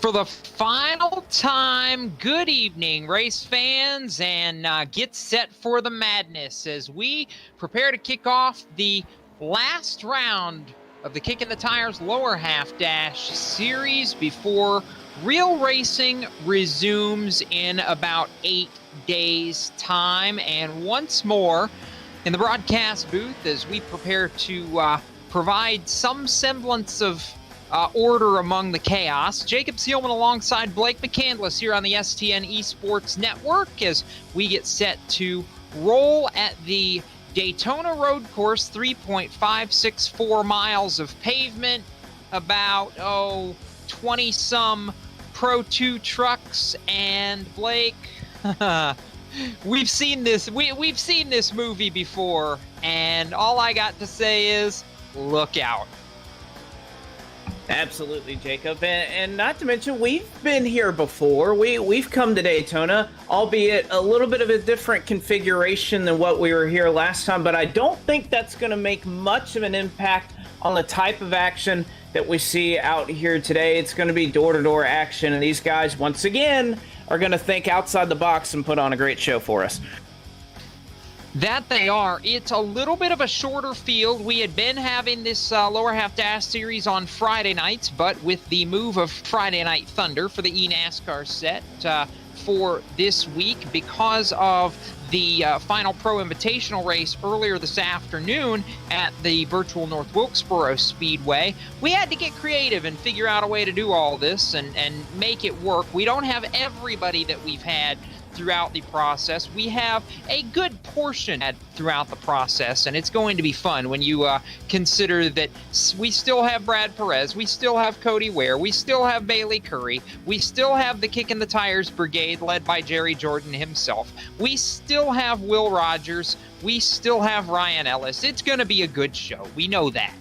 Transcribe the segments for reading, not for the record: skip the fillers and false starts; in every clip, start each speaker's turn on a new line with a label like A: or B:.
A: For the final time, good evening, race fans, and get set for the madness as we prepare to kick off the last round of the Kickin' the Tires Lower Half Dash series before real racing resumes in about 8 days' time. And once more in the broadcast booth as we prepare to provide some semblance of order among the chaos. Jacob Seelman alongside Blake McCandless here on the STN Esports Network as we get set to roll at the Daytona road course, 3.564 miles of pavement, about 20-some Pro 2 trucks, and Blake, we've seen this movie before, and all I got to say is look out.
B: Absolutely, Jacob, and not to mention we've been here before. We've come to Daytona, albeit a little bit of a different configuration than what we were here last time, but I don't think that's going to make much of an impact on the type of action that we see out here today. It's going to be door-to-door action, and these guys, once again, are going to think outside the box and put on a great show for us.
A: That they are. It's a little bit of a shorter field. We had been having this lower half dash series on Friday nights, but with the move of Friday Night Thunder for the eNASCAR set for this week because of the final Pro Invitational race earlier this afternoon at the virtual North Wilkesboro Speedway, we had to get creative and figure out a way to do all this and make it work. We don't have everybody that we've had throughout the process. We have a good portion throughout the process, and it's going to be fun when you consider that we still have Brad Perez, we still have Cody Ware, we still have Bailey Curry, we still have the Kickin' the Tires Brigade led by Jerry Jordan himself, we still have Will Rogers, we still have Ryan Ellis. It's going to be a good show. We know that.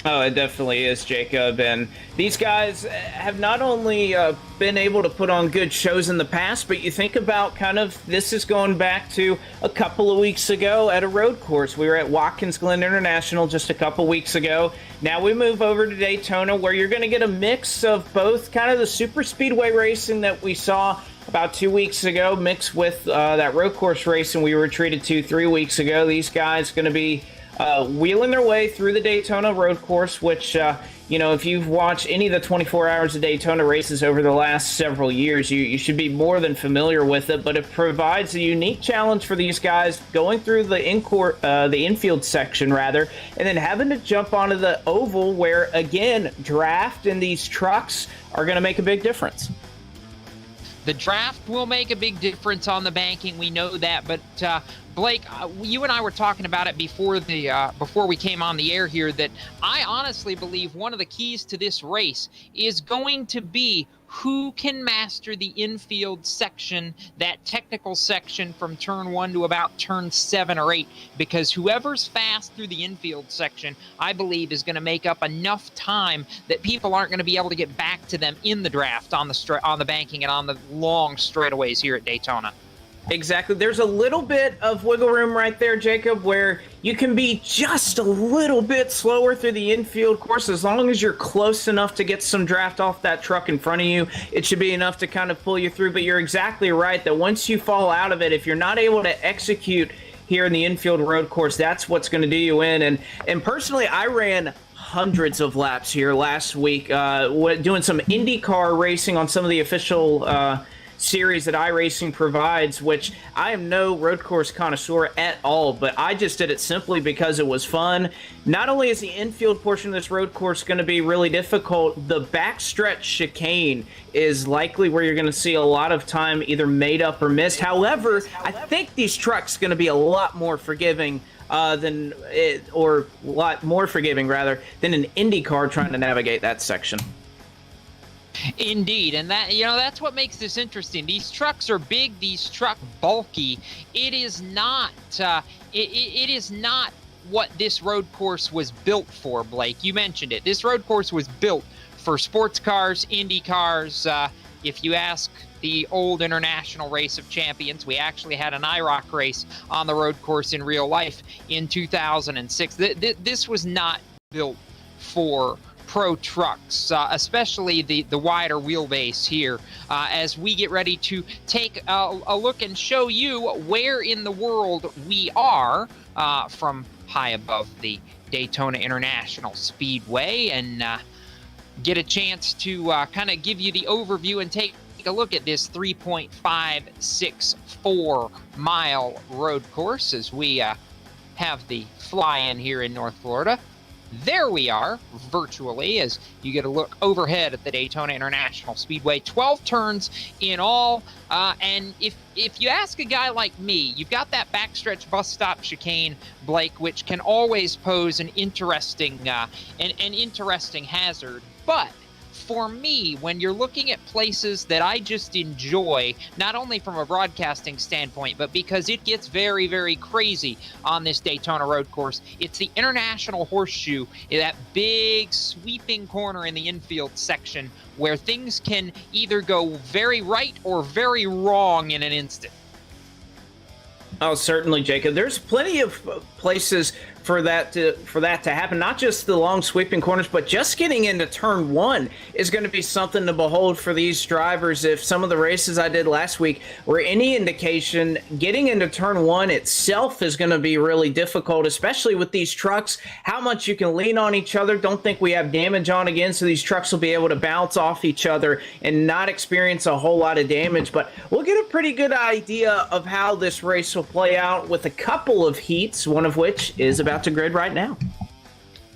B: Oh, it definitely is, Jacob. And these guys have not only been able to put on good shows in the past, but you think about this is going back to a couple of weeks ago at a road course. We were at Watkins Glen International just a couple weeks ago. Now we move over to Daytona, where you're going to get a mix of both kind of the super speedway racing that we saw about 2 weeks ago, mixed with that road course racing we were treated to 3 weeks ago. These guys going to be wheeling their way through the Daytona road course, which, if you've watched any of the 24 Hours of Daytona races over the last several years, you should be more than familiar with it, but it provides a unique challenge for these guys going through the infield section, and then having to jump onto the oval where, again, draft and these trucks are going to make a big difference.
A: The draft will make a big difference on the banking. We know that, but Blake, you and I were talking about it before we came on the air here, that I honestly believe one of the keys to this race is going to be who can master the infield section, that technical section from turn 1 to about turn 7 or 8, because whoever's fast through the infield section, I believe, is going to make up enough time that people aren't going to be able to get back to them in the draft on the banking and on the long straightaways here at Daytona.
B: Exactly. There's a little bit of wiggle room right there, Jacob, where you can be just a little bit slower through the infield course. As long as you're close enough to get some draft off that truck in front of you, it should be enough to kind of pull you through. But you're exactly right that once you fall out of it, if you're not able to execute here in the infield road course, that's what's going to do you in. And personally, I ran hundreds of laps here last week doing some IndyCar racing on some of the official series that iRacing provides, which I am no road course connoisseur at all, but I just did it simply because it was fun. Not only is the infield portion of this road course going to be really difficult, the backstretch chicane is likely where you're going to see a lot of time either made up or missed. However, I think these trucks are going to be a lot more forgiving than an IndyCar trying to navigate that section.
A: Indeed, and that's what makes this interesting. These trucks are big, these trucks bulky. It is not it is not what this road course was built for, Blake. You mentioned it. This road course was built for sports cars, Indy cars. If you ask the old International Race of Champions, we actually had an IROC race on the road course in real life in 2006. This was not built for pro trucks, especially the wider wheelbase here, as we get ready to take a look and show you where in the world we are from high above the Daytona International Speedway, and get a chance to kind of give you the overview and take a look at this 3.564 mile road course as we have the fly-in here in North Florida. There we are, virtually, as you get a look overhead at the Daytona International Speedway. 12 turns in all, and if you ask a guy like me, you've got that backstretch bus stop chicane, Blake, which can always pose an interesting hazard. But for me, when you're looking at places that I just enjoy, not only from a broadcasting standpoint, but because it gets very, very crazy on this Daytona road course, it's the International Horseshoe, that big sweeping corner in the infield section where things can either go very right or very wrong in an instant.
B: Oh, certainly, Jacob. There's plenty of places for that to happen. Not just the long sweeping corners, but just getting into turn one is going to be something to behold for these drivers. If some of the races I did last week were any indication, getting into turn one itself is going to be really difficult, especially with these trucks, how much you can lean on each other. Don't think we have damage on again, so these trucks will be able to bounce off each other and not experience a whole lot of damage. But we'll get a pretty good idea of how this race will play out with a couple of heats, one of which is about to grid right now.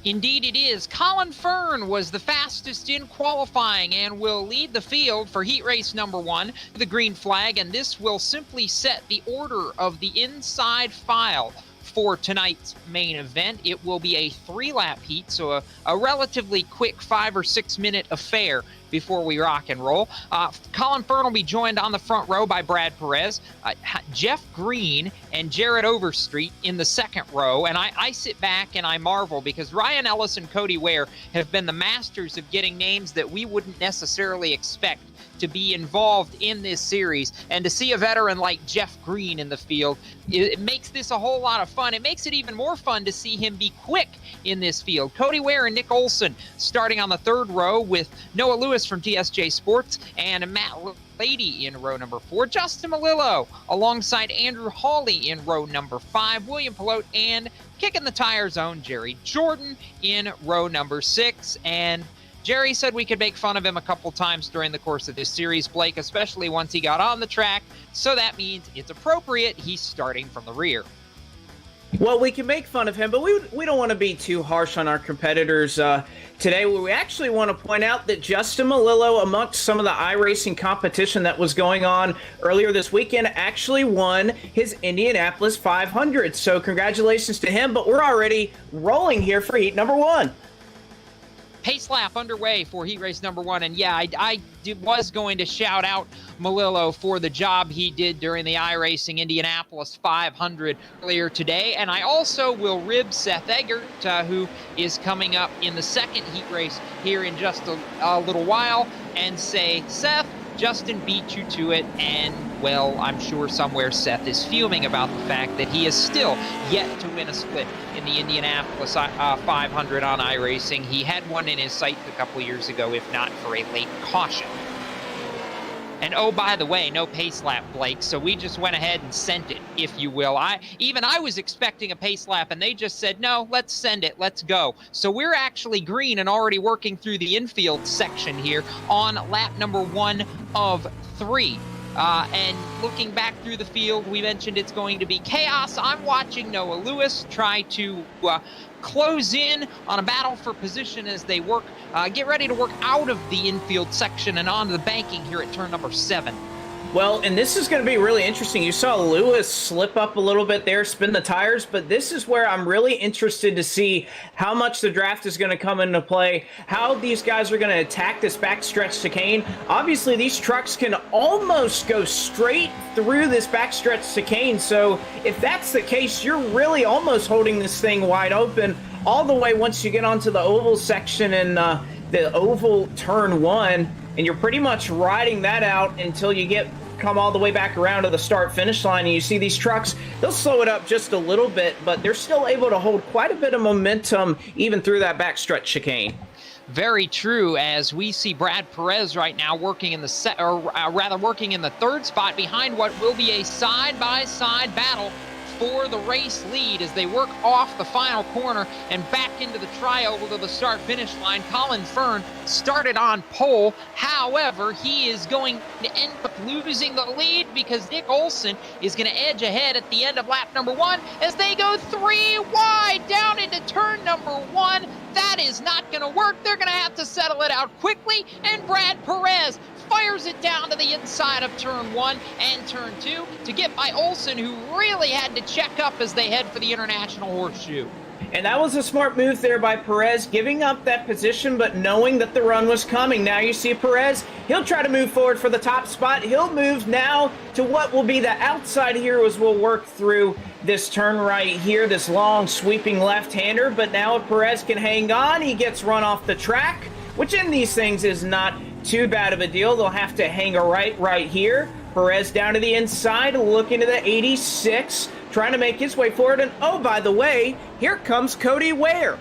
A: Indeed it is. Colin Fern was the fastest in qualifying and will lead the field for heat race number 1, the green flag, and this will simply set the order of the inside file for tonight's main event. It will be a 3-lap heat, so a relatively quick 5 or 6 minute affair before we rock and roll. Colin Fern will be joined on the front row by Brad Perez, Jeff Green, and Jared Overstreet in the second row. And I sit back and I marvel because Ryan Ellis and Cody Ware have been the masters of getting names that we wouldn't necessarily expect to be involved in this series, and to see a veteran like Jeff Green in the field, it makes this a whole lot of fun. It makes it even more fun to see him be quick in this field. Cody Ware and Nick Olson starting on the third row with Noah Lewis from TSJ Sports and Matt Lady in row number 4. Justin Malillo alongside Andrew Hawley in row number 5. William Pelote and Kickin the Tire Zone, Jerry Jordan in row number 6. And Jerry said we could make fun of him a couple times during the course of this series, Blake, especially once he got on the track. So that means it's appropriate he's starting from the rear.
B: Well, we can make fun of him, but we don't want to be too harsh on our competitors today. We actually want to point out that Justin Malillo, amongst some of the iRacing competition that was going on earlier this weekend, actually won his Indianapolis 500. So congratulations to him, but we're already rolling here for heat number 1.
A: Pace lap underway for heat race number 1, and yeah, I was going to shout out Malillo for the job he did during the iRacing Indianapolis 500 earlier today, and I also will rib Seth Eggert, who is coming up in the second heat race here in just a little while, and say, Seth, Justin beat you to it, and, well, I'm sure somewhere Seth is fuming about the fact that he is still yet to win a split in the Indianapolis 500 on iRacing. He had one in his sights a couple years ago, if not for a late caution. And oh, by the way, no pace lap, Blake, so we just went ahead and sent it, if you will. I was expecting a pace lap, and they just said, no, let's send it, let's go. So we're actually green and already working through the infield section here on lap number 1 of 3. And looking back through the field, we mentioned it's going to be chaos. I'm watching Noah Lewis try to close in on a battle for position as they get ready to work out of the infield section and onto the banking here at turn number 7.
B: Well, and this is going to be really interesting. You saw Lewis slip up a little bit there, spin the tires, but this is where I'm really interested to see how much the draft is going to come into play, how these guys are going to attack this backstretch chicane. Obviously, these trucks can almost go straight through this backstretch chicane, so if that's the case, you're really almost holding this thing wide open all the way once you get onto the oval section and the oval turn 1, and you're pretty much riding that out until you come all the way back around to the start-finish line, and you see these trucks, they'll slow it up just a little bit, but they're still able to hold quite a bit of momentum even through that backstretch chicane.
A: Very true, as we see Brad Perez right now working in the working in the third spot behind what will be a side-by-side battle for the race lead as they work off the final corner and back into the trioval to the start-finish line. Colin Fern started on pole. However, he is going to end up losing the lead because Nick Olson is going to edge ahead at the end of lap number 1 as they go 3 wide down into turn number 1. That is not going to work. They're going to have to settle it out quickly, and Brad Perez fires it down to the inside of turn 1 and turn 2 to get by Olson, who really had to check up as they head for the International Horseshoe.
B: And that was a smart move there by Perez, giving up that position but knowing that the run was coming. Now you see Perez, he'll try to move forward for the top spot. He'll move now to what will be the outside here as we'll work through this turn right here, this long sweeping left-hander. But now if Perez can hang on, he gets run off the track, which in these things is not too bad of a deal. They'll have to hang a right here. Perez down to the inside, looking to the 86, trying to make his way forward. And oh, by the way, here comes Cody Ware.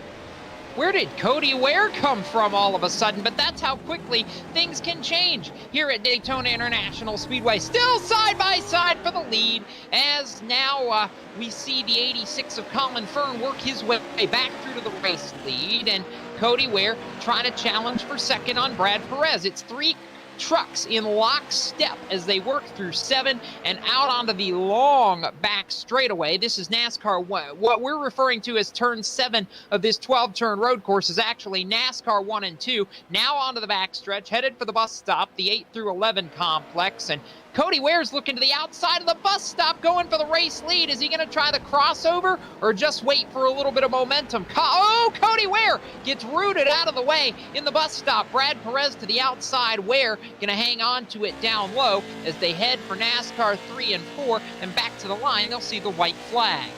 A: Where did Cody Ware come from all of a sudden? But that's how quickly things can change here at Daytona International Speedway. Still side by side for the lead, as now we see the 86 of Colin Fern work his way back through to the race lead, and Cody Ware trying to challenge for second on Brad Perez. It's 3 trucks in lockstep as they work through 7 and out onto the long back straightaway. This is NASCAR 1. What we're referring to as turn 7 of this 12-turn road course is actually NASCAR 1 and 2. Now onto the back stretch, headed for the bus stop, the 8 through 11 complex, and Cody Ware's looking to the outside of the bus stop, going for the race lead. Is he going to try the crossover or just wait for a little bit of momentum? Cody Ware gets rooted out of the way in the bus stop. Brad Perez to the outside. Ware going to hang on to it down low as they head for NASCAR 3 and 4 and back to the line. They'll see the white flag.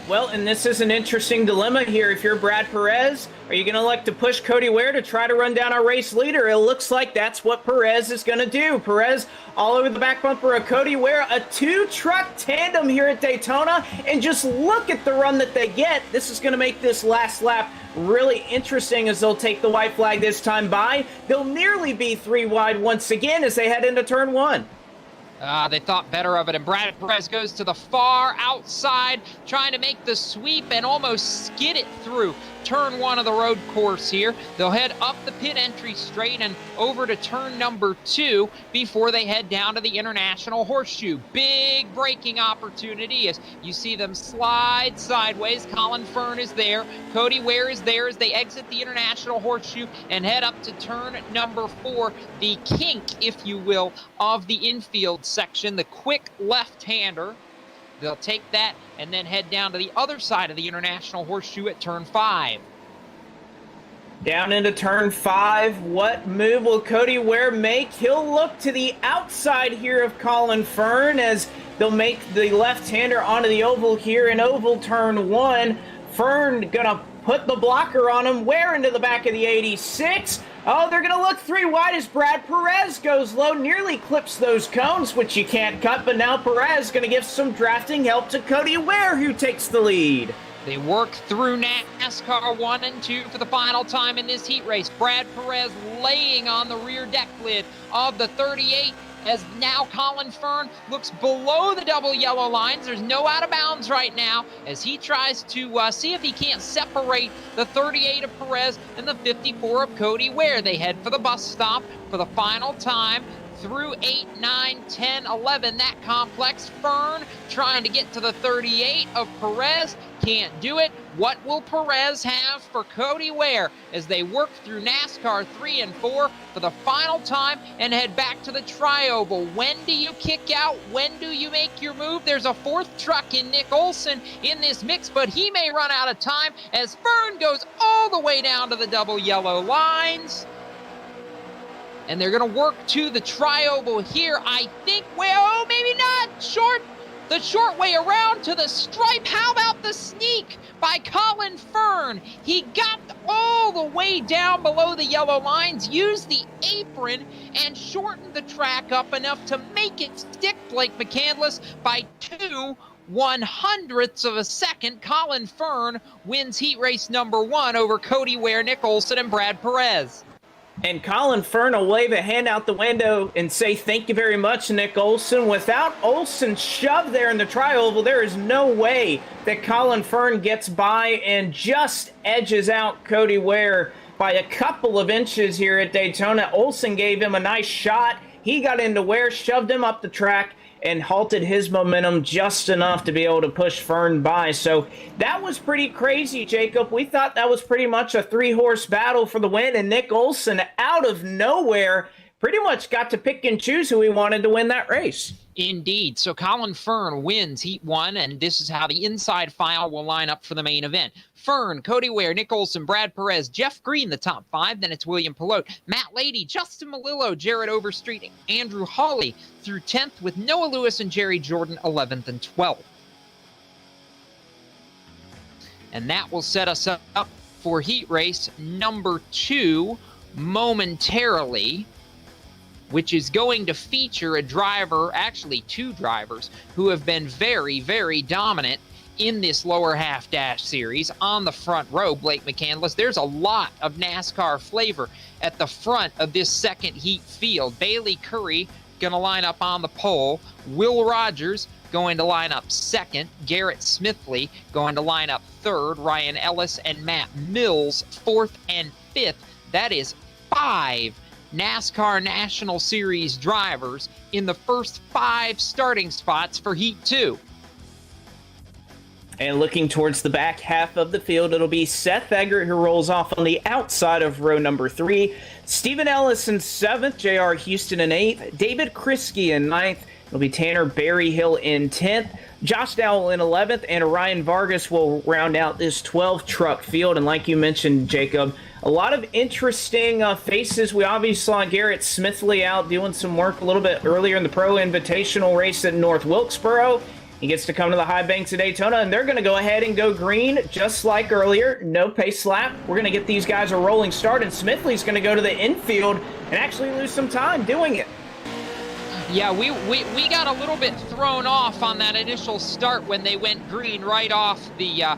B: Well, and this is an interesting dilemma here. If you're Brad Perez, are you going to like to push Cody Ware to try to run down our race leader? It looks like that's what Perez is going to do. Perez all over the back bumper of Cody Ware, a 2-truck tandem here at Daytona, and just look at the run that they get. This is going to make this last lap really interesting as they'll take the white flag this time by. They'll nearly be 3 wide once again as they head into turn 1.
A: They thought better of it, and Brad Perez goes to the far outside, trying to make the sweep and almost skid it through turn 1 of the road course here. They'll head up the pit entry straight and over to turn number 2 before they head down to the International Horseshoe. Big braking opportunity as you see them slide sideways. Colin Fern is there. Cody Ware is there as they exit the International Horseshoe and head up to turn number 4, the kink, if you will, of the infield section, the quick left-hander. They'll take that and then head down to the other side of the International Horseshoe at turn 5.
B: Down into turn 5, what move will Cody Ware make? He'll look to the outside here of Colin Fern as they'll make the left-hander onto the oval here in oval turn 1. Fern gonna put the blocker on him. Ware into the back of the 86. Oh, they're going to look 3 wide as Brad Perez goes low, nearly clips those cones, which you can't cut, but now Perez going to give some drafting help to Cody Ware, who takes the lead.
A: They work through NASCAR 1 and 2 for the final time in this heat race. Brad Perez laying on the rear deck lid of the 38 as now Colin Fern looks below the double yellow lines. There's no out of bounds right now as he tries to see if he can't separate the 38 of Perez and the 54 of Cody Ware. They head for the bus stop for the final time through 8, 9, 10, 11, that complex. Fern trying to get to the 38 of Perez. Can't do it. What will Perez have for Cody Ware as they work through NASCAR 3 and 4 for the final time and head back to the tri-oval? When do you kick out? When do you make your move? There's a 4th truck in Nick Olson in this mix, but he may run out of time as Fern goes all the way down to the double yellow lines. And they're going to work to the tri-oval here, I think. Well, maybe not. The short way around to the stripe. How about the sneak by Colin Fern? He got all the way down below the yellow lines, used the apron, and shortened the track up enough to make it stick Blake McCandless by 2 1/100th of a second, Colin Fern wins heat race number 1 over Cody Ware, Nick Olson, and Brad Perez.
B: And Colin Fern will wave a hand out the window and say, thank you very much, Nick Olson. Without Olson shoved there in the tri-oval, there is no way that Colin Fern gets by and just edges out Cody Ware by a couple of inches here at Daytona. Olson gave him a nice shot. He got into Ware, shoved him up the track, and halted his momentum just enough to be able to push Fern by. So that was pretty crazy, Jacob. We thought that was pretty much a 3-horse battle for the win, and Nick Olson, out of nowhere, pretty much got to pick and choose who he wanted to win that race.
A: Indeed. So Colin Fern wins Heat 1, and this is how the inside file will line up for the main event. Fern, Cody Ware, Nick Olson, Brad Perez, Jeff Green, the top 5. Then it's William Pelote, Matt Lady, Justin Malillo, Jared Overstreet, Andrew Hawley through 10th, with Noah Lewis and Jerry Jordan 11th and 12th. And that will set us up for heat race number 2 momentarily, which is going to feature a driver, actually 2 drivers, who have been very, very dominant in this lower half dash series. On the front row, Blake McCandless. There's a lot of NASCAR flavor at the front of this second heat field. Bailey Curry going to line up on the pole. Will Rogers going to line up second. Garrett Smithley going to line up third. Ryan Ellis and Matt Mills 4th and 5th. That is 5 NASCAR National Series drivers in the first 5 starting spots for Heat 2.
B: And looking towards the back half of the field, it'll be Seth Eggert who rolls off on the outside of row number 3. Stephen Ellis in 7th, J.R. Houston in 8th, David Kriske in 9th. It'll be Tanner Berryhill in 10th, Josh Dowell in 11th, and Ryan Vargas will round out this 12-truck field. And like you mentioned, Jacob, a lot of interesting faces. We obviously saw Garrett Smithley out doing some work a little bit earlier in the Pro Invitational race at North Wilkesboro. He gets to come to the high banks of Daytona, and they're going to go ahead and go green just like earlier. No pace lap. We're going to get these guys a rolling start, and Smithley's going to go to the infield and actually lose some time doing it.
A: Yeah, we got a little bit thrown off on that initial start when they went green right off the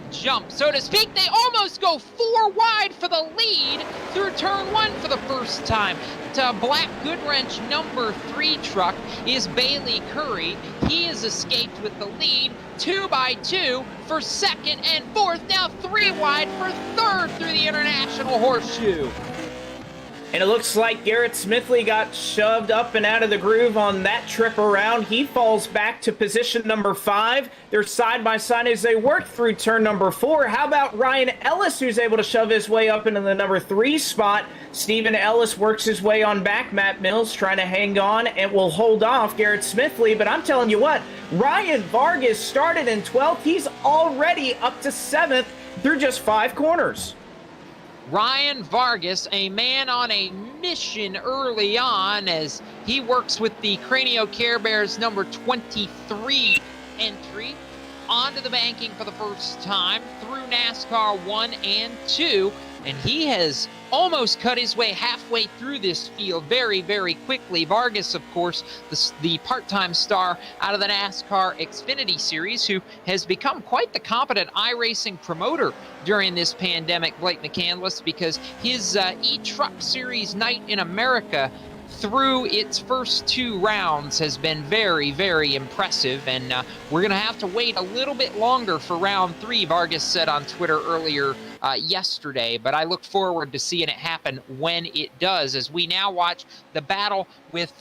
A: jump, so to speak. They almost go 4 wide for the lead through turn 1 for the first time. To Black Goodwrench number 3 truck is Bailey Curry. He has escaped with the lead 2 by 2 for second and fourth. Now 3 wide for third through the International Horseshoe.
B: And it looks like Garrett Smithley got shoved up and out of the groove on that trip around. He falls back to position number 5. They're side by side as they work through turn number 4. How about Ryan Ellis, who's able to shove his way up into the number 3 spot? Stephen Ellis works his way on back. Matt Mills trying to hang on and will hold off Garrett Smithley. But I'm telling you what, Ryan Vargas started in 12th. He's already up to 7th through just 5 corners.
A: Ryan Vargas, a man on a mission early on as he works with the Cranio Care Bears number 23 entry onto the banking for the first time through NASCAR 1 and 2, and he has almost cut his way halfway through this field very, very quickly. Vargas, of course, the part-time star out of the NASCAR Xfinity Series, who has become quite the competent iRacing promoter during this pandemic, Blake McCandless, because his E-Truck Series Night in America through its first 2 rounds has been very, very impressive, and we're going to have to wait a little bit longer for round 3, Vargas said on Twitter earlier yesterday, but I look forward to seeing it happen when it does, as we now watch the battle with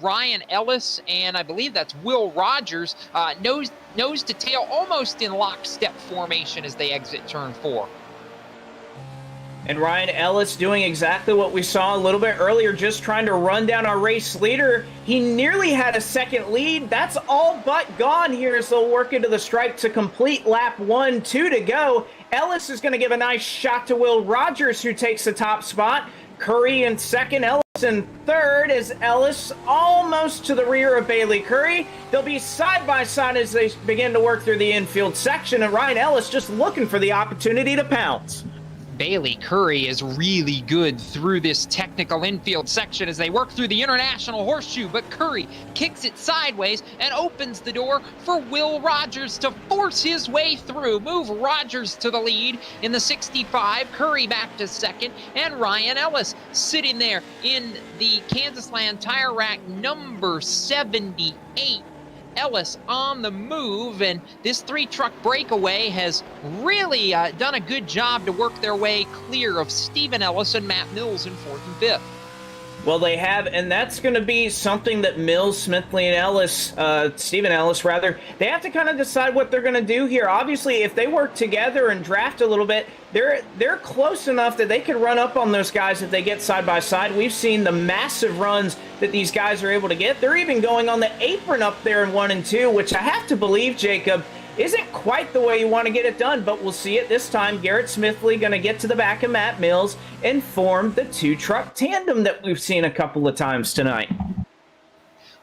A: Ryan Ellis, and I believe that's Will Rogers, nose to tail, almost in lockstep formation as they exit turn 4.
B: And Ryan Ellis doing exactly what we saw a little bit earlier, just trying to run down our race leader. He nearly had a second lead. That's all but gone here as they'll work into the stripe to complete lap 1, 2 to go. Ellis is going to give a nice shot to Will Rogers, who takes the top spot. Curry in second, Ellis in third, as Ellis almost to the rear of Bailey Curry. They'll be side by side as they begin to work through the infield section, and Ryan Ellis just looking for the opportunity to pounce.
A: Bailey Curry is really good through this technical infield section as they work through the International Horseshoe, but Curry kicks it sideways and opens the door for Will Rogers to force his way through, move Rogers to the lead in the 65, Curry back to second, and Ryan Ellis sitting there in the Kansas Land Tire Rack number 78. Ellis on the move, and this 3-truck breakaway has really done a good job to work their way clear of Stephen Ellis and Matt Mills in 4th and 5th.
B: Well, they have, and that's going to be something that Mills, Smithley, and Ellis, Stephen Ellis, rather, they have to kind of decide what they're going to do here. Obviously, if they work together and draft a little bit, they're close enough that they could run up on those guys if they get side by side. We've seen the massive runs that these guys are able to get. They're even going on the apron up there in 1 and 2, which I have to believe, Jacob, isn't quite the way you want to get it done, but we'll see it this time. Garrett Smithley going to get to the back of Matt Mills and form the 2-truck tandem that we've seen a couple of times tonight.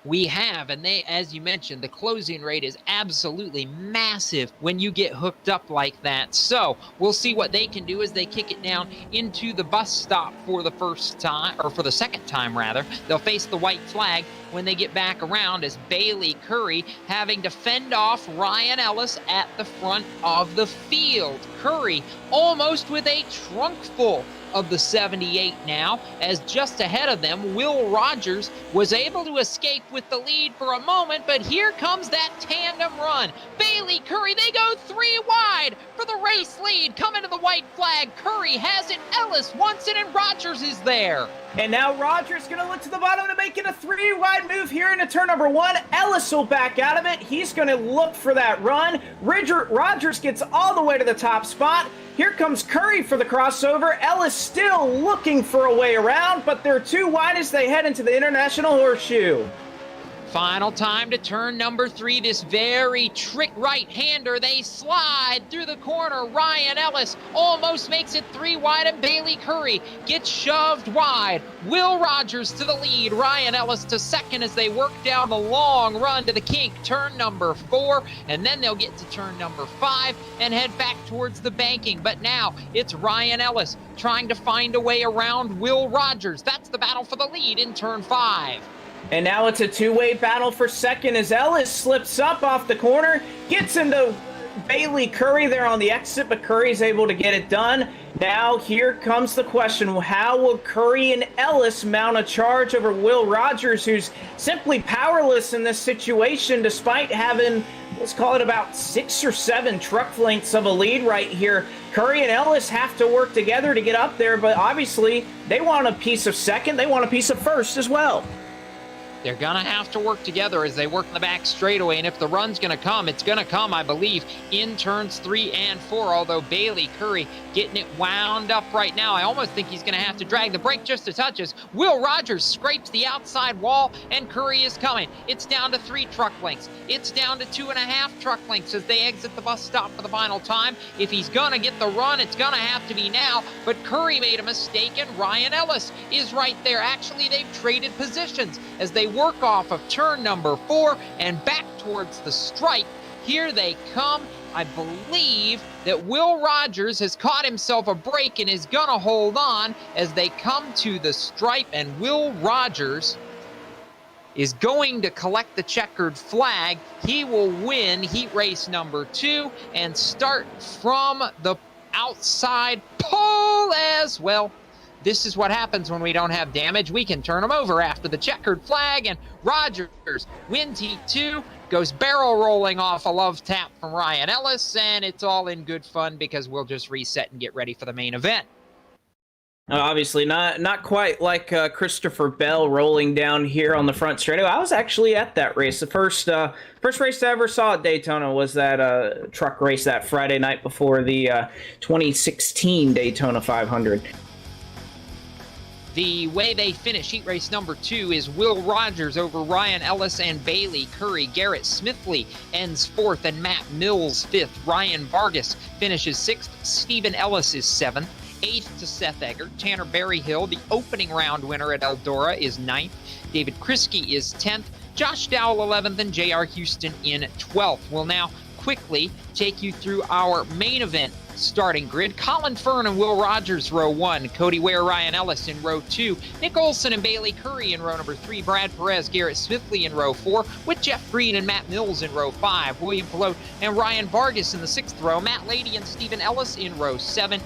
A: We have, and they, as you mentioned, the closing rate is absolutely massive when you get hooked up like that. So we'll see what they can do as they kick it down into the bus stop for the first time, or for the second time rather. They'll face the white flag when they get back around as Bailey Curry having to fend off Ryan Ellis at the front of the field. Curry almost with a trunk full of the 78 now, as just ahead of them, Will Rogers was able to escape with the lead for a moment, but here comes that tandem run. Bailey Curry, they go 3 wide for the race lead. Coming to the white flag, Curry has it, Ellis wants it, and Rogers is there.
B: And now Rogers going to look to the bottom to make it a 3-wide move here into turn number 1. Ellis will back out of it. He's going to look for that run. Rogers gets all the way to the top spot. Here comes Curry for the crossover. Ellis still looking for a way around, but they're 2 wide as they head into the International Horseshoe.
A: Final time to turn number 3. This very trick right-hander. They slide through the corner. Ryan Ellis almost makes it 3 wide, and Bailey Curry gets shoved wide. Will Rogers to the lead. Ryan Ellis to second as they work down the long run to the kink. Turn number 4, and then they'll get to turn number 5 and head back towards the banking. But now it's Ryan Ellis trying to find a way around Will Rogers. That's the battle for the lead in turn 5.
B: And now it's a 2-way battle for second as Ellis slips up off the corner, gets into Bailey Curry there on the exit, but Curry's able to get it done. Now here comes the question, how will Curry and Ellis mount a charge over Will Rogers, who's simply powerless in this situation despite having, let's call it about 6 or 7 truck lengths of a lead right here. Curry and Ellis have to work together to get up there, but obviously they want a piece of second, they want a piece of first as well.
A: They're going to have to work together as they work in the back straightaway, and if the run's going to come, it's going to come, I believe, in turns 3 and 4, although Bailey Curry getting it wound up right now. I almost think he's going to have to drag the brake just a touch as Will Rogers scrapes the outside wall, and Curry is coming. It's down to 3 truck lengths. It's down to 2.5 truck lengths as they exit the bus stop for the final time. If he's going to get the run, it's going to have to be now, but Curry made a mistake, and Ryan Ellis is right there. Actually, they've traded positions as they work off of turn number 4 and back towards the stripe. Here they come. I believe that Will Rogers has caught himself a break and is going to hold on as they come to the stripe, and Will Rogers is going to collect the checkered flag. He will win heat race number 2 and start from the outside pole as well. This is what happens when we don't have damage. We can turn them over after the checkered flag, and Rogers wins heat 2, goes barrel rolling off a love tap from Ryan Ellis, and it's all in good fun because we'll just reset and get ready for the main event.
B: Obviously, not quite like Christopher Bell rolling down here on the front straightaway. I was actually at that race. The first race I ever saw at Daytona was that truck race that Friday night before the 2016 Daytona 500.
A: The way they finish heat race number 2 is Will Rogers over Ryan Ellis and Bailey Curry. Garrett Smithley ends 4th and Matt Mills 5th. Ryan Vargas finishes 6th. Stephen Ellis is 7th. 8th to Seth Eggert. Tanner Berryhill, the opening round winner at Eldora, is 9th. David Kriske is 10th. Josh Dowell 11th and J.R. Houston in 12th. We'll now quickly take you through our main event starting grid. Colin Fern and Will Rogers, row 1. Cody Ware, Ryan Ellis in row 2. Nick Olson and Bailey Curry in row number 3. Brad Perez, Garrett Smithley in row 4. With Jeff Green and Matt Mills in row 5. William Pelote and Ryan Vargas in the 6th row. Matt Lady and Stephen Ellis in row 7.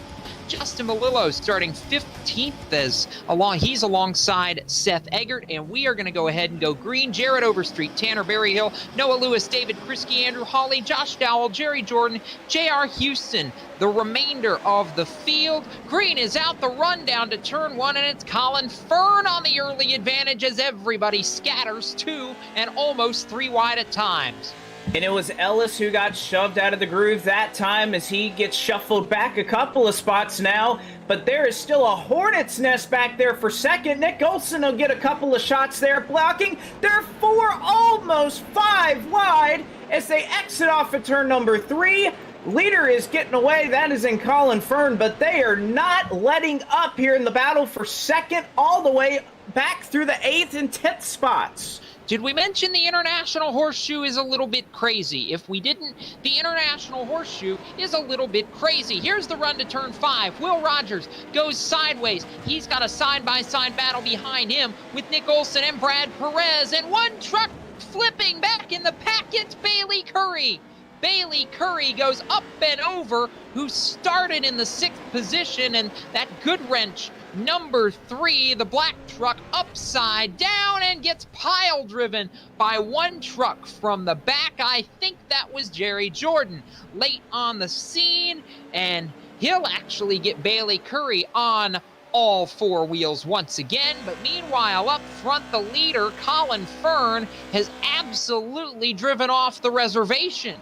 A: Justin Malillo starting 15th he's alongside Seth Eggert, and we are going to go ahead and go green. Jared Overstreet, Tanner Berryhill, Noah Lewis, David Kriske, Andrew Hawley, Josh Dowell, Jerry Jordan, J.R. Houston, the remainder of the field. Green is out the run down to turn 1, and it's Colin Fern on the early advantage as everybody scatters 2 and almost 3 wide at times.
B: And it was Ellis who got shoved out of the groove that time as he gets shuffled back a couple of spots now. But there is still a hornet's nest back there for second. Nick Olson will get a couple of shots there blocking. They're 4, almost 5 wide as they exit off of turn number 3. Leader is getting away. That is in Colin Fern, but they are not letting up here in the battle for second all the way back through the 8th and 10th spots.
A: Did we mention the International Horseshoe is a little bit crazy? If we didn't, the International Horseshoe is a little bit crazy. Here's the run to turn 5. Will Rogers goes sideways. He's got a side-by-side battle behind him with Nick Olson and Brad Perez. And one truck flipping back in the pack. It's Bailey Curry. Bailey Curry goes up and over, who started in the 6th position, and that good wrench number 3, the black truck, upside down and gets pile driven by one truck from the back. I think that was Jerry Jordan late on the scene, and he'll actually get Bailey Curry on all 4 wheels once again. But meanwhile, up front, the leader, Colin Fern, has absolutely driven off the reservation.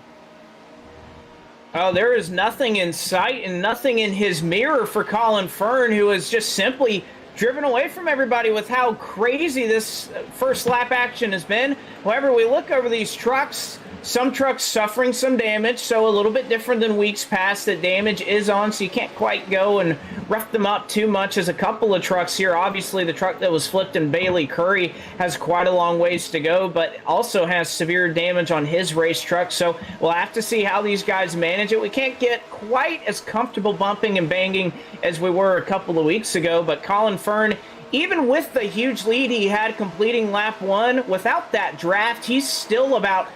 B: Oh, there is nothing in sight and nothing in his mirror for Colin Fern, who has just simply driven away from everybody with how crazy this first lap action has been. However, we look over these trucks, some trucks suffering some damage, so a little bit different than weeks past that damage is on, so you can't quite go and rough them up too much as a couple of trucks here. Obviously, the truck that was flipped in Bailey Curry has quite a long ways to go, but also has severe damage on his race truck, so we'll have to see how these guys manage it. We can't get quite as comfortable bumping and banging as we were a couple of weeks ago, but Colin Fern, even with the huge lead he had completing lap 1, without that draft, he's still about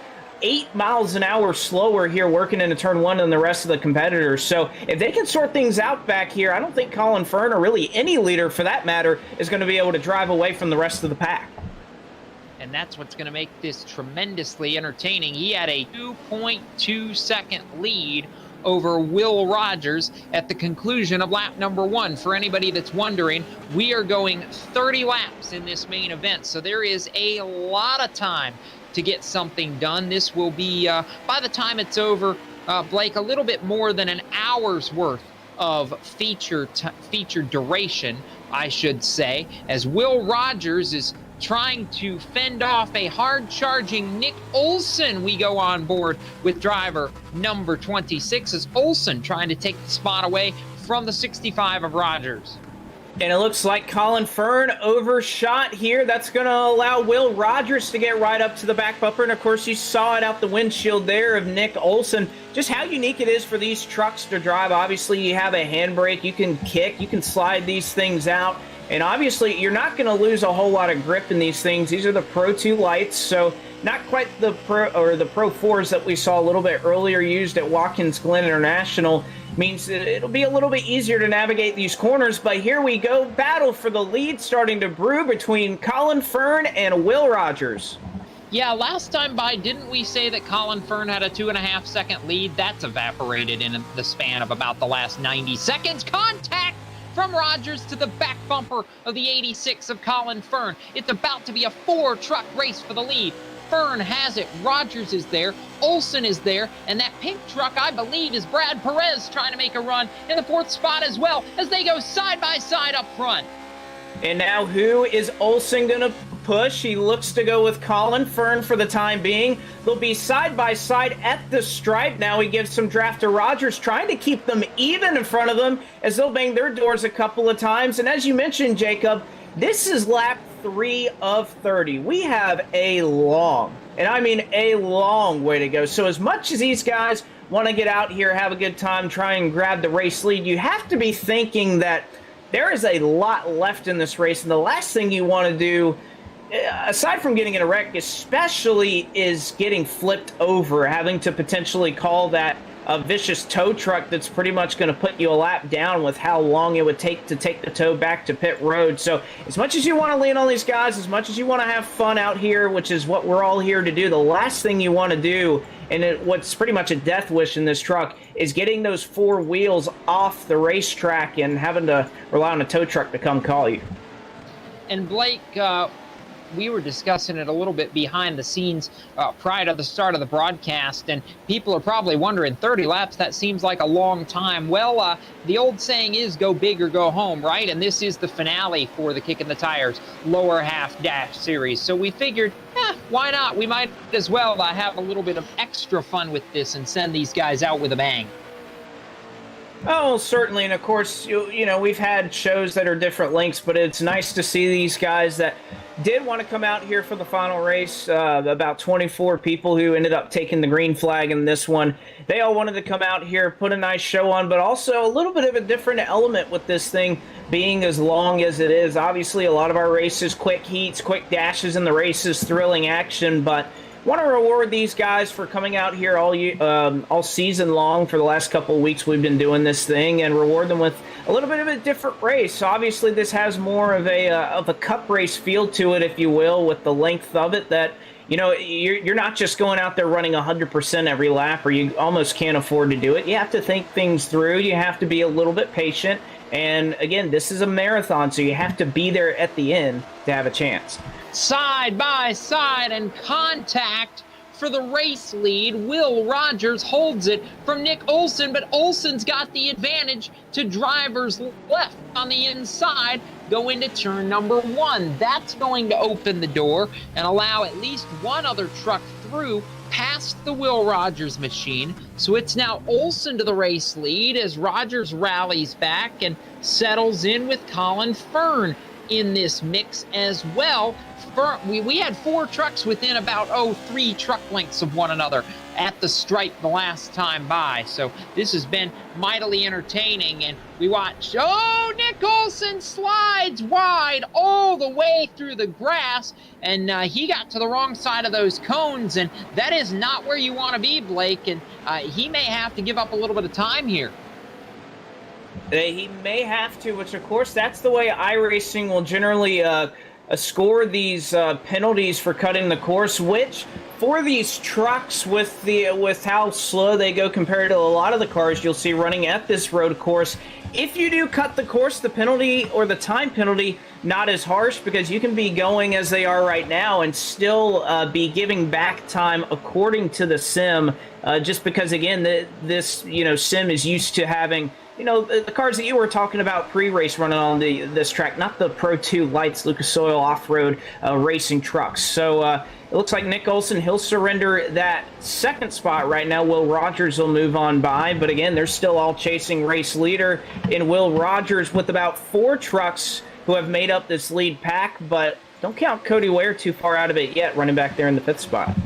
B: 8 miles an hour slower here working into turn 1 than the rest of the competitors. So if they can sort things out back here, I don't think Colin Fern, or really any leader for that matter, is going to be able to drive away from the rest of the pack.
A: And that's what's going to make this tremendously entertaining. He had a 2.2 second lead over Will Rogers at the conclusion of lap number 1. For anybody that's wondering, we are going 30 laps in this main event, so there is a lot of time to get something done. This will be, by the time it's over, Blake, a little bit more than an hour's worth of feature duration, I should say, as Will Rogers is trying to fend off a hard-charging Nick Olson. We go on board with driver number 26 as Olson trying to take the spot away from the 65 of Rogers.
B: And it looks like Colin Fern overshot here. That's going to allow Will Rogers to get right up to the back bumper. And, of course, you saw it out the windshield there of Nick Olson. Just how unique it is for these trucks to drive. Obviously, you have a handbrake. You can kick. You can slide these things out. And, obviously, you're not going to lose a whole lot of grip in these things. These are the Pro 2 lights, so not quite the Pro 4s that we saw a little bit earlier used at Watkins Glen International. Means that it'll be a little bit easier to navigate these corners, but here we go. Battle for the lead starting to brew between Colin Fern and Will Rogers.
A: Yeah, last time by, didn't we say that Colin Fern had a 2.5 second lead? That's evaporated in the span of about the last 90 seconds. Contact from Rogers to the back bumper of the 86 of Colin Fern. It's about to be a 4-truck race for the lead. Fern has it. Rogers is there. Olson is there. And that pink truck, I believe, is Brad Perez trying to make a run in the 4th spot as well as they go side by side up front.
B: And now who is Olson going to push? He looks to go with Colin Fern for the time being. They'll be side by side at the stripe. Now he gives some draft to Rogers, trying to keep them even in front of them as they'll bang their doors a couple of times. And as you mentioned, Jacob, this is lap 3 of 30. We have a long And I mean a long way to go. So as much as these guys want to get out here, have a good time, try and grab the race lead, you have to be thinking that there is a lot left in this race. And the last thing you want to do, aside from getting in a wreck, especially is getting flipped over, having to potentially call that a vicious tow truck that's pretty much going to put you a lap down with how long it would take to take the tow back to pit road. So as much as you want to lean on these guys, as much as you want to have fun out here, which is what we're all here to do, the last thing you want to do, and what's pretty much a death wish in this truck, is getting those four wheels off the racetrack and having to rely on a tow truck to come call you.
A: And Blake, we were discussing it a little bit behind the scenes prior to the start of the broadcast, and people are probably wondering, 30 laps, that seems like a long time. Well, the old saying is go big or go home, right? And this is the finale for the Kickin' the Tires lower half dash series. So we figured, why not? We might as well have a little bit of extra fun with this and send these guys out with a bang.
B: Oh, certainly, and of course, you know, we've had shows that are different lengths, but it's nice to see these guys that did want to come out here for the final race. About 24 people who ended up taking the green flag in this one. They all wanted to come out here, put a nice show on, but also a little bit of a different element with this thing being as long as it is. Obviously, a lot of our races, quick heats, quick dashes in the races, thrilling action, but want to reward these guys for coming out here all season long. For the last couple of weeks we've been doing this thing, and reward them with a little bit of a different race. Obviously, this has more of a cup race feel to it, if you will, with the length of it, that, you know, you're not just going out there running 100% every lap, or you almost can't afford to do it. You have to think things through. You have to be a little bit patient. And again, this is a marathon, so you have to be there at the end to have a chance.
A: Side by side and contact for the race lead. Will Rogers holds it from Nick Olson, but Olson's got the advantage to driver's left on the inside, go into turn number 1. That's going to open the door and allow at least one other truck through past the Will Rogers machine. So it's now Olson to the race lead as Rogers rallies back and settles in with Colin Fern in this mix as well. We had 4 trucks within about 3 truck lengths of one another at the stripe the last time by. So this has been mightily entertaining, and we watched, Nick Olson slides wide all the way through the grass, and he got to the wrong side of those cones, and that is not where you want to be, Blake, and he may have to give up a little bit of time here.
B: He may have to, which of course that's the way iRacing will generally score these penalties for cutting the course, which for these trucks with how slow they go compared to a lot of the cars you'll see running at this road course, if you do cut the course, the penalty or the time penalty not as harsh, because you can be going as they are right now and still be giving back time according to the sim, just because again this sim is used to having the cars that you were talking about pre-race running on this track, not the Pro 2 Lights Lucas Oil off-road racing trucks. So it looks like Nick Olson, he'll surrender that second spot right now. Will Rogers will move on by, but again, they're still all chasing race leader in Will Rogers with about 4 trucks who have made up this lead pack, but don't count Cody Ware too far out of it yet, running back there in the 5th spot.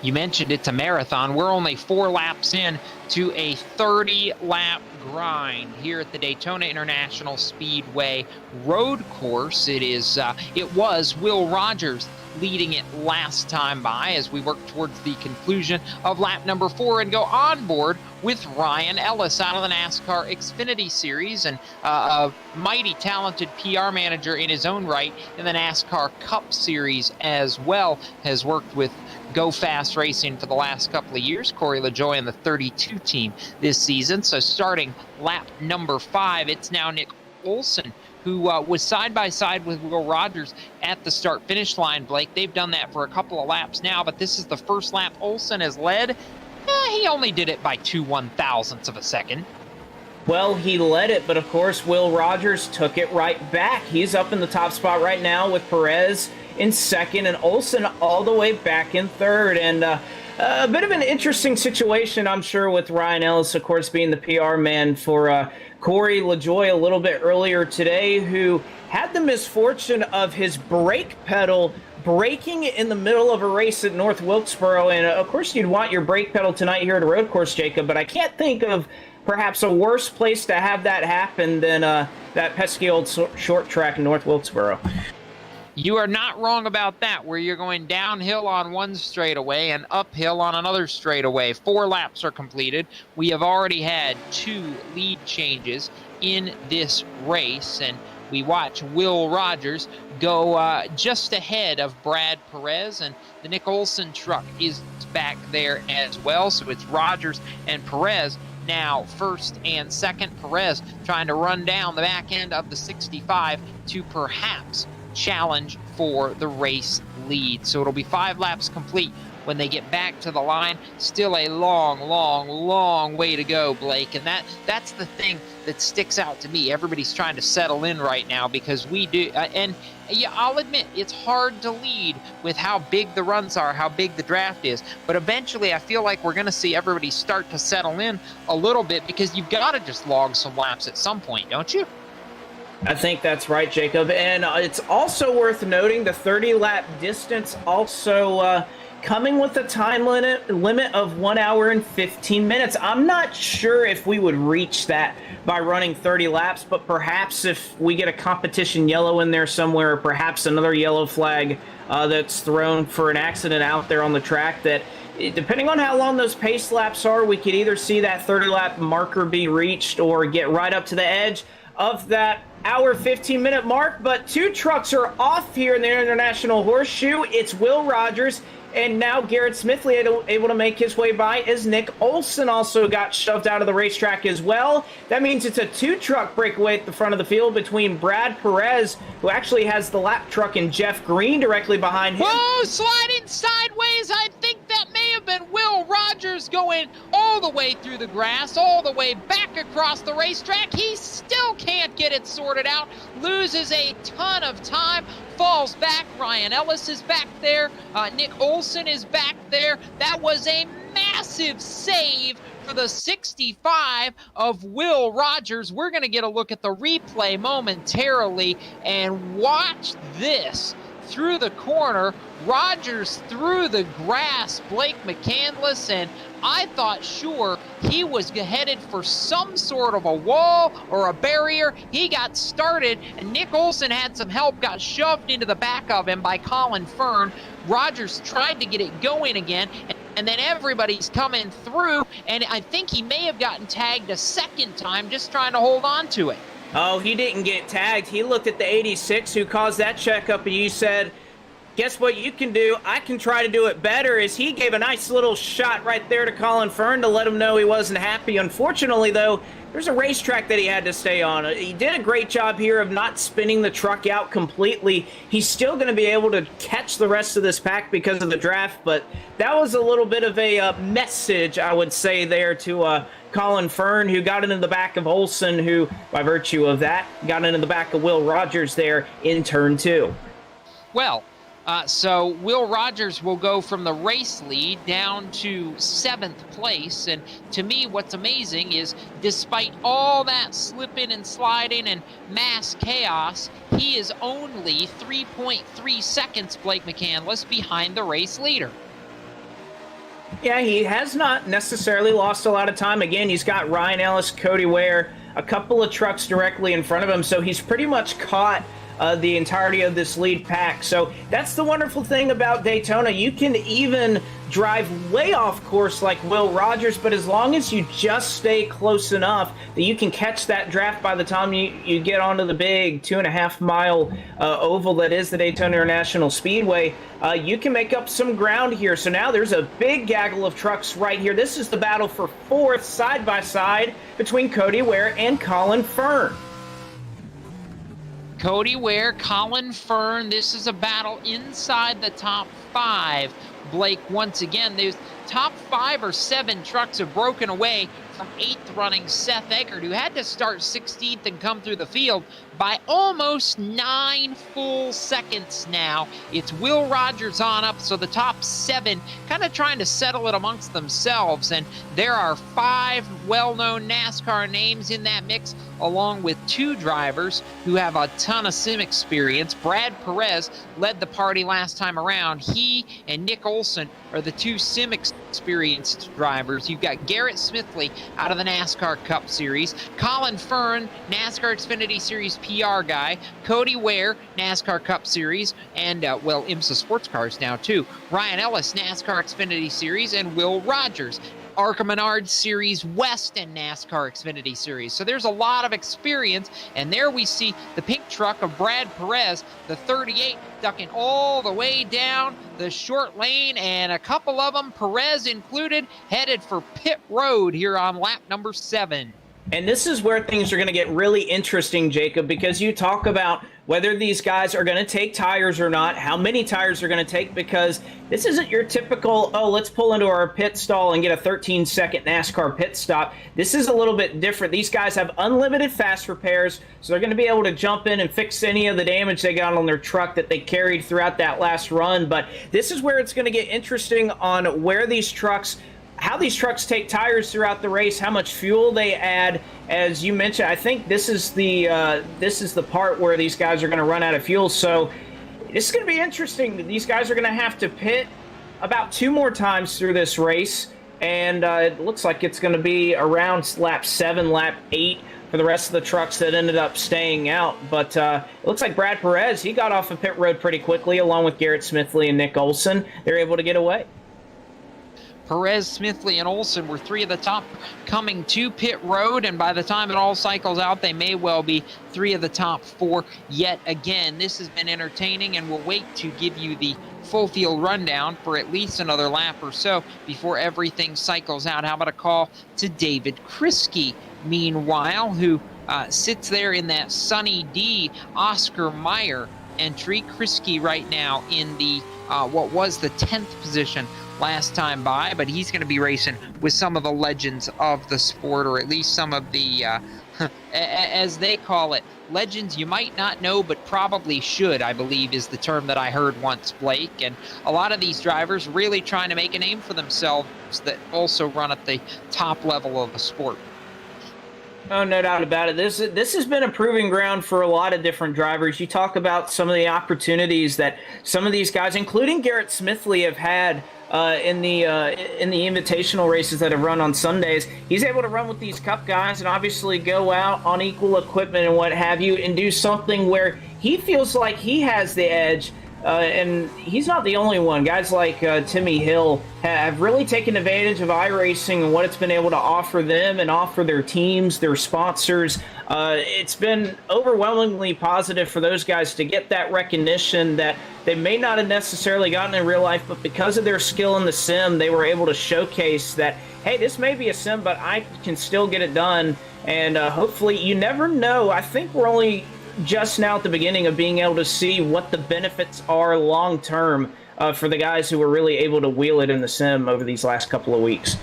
A: You mentioned it's a marathon. We're only 4 laps in to a 30-lap grind here at the Daytona International Speedway road course. It was Will Rogers leading it last time by as we work towards the conclusion of lap number 4 and go on board with Ryan Ellis out of the NASCAR Xfinity Series, and a mighty talented PR manager in his own right in the NASCAR Cup Series as well. Has worked with Go Fast Racing for the last couple of years. Corey LaJoy and the 32 team this season. So starting lap number 5, it's now Nick Olson, who was side-by-side with Will Rogers at the start-finish line, Blake. They've done that for a couple of laps now, but this is the first lap Olson has led. He only did it by 2 1/1000ths of a second.
B: Well, he led it, but of course Will Rogers took it right back. He's up in the top spot right now with Perez in 2nd and Olson all the way back in 3rd. And a bit of an interesting situation, I'm sure, with Ryan Ellis, of course, being the PR man for Corey LaJoy a little bit earlier today, who had the misfortune of his brake pedal braking in the middle of a race at North Wilkesboro, and of course you'd want your brake pedal tonight here at a road course, Jacob, but I can't think of perhaps a worse place to have that happen than that pesky old short track in North Wilkesboro.
A: You are not wrong about that, where you're going downhill on one straightaway and uphill on another straightaway. 4 laps are completed. We have already had 2 lead changes in this race, and we watch Will Rogers go just ahead of Brad Perez, and the Nick Olson truck is back there as well. So it's Rogers and Perez now first and second. Perez trying to run down the back end of the 65 to perhaps challenge for the race lead. So it'll be 5 laps complete when they get back to the line. Still a long way to go, Blake, and that's the thing that sticks out to me. Everybody's trying to settle in right now because we do, and yeah, I'll admit it's hard to lead with how big the runs are, how big the draft is, but eventually I feel like we're going to see everybody start to settle in a little bit, because you've got to just log some laps at some point, don't you?
B: I think that's right, Jacob. And it's also worth noting the 30-lap distance also coming with a time limit of 1 hour and 15 minutes. I'm not sure if we would reach that by running 30 laps, but perhaps if we get a competition yellow in there somewhere, or perhaps another yellow flag that's thrown for an accident out there on the track, that depending on how long those pace laps are, we could either see that 30-lap marker be reached or get right up to the edge of that hour 15-minute mark. But 2 trucks are off here in the International Horseshoe. It's Will Rogers, and now Garrett Smithley able to make his way by, as Nick Olson also got shoved out of the racetrack as well. That means it's a 2-truck breakaway at the front of the field between Brad Perez, who actually has the lap truck, and Jeff Green directly behind him.
A: Whoa, sliding sideways. I think that may have been Will Rogers going all the way through the grass, all the way back across the racetrack. He still can't get it sorted out, loses a ton of time, falls back. Ryan Ellis is back there. Nick Olson is back there. That was a massive save for the 65 of Will Rogers. We're going to get a look at the replay momentarily and watch this. Through the corner, Rogers through the grass, Blake McCandless, and I thought sure he was headed for some sort of a wall or a barrier. He got started, and Nick Olson had some help, got shoved into the back of him by Colin Fern. Rogers tried to get it going again, and then everybody's coming through, and I think he may have gotten tagged a second time just trying to hold on to it.
B: Oh, he didn't get tagged. He looked at the 86 who caused that checkup, and he said, guess what you can do? I can try to do it better. As he gave a nice little shot right there to Colin Fern to let him know he wasn't happy. Unfortunately, though, there's a racetrack that he had to stay on. He did a great job here of not spinning the truck out completely. He's still going to be able to catch the rest of this pack because of the draft, but that was a little bit of a message, I would say, there to Colin Fern, who got into the back of Olson, who, by virtue of that, got into the back of Will Rogers there in turn 2.
A: Well, so Will Rogers will go from the race lead down to 7th place. And to me, what's amazing is despite all that slipping and sliding and mass chaos, he is only 3.3 seconds, Blake McCandless, behind the race leader.
B: Yeah, he has not necessarily lost a lot of time. Again, he's got Ryan Ellis, Cody Ware, a couple of trucks directly in front of him, so he's pretty much caught the entirety of this lead pack. So that's the wonderful thing about Daytona. You can even drive way off course like Will Rogers, but as long as you just stay close enough that you can catch that draft by the time you get onto the big 2.5-mile oval that is the Daytona International Speedway, you can make up some ground here. So now there's a big gaggle of trucks right here. This is the battle for 4th side by side between Cody Ware and Colin Fern.
A: Cody Ware, Colin Fern, this is a battle inside the top 5. Blake, once again, those top 5 or 7 trucks have broken away from 8th running Seth Eckert, who had to start 16th and come through the field. by almost 9 full seconds now. It's Will Rogers on up, so the top 7 kind of trying to settle it amongst themselves, and there are 5 well-known NASCAR names in that mix, along with 2 drivers who have a ton of sim experience. Brad Perez led the party last time around. He and Nick Olson are the 2 sim experienced drivers. You've got Garrett Smithley out of the NASCAR Cup Series, Colin Fern, NASCAR Xfinity Series PR guy, Cody Ware, NASCAR Cup Series, and, well, IMSA Sports Cars now, too. Ryan Ellis, NASCAR Xfinity Series, and Will Rogers, ARCA Menards Series West and NASCAR Xfinity Series. So there's a lot of experience, and there we see the pink truck of Brad Perez, the 38, ducking all the way down the short lane, and a couple of them, Perez included, headed for pit road here on lap number 7.
B: And this is where things are going to get really interesting, Jacob, because you talk about whether these guys are going to take tires or not, how many tires they're going to take, because this isn't your typical, oh, let's pull into our pit stall and get a 13-second NASCAR pit stop. This is a little bit different. These guys have unlimited fast repairs, so they're going to be able to jump in and fix any of the damage they got on their truck that they carried throughout that last run. But this is where it's going to get interesting on where these trucks, how these trucks take tires throughout the race, how much fuel they add. As you mentioned, I think this is the part where these guys are going to run out of fuel. So this is going to be interesting. These guys are going to have to pit about 2 more times through this race, and it looks like it's going to be around lap 7, lap 8 for the rest of the trucks that ended up staying out. But it looks like Brad Perez, he got off of pit road pretty quickly, along with Garrett Smithley and Nick Olson. They're able to get away.
A: Perez, Smithley, and Olson were 3 of the top coming to pit road, and by the time it all cycles out, they may well be 3 of the top 4 yet again. This has been entertaining, and we'll wait to give you the full field rundown for at least another lap or so before everything cycles out. How about a call to David Kriske, meanwhile, who sits there in that Sunny D Oscar Mayer entry. Kriske right now in the what was the 10th position last time by, but he's going to be racing with some of the legends of the sport, or at least some of the, as they call it, legends you might not know but probably should, I believe is the term that I heard once, Blake. And a lot of these drivers really trying to make a name for themselves that also run at the top level of the sport.
B: Oh, no doubt about it. This has been a proving ground for a lot of different drivers. You talk about some of the opportunities that some of these guys, including Garrett Smithley, have had in the invitational races that have run on Sundays. He's able to run with these Cup guys and obviously go out on equal equipment and what have you and do something where he feels like he has the edge. And he's not the only one. Guys like Timmy Hill have really taken advantage of iRacing and what it's been able to offer them and offer their teams, their sponsors. It's been overwhelmingly positive for those guys to get that recognition that they may not have necessarily gotten in real life, but because of their skill in the sim, they were able to showcase that, hey, this may be a sim, but I can still get it done. And hopefully, you never know. I think we're only just now at the beginning of being able to see what the benefits are long term for the guys who were really able to wheel it in the sim over these last couple of weeks.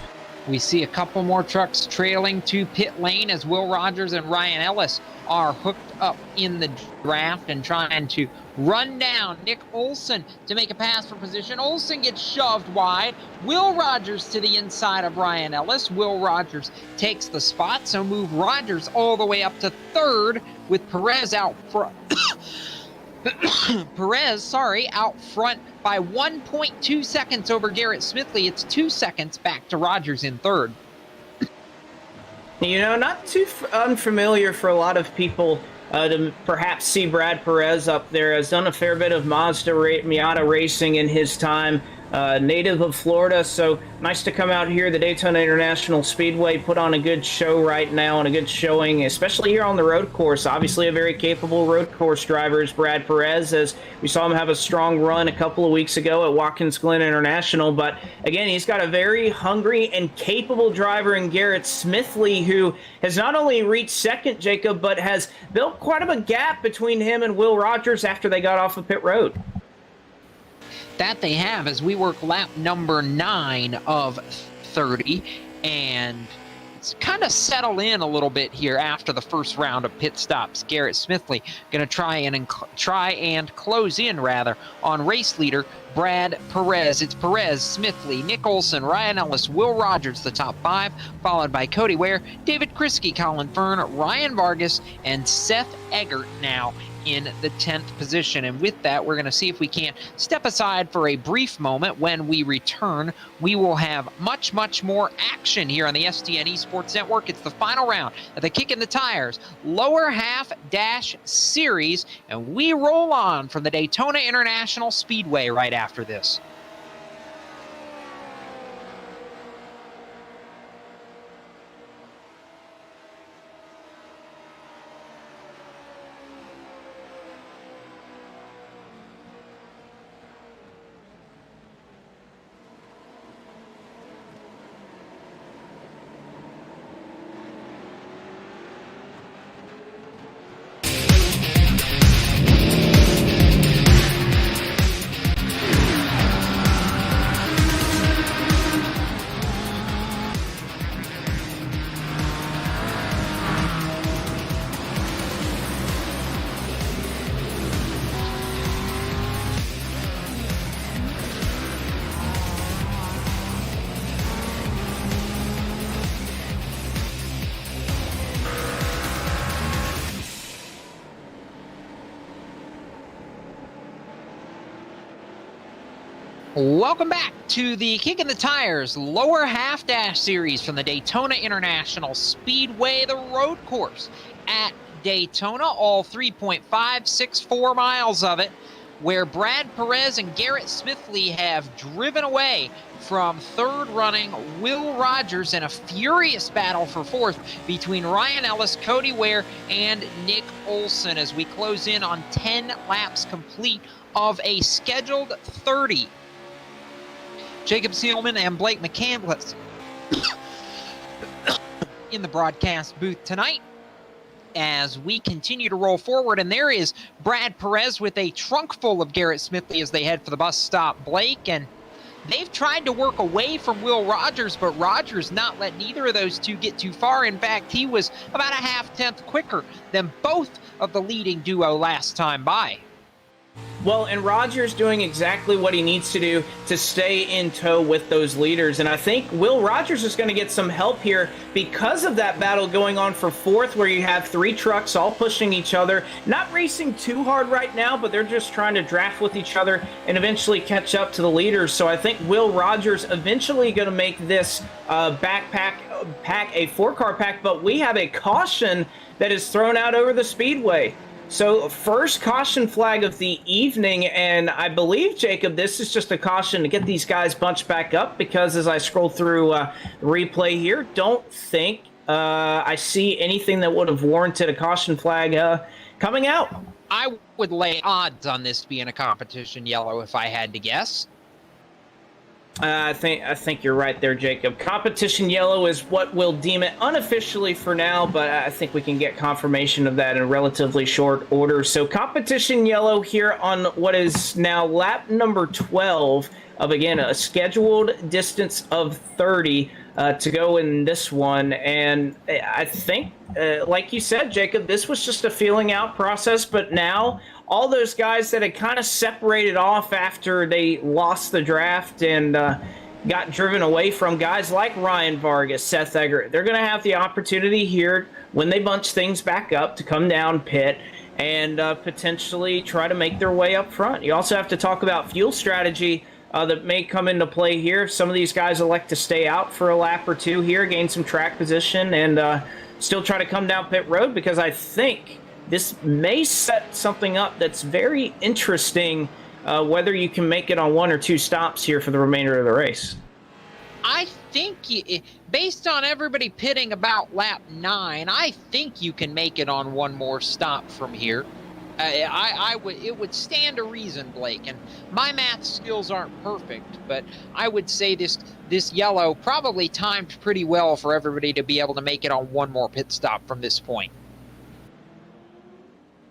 A: We see a couple more trucks trailing to pit lane as Will Rogers and Ryan Ellis are hooked up in the draft and trying to run down Nick Olson to make a pass for position. Olson gets shoved wide. Will Rogers to the inside of Ryan Ellis. Will Rogers takes the spot, so move Rogers all the way up to 3rd with Perez out front. out front by 1.2 seconds over Garrett Smithley. It's 2 seconds back to Rogers in 3rd.
B: You know, not too unfamiliar for a lot of people to perhaps see Brad Perez up there. Has done a fair bit of Miata racing in his time. Native of Florida, so nice to come out here. The Daytona International Speedway put on a good show right now and a good showing, especially here on the road course. Obviously a very capable road course driver is Brad Perez, as we saw him have a strong run a couple of weeks ago at Watkins Glen International. But again, he's got a very hungry and capable driver in Garrett Smithley, who has not only reached 2nd, Jacob, but has built quite a gap between him and Will Rogers after they got off of pit road.
A: That they have as we work lap number 9 of 30, and kind of settle in a little bit here after the first round of pit stops. Garrett Smithley going to try and close in rather on race leader Brad Perez. It's Perez, Smithley, Nick Olson, Ryan Ellis, Will Rogers, the top 5, followed by Cody Ware, David Kriske, Colin Fern, Ryan Vargas, and Seth Eggert now in the 10th position. And with that, we're going to see if we can't step aside for a brief moment. When we return, we will have much more action here on the STN Esports Network. It's the final round of the Kickin' the Tires Lower Half Dash Series, and we roll on from the Daytona International Speedway right after this. Welcome back to the Kickin' the Tires Lower Half Dash Series from the Daytona International Speedway, the road course at Daytona, all 3.564 miles of it, where Brad Perez and Garrett Smithley have driven away from third running Will Rogers in a furious battle for fourth between Ryan Ellis, Cody Ware, and Nick Olson as we close in on 10 laps complete of a scheduled 30. Jacob Seelman and Blake McCandless in the broadcast booth tonight as we continue to roll forward. And there is Brad Perez with a trunk full of Garrett Smithley as they head for the bus stop, Blake. And they've tried to work away from Will Rogers, but Rogers not let neither of those two get too far. In fact, he was about a half-tenth quicker than both of the leading duo last time by.
B: Well, and Rogers doing exactly what he needs to do to stay in tow with those leaders. And I think Will Rogers is going to get some help here because of that battle going on for fourth, where you have 3 trucks all pushing each other, not racing too hard right now, but they're just trying to draft with each other and eventually catch up to the leaders. So I think Will Rogers eventually going to make this pack a 4-car pack, but we have a caution that is thrown out over the speedway. So first caution flag of the evening, and I believe, Jacob, this is just a caution to get these guys bunched back up, because as I scroll through the replay here, don't think I see anything that would have warranted a caution flag coming out.
A: I would lay odds on this being a competition yellow if I had to guess.
B: I think you're right there, Jacob. Competition yellow is what we'll deem it unofficially for now, but I think we can get confirmation of that in relatively short order. So competition yellow here on what is now lap number 12 of, again, a scheduled distance of 30 to go in this one. And I think, like you said, Jacob, this was just a feeling out process, but now all those guys that had kind of separated off after they lost the draft and got driven away from, guys like Ryan Vargas, Seth Eggert, they're going to have the opportunity here when they bunch things back up to come down pit and potentially try to make their way up front. You also have to talk about fuel strategy that may come into play here. Some of these guys elect to stay out for a lap or two here, gain some track position, and still try to come down pit road, because I think this may set something up that's very interesting, whether you can make it on 1 or 2 stops here for the remainder of the race.
A: I think, based on everybody pitting about lap 9, I think you can make it on 1 more stop from here. It would stand to reason, Blake, and my math skills aren't perfect, but I would say this yellow probably timed pretty well for everybody to be able to make it on 1 more pit stop from this point.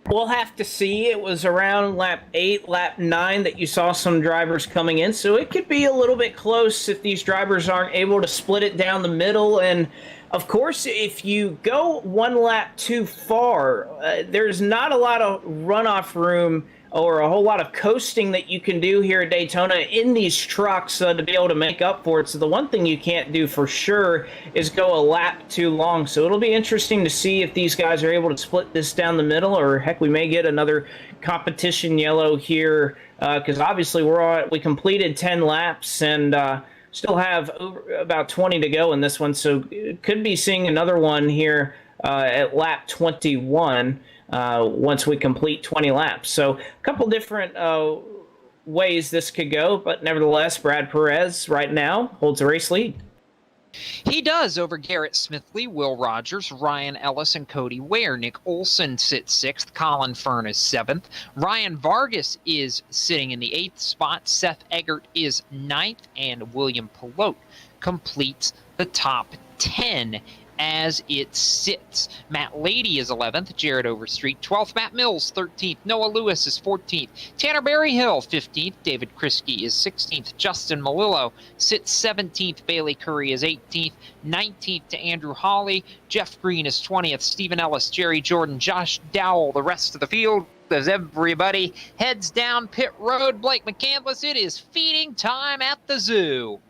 B: We'll have to see. It was around lap 8, lap 9 that you saw some drivers coming in, so it could be a little bit close if these drivers aren't able to split it down the middle. And of course, if you go one lap too far, there's not a lot of runoff room or a whole lot of coasting that you can do here at Daytona in these trucks to be able to make up for it. So the one thing you can't do for sure is go a lap too long. So it'll be interesting to see if these guys are able to split this down the middle, or heck, we may get another competition yellow here because obviously we completed 10 laps and still have about 20 to go in this one. So could be seeing another one here at lap 21. Once we complete 20 laps. So a couple different ways this could go, but nevertheless, Brad Perez right now holds the race lead.
A: He does over Garrett Smithley, Will Rogers, Ryan Ellis, and Cody Ware. Nick Olson sits 6th. Colin Fern is 7th. Ryan Vargas is sitting in the 8th spot. Seth Eggert is 9th. And William Pelote completes the top 10 as it sits. Matt Lady is 11th, Jared Overstreet 12th, Matt Mills 13th, Noah Lewis is 14th, Tanner Berryhill 15th, David Kriske is 16th, Justin Malillo sits 17th, Bailey Curry is 18th, 19th to Andrew Hawley, Jeff Green is 20th, Stephen Ellis, Jerry Jordan, Josh Dowell, the rest of the field. As everybody heads down pit road, Blake McCandless, it is feeding time at the zoo.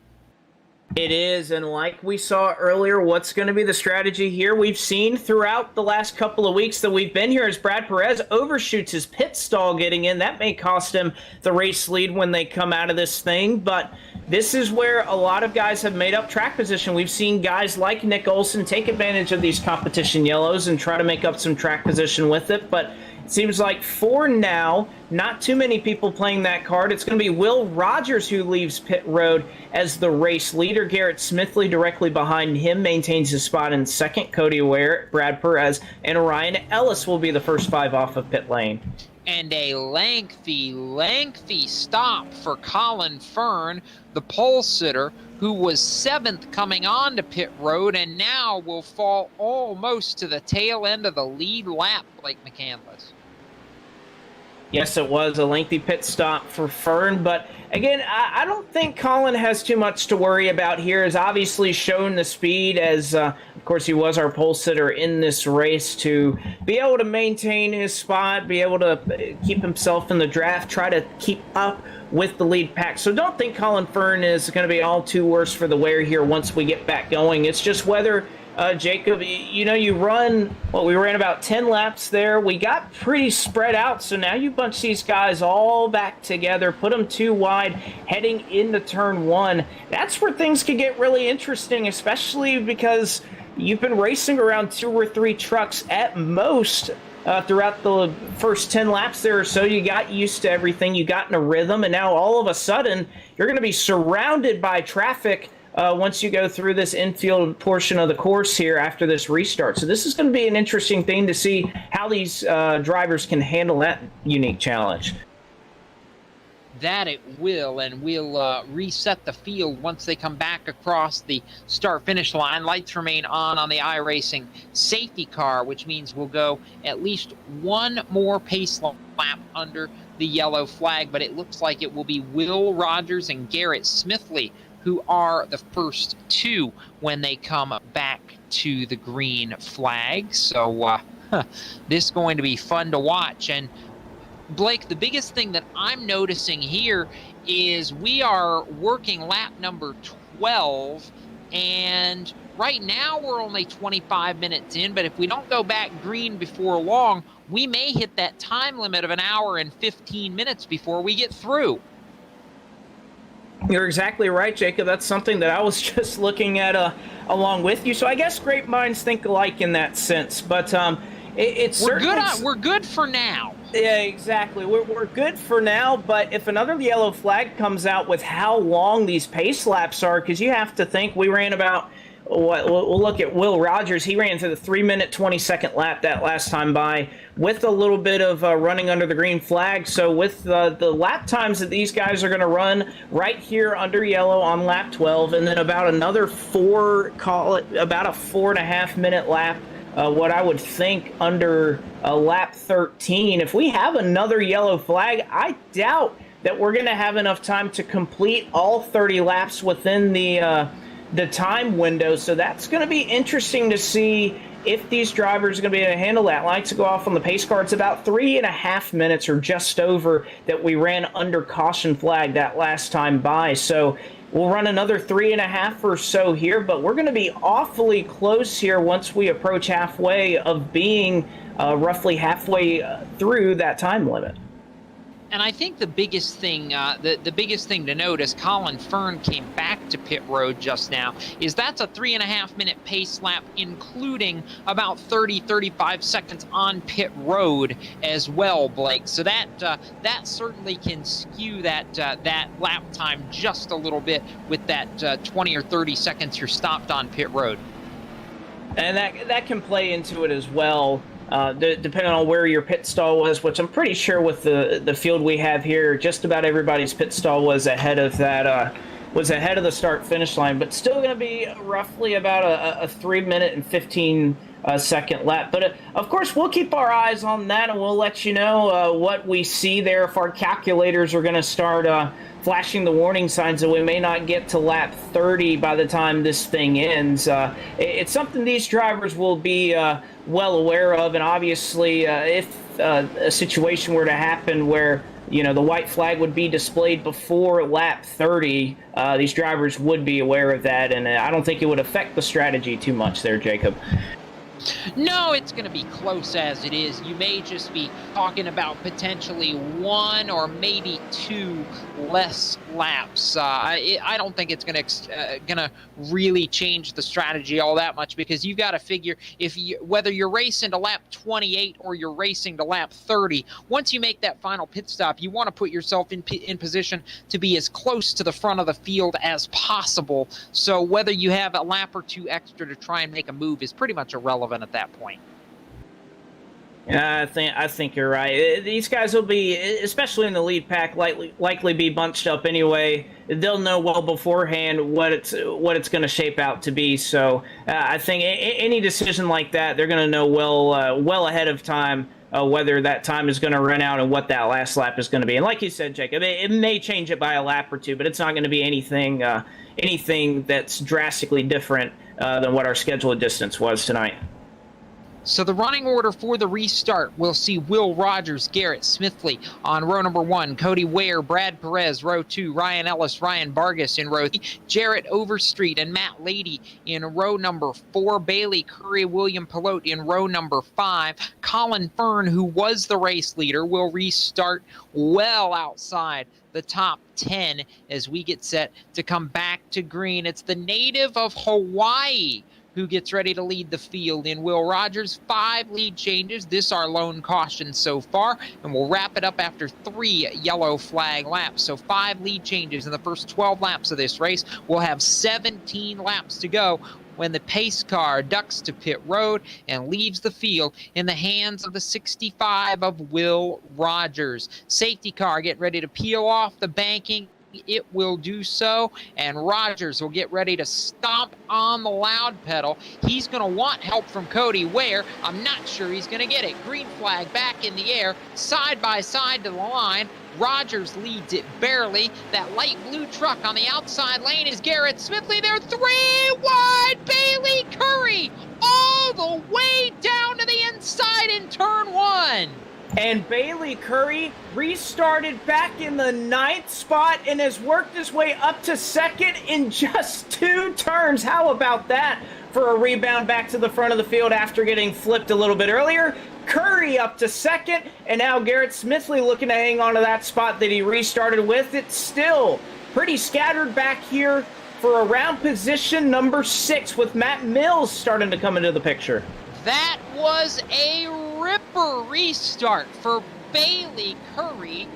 B: It is, and like we saw earlier, what's going to be the strategy here? We've seen throughout the last couple of weeks that we've been here as Brad Perez overshoots his pit stall getting in. That may cost him the race lead when they come out of this thing, but this is where a lot of guys have made up track position. We've seen guys like Nick Olson take advantage of these competition yellows and try to make up some track position with it, but it seems like for now, not too many people playing that card. It's going to be Will Rogers who leaves pit road as the race leader. Garrett Smithley directly behind him maintains his spot in 2nd. Cody Ware, Brad Perez, and Ryan Ellis will be the first 5 off of pit lane.
A: And a lengthy stop for Colin Fern, the pole sitter, who was 7th coming on to pit road and now will fall almost to the tail end of the lead lap, Blake McCandless.
B: Yes, it was a lengthy pit stop for Fern, but again, I don't think Colin has too much to worry about here. Has obviously shown the speed as, of course, he was our pole sitter in this race to be able to maintain his spot, be able to keep himself in the draft, try to keep up with the lead pack. So don't think Colin Fern is going to be all too worse for the wear here once we get back going. It's just whether Jacob, you run, we ran about 10 laps there. We got pretty spread out, so now you bunch these guys all back together, put them too wide, heading into turn 1. That's where things could get really interesting, especially because you've been racing around 2 or 3 trucks at most throughout the first 10 laps there or so. You got used to everything, you got in a rhythm, and now all of a sudden, you're going to be surrounded by traffic once you go through this infield portion of the course here after this restart. So this is going to be an interesting thing to see how these drivers can handle that unique challenge.
A: That it will, and we'll reset the field once they come back across the start-finish line. Lights remain on the iRacing safety car, which means we'll go at least one more pace lap under the yellow flag, but it looks like it will be Will Rogers and Garrett Smithley who are the first 2 when they come back to the green flag. So this is going to be fun to watch. And Blake, the biggest thing that I'm noticing here is we are working lap number 12, and right now we're only 25 minutes in, but if we don't go back green before long, we may hit that time limit of 1 hour and 15 minutes before we get through.
B: You're exactly right, Jacob. That's something that I was just looking at along with you. So I guess great minds think alike in that sense. But it's
A: we're good for now.
B: Yeah, exactly. We're good for now. But if another yellow flag comes out with how long these pace laps are, because you have to think we ran about. We'll look at Will Rogers. He ran to the 3-minute 20-second lap that last time by with a little bit of running under the green flag. So with the lap times that these guys are going to run right here under yellow on lap 12, and then about another about a 4.5-minute lap what I would think under lap 13. If we have another yellow flag, I doubt that we're going to have enough time to complete all 30 laps within the time window. So that's going to be interesting to see if these drivers are going to be able to handle that. Lights to go off on the pace car. It's about 3.5 minutes or just over that we ran under caution flag that last time by. So we'll run another 3.5 or so here, but we're going to be awfully close here once we approach halfway of being roughly halfway through that time limit.
A: And I think the biggest thing, the biggest thing to note as Colin Fern came back to pit road just now is that's a 3.5-minute pace lap, including about 35 seconds on pit road as well, Blake. So that certainly can skew that lap time just a little bit with that 20 or 30 seconds you're stopped on pit road.
B: And that can play into it as well. Depending on where your pit stall was, which I'm pretty sure with the field we have here, just about everybody's pit stall was ahead of that, was ahead of the start-finish line, but still going to be roughly about a 3-minute and 15-second lap. But of course, we'll keep our eyes on that, and we'll let you know what we see there. If our calculators are going to start flashing the warning signs that we may not get to lap 30 by the time this thing ends. It's something these drivers will be well aware of, and obviously if a situation were to happen where the white flag would be displayed before lap 30, these drivers would be aware of that, and I don't think it would affect the strategy too much there, Jacob.
A: No, it's going to be close as it is. You may just be talking about potentially 1 or maybe 2 less laps. I don't think it's going to really change the strategy all that much, because you've got to figure whether you're racing to lap 28 or you're racing to lap 30. Once you make that final pit stop, you want to put yourself in position to be as close to the front of the field as possible. So whether you have a lap or 2 extra to try and make a move is pretty much irrelevant at that point.
B: Yeah, I think you're right. These guys will be, especially in the lead pack, likely be bunched up anyway. They'll know well beforehand what it's going to shape out to be. So I think any decision like that, they're going to know well ahead of time whether that time is going to run out and what that last lap is going to be. And like you said, Jacob, it may change it by a lap or 2, but it's not going to be anything that's drastically different than what our scheduled distance was tonight.
A: So the running order for the restart, we'll see Will Rogers, Garrett Smithley on row number 1, Cody Ware, Brad Perez, row 2, Ryan Ellis, Ryan Vargas in row 3, Jarrett Overstreet and Matt Lady in row number 4, Bailey Curry, William Pilote in row number 5, Colin Fern, who was the race leader, will restart well outside the top 10 as we get set to come back to green. It's the native of Hawaii who gets ready to lead the field in Will Rogers. 5 lead changes. This our lone caution so far, and we'll wrap it up after 3 yellow flag laps. So 5 lead changes in the first 12 laps of this race. We'll have 17 laps to go when the pace car ducks to pit road and leaves the field in the hands of the 65 of Will Rogers. Safety car getting ready to peel off the banking. It will do so, and Rogers will get ready to stomp on the loud pedal. He's going to want help from Cody Ware. I'm not sure he's going to get it. Green flag back in the air, side by side to the line. Rogers leads it barely. That light blue truck on the outside lane is Garrett Smithley. They're 3 wide. Bailey Curry all the way down to the inside in turn 1.
B: And Bailey Curry restarted back in the 9th spot and has worked his way up to 2nd in just 2 turns. How about that for a rebound back to the front of the field after getting flipped a little bit earlier? Curry up to 2nd, and now Garrett Smithley looking to hang on to that spot that he restarted with. It's still pretty scattered back here for around position number 6, with Matt Mills starting to come into the picture.
A: That was a ripper restart for Bailey Curry.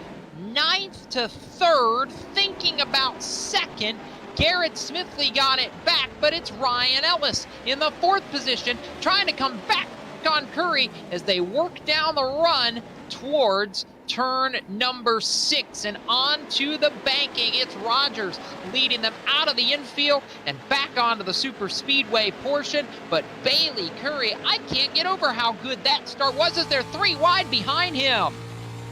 A: 9th to 3rd, thinking about 2nd. Garrett Smithley got it back, but it's Ryan Ellis in the 4th position, trying to come back on Curry as they work down the run towards turn number 6 and onto the banking. It's Rogers leading them out of the infield and back onto the super speedway portion. But Bailey Curry, I can't get over how good that start was as they're 3 wide behind him.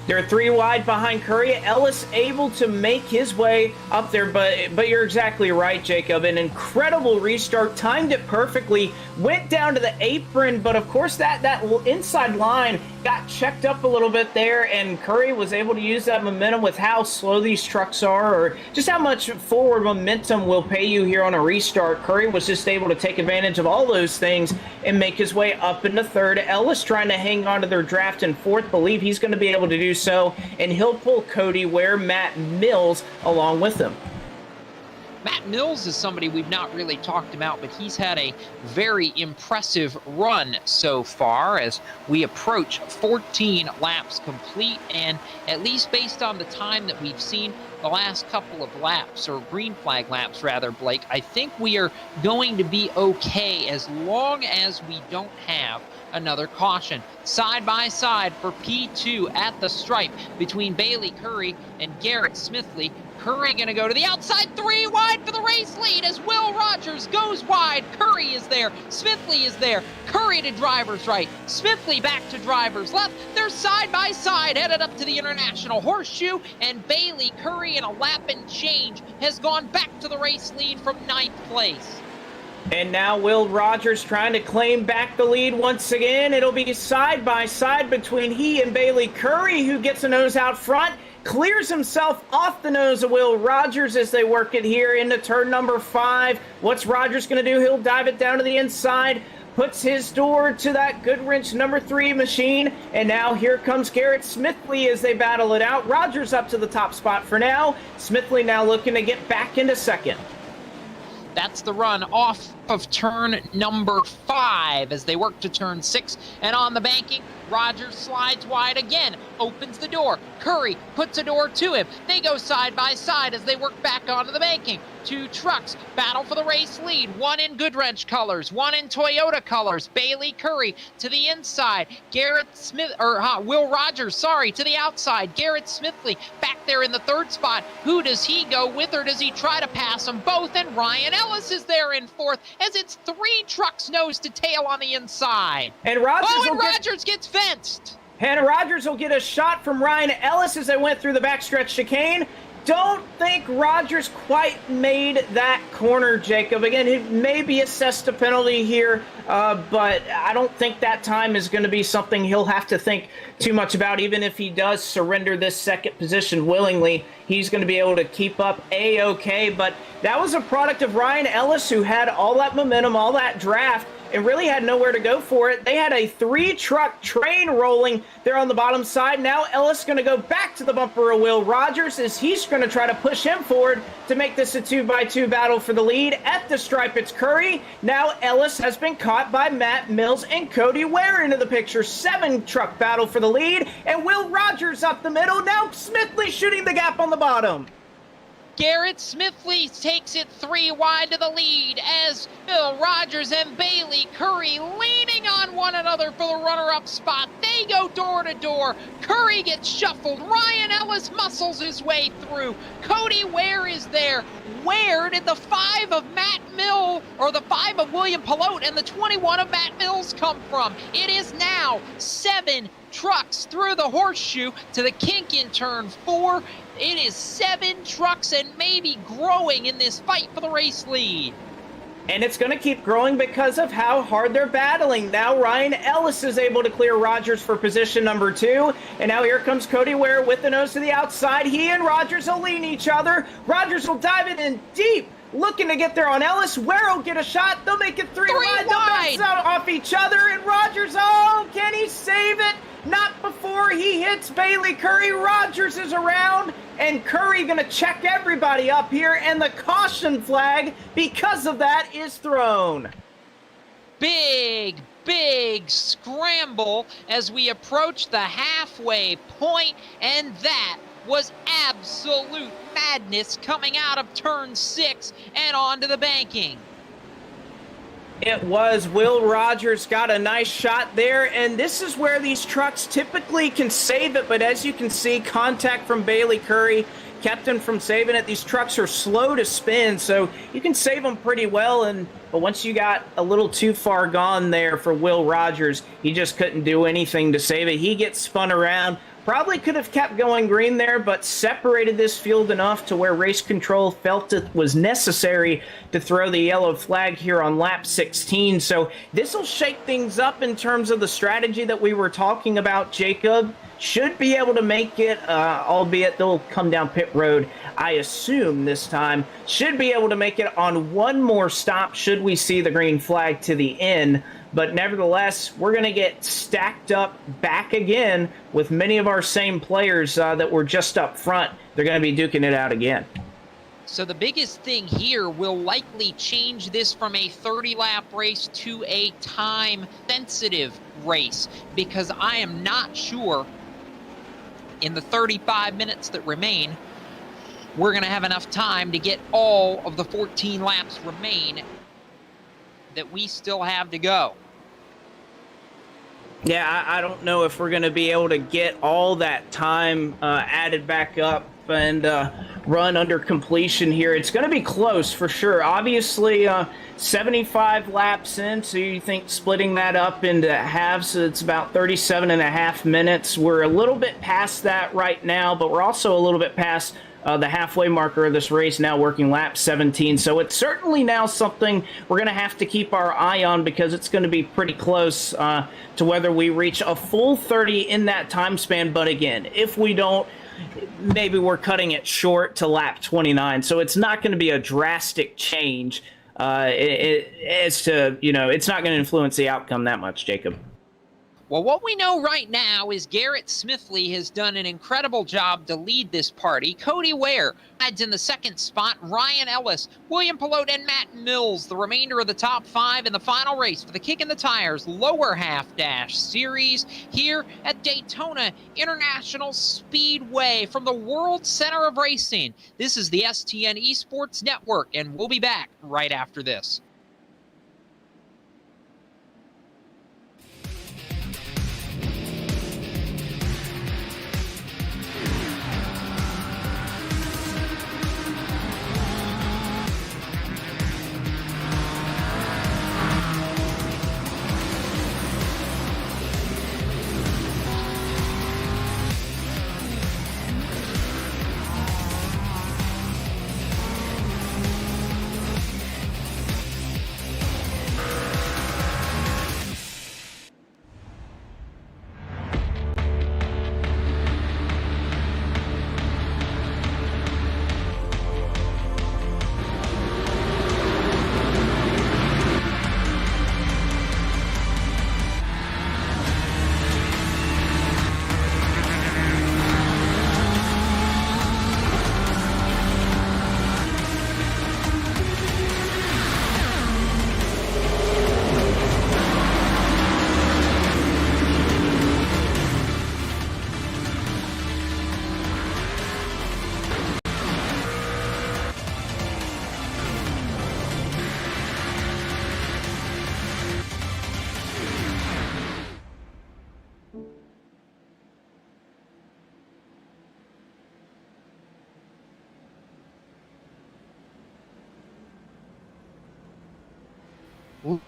B: They're 3 wide behind Curry. Ellis able to make his way up there, but you're exactly right, Jacob. An incredible restart, timed it perfectly, went down to the apron, but of course that inside line got checked up a little bit there, and Curry was able to use that momentum with how slow these trucks are, or just how much forward momentum will pay you here on a restart. Curry was just able to take advantage of all those things and make his way up into third. Ellis trying to hang on to their draft in fourth, believe he's going to be able to do so, and he'll pull Cody Ware, Matt Mills along with him.
A: Matt Mills is somebody we've not really talked about, but he's had a very impressive run so far as we approach 14 laps complete, and at least based on the time that we've seen the last couple of laps, or green flag laps rather, Blake, I think we are going to be okay as long as we don't have another caution. Side by side for P2 at the stripe between Bailey Curry and Garrett Smithley. Curry going to go to the outside, 3 wide for the race lead as Will Rogers goes wide. Curry is there. Smithley is there. Curry to driver's right. Smithley back to driver's left. They're side by side headed up to the International Horseshoe, and Bailey Curry in a lap and change has gone back to the race lead from 9th place.
B: And now Will Rogers trying to claim back the lead once again. It'll be side by side between he and Bailey Curry, who gets a nose out front, clears himself off the nose of Will Rogers as they work it here into turn number 5. What's Rogers going to do? He'll dive it down to the inside, puts his door to that Goodwrench number 3 machine, and now here comes Garrett Smithley as they battle it out. Rogers up to the top spot for now. Smithley now looking to get back into second.
A: That's the run off of turn number 5 as they work to turn 6. And on the banking, Rogers slides wide again, opens the door. Curry puts a door to him. They go side by side as they work back onto the banking. 2 trucks battle for the race lead. 1 in Goodwrench colors, 1 in Toyota colors. Bailey Curry to the inside. Will Rogers, to the outside. Garrett Smithley back there in the 3rd spot. Who does he go with, or does he try to pass them both? And Ryan Ellis is there in 4th as it's 3 trucks nose to tail on the inside.
B: And
A: Rogers gets fenced.
B: And Rogers will get a shot from Ryan Ellis as they went through the backstretch chicane. Don't think Rogers quite made that corner, Jacob. Again, he may be assessed a penalty here, but I don't think that time is going to be something he'll have to think too much about. Even if he does surrender this second position willingly, he's going to be able to keep up A-OK. But that was a product of Ryan Ellis, who had all that momentum, all that draft, and really had nowhere to go for it. They had a 3-truck train rolling there on the bottom side. Now Ellis going to go back to the bumper of Will Rogers as he's going to try to push hhim forward to make this a 2x2 battle for the lead. At the stripe, it's Curry. Now Ellis has been caught by Matt Mills and Cody Ware into the picture. 7-truck battle for the lead, and Will Rogers up the middle. Now Smithley shooting the gap on the bottom.
A: Garrett Smithley takes it 3 wide to the lead as Will Rogers and Bailey Curry leaning on one another for the runner-up spot. They go door to door. Curry gets shuffled. Ryan Ellis muscles his way through. Cody Ware is there. Where did the 5 of Matt Mill, or the 5 of William Pelote and the 21 of Matt Mills come from? It is now 7 trucks through the horseshoe to the kink in turn 4. It is 7 trucks and maybe growing in this fight for the race lead.
B: And it's going to keep growing because of how hard they're battling. Now Ryan Ellis is able to clear Rogers for position number 2. And now here comes Cody Ware with the nose to the outside. He and Rogers will lean each other. Rogers will dive it in deep, looking to get there on Ellis. Ware will get a shot. They'll make it 3 wide. They'll bounce out off each other. And Rogers, can he save it? Not before he hits Bailey Curry. Rogers is around, and Curry going to check everybody up here, and the caution flag, because of that, is thrown.
A: Big scramble as we approach the halfway point, and that was absolute madness coming out of turn 6 and onto the banking.
B: It was. Will Rogers got a nice shot there, and this is where these trucks typically can save it, but as you can see, contact from Bailey Curry kept him from saving it. These trucks are slow to spin, so you can save them pretty well, but once you got a little too far gone there for Will Rogers, he just couldn't do anything to save it. He gets spun around. Probably could have kept going green there, but separated this field enough to where race control felt it was necessary to throw the yellow flag here on lap 16. So this will shake things up in terms of the strategy that we were talking about. Jacob should be able to make it, albeit they'll come down pit road, I assume this time. Should be able to make it on one more stop should we see the green flag to the end. But nevertheless, we're going to get stacked up back again with many of our same players that were just up front. They're going to be duking it out again.
A: So the biggest thing here will likely change this from a 30-lap race to a time-sensitive race, because I am not sure in the 35 minutes that remain we're going to have enough time to get all of the 14 laps remain that we still have to go.
B: Yeah, I don't know if we're going to be able to get all that time added back up and run under completion here. It's going to be close for sure. Obviously, 75 laps in, so you think splitting that up into halves, so it's about 37 and a half minutes. We're a little bit past that right now, but we're also a little bit past the halfway marker of this race, now working lap 17. So it's certainly now something we're going to have to keep our eye on, because it's going to be pretty close to whether we reach a full 30 in that time span. But again, if we don't, maybe we're cutting it short to lap 29. So it's not going to be a drastic change as to, it's not going to influence the outcome that much, Jacob.
A: Well, what we know right now is Garrett Smithley has done an incredible job to lead this party. Cody Ware adds in the second spot, Ryan Ellis, William Pelote, and Matt Mills, the remainder of the top five in the final race for the Kickin' the Tires lower half dash series here at Daytona International Speedway from the World Center of Racing. This is the STN Esports Network, and we'll be back right after this.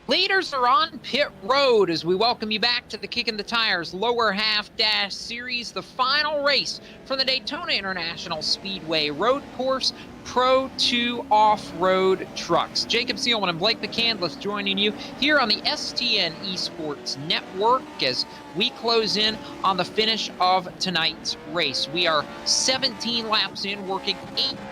A: Leaders are on pit road as we welcome you back to the Kickin' the Tires lower half dash series, the final race for the Daytona International Speedway road course Pro 2 off-road trucks. Jacob Seelman and Blake McCandless joining you here on the STN Esports Network as we close in on the finish of tonight's race. We are 17 laps in, working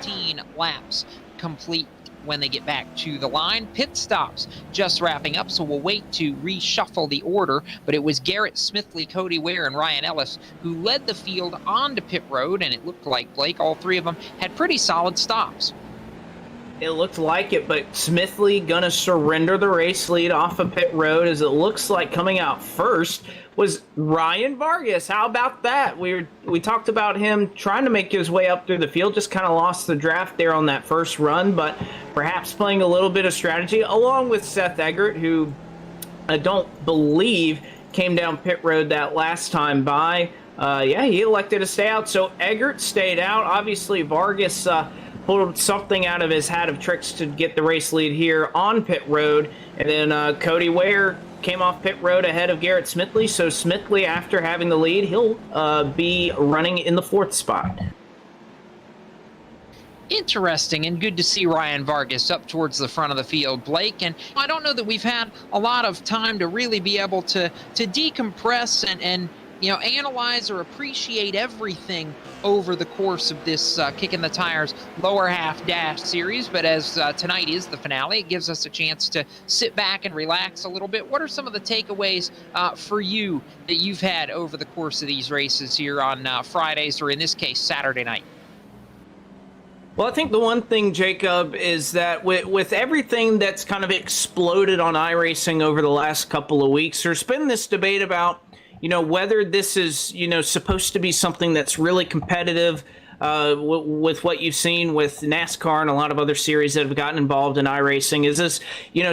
A: 18 laps complete when they get back to the line. Pit stops just wrapping up, so we'll wait to reshuffle the order, but it was Garrett Smithley, Cody Ware, and Ryan Ellis who led the field onto pit road, and it looked like, Blake, all three of them had pretty solid stops.
B: It looked like it, but Smithley gonna surrender the race lead off of pit road, as it looks like coming out first was Ryan Vargas. How about that? We talked about him trying to make his way up through the field, just kind of lost the draft there on that first run, but perhaps playing a little bit of strategy, along with Seth Eggert, who I don't believe came down pit road that last time by. Yeah, he elected to stay out, so Eggert stayed out. Obviously, Vargas pulled something out of his hat of tricks to get the race lead here on pit road. And then Cody Ware came off pit road ahead of Garrett Smithley. So Smithley, after having the lead, he'll be running in the 4th spot.
A: Interesting, and good to see Ryan Vargas up towards the front of the field, Blake. And I don't know that we've had a lot of time to really be able to decompress and analyze or appreciate everything over the course of this Kickin' the Tires lower half dash series. But as tonight is the finale, it gives us a chance to sit back and relax a little bit. What are some of the takeaways for you that you've had over the course of these races here on Fridays, or in this case, Saturday night?
B: Well, I think the one thing, Jacob, is that with everything that's kind of exploded on iRacing over the last couple of weeks, there's been this debate about whether this is, supposed to be something that's really competitive with what you've seen with NASCAR and a lot of other series that have gotten involved in iRacing. Is this,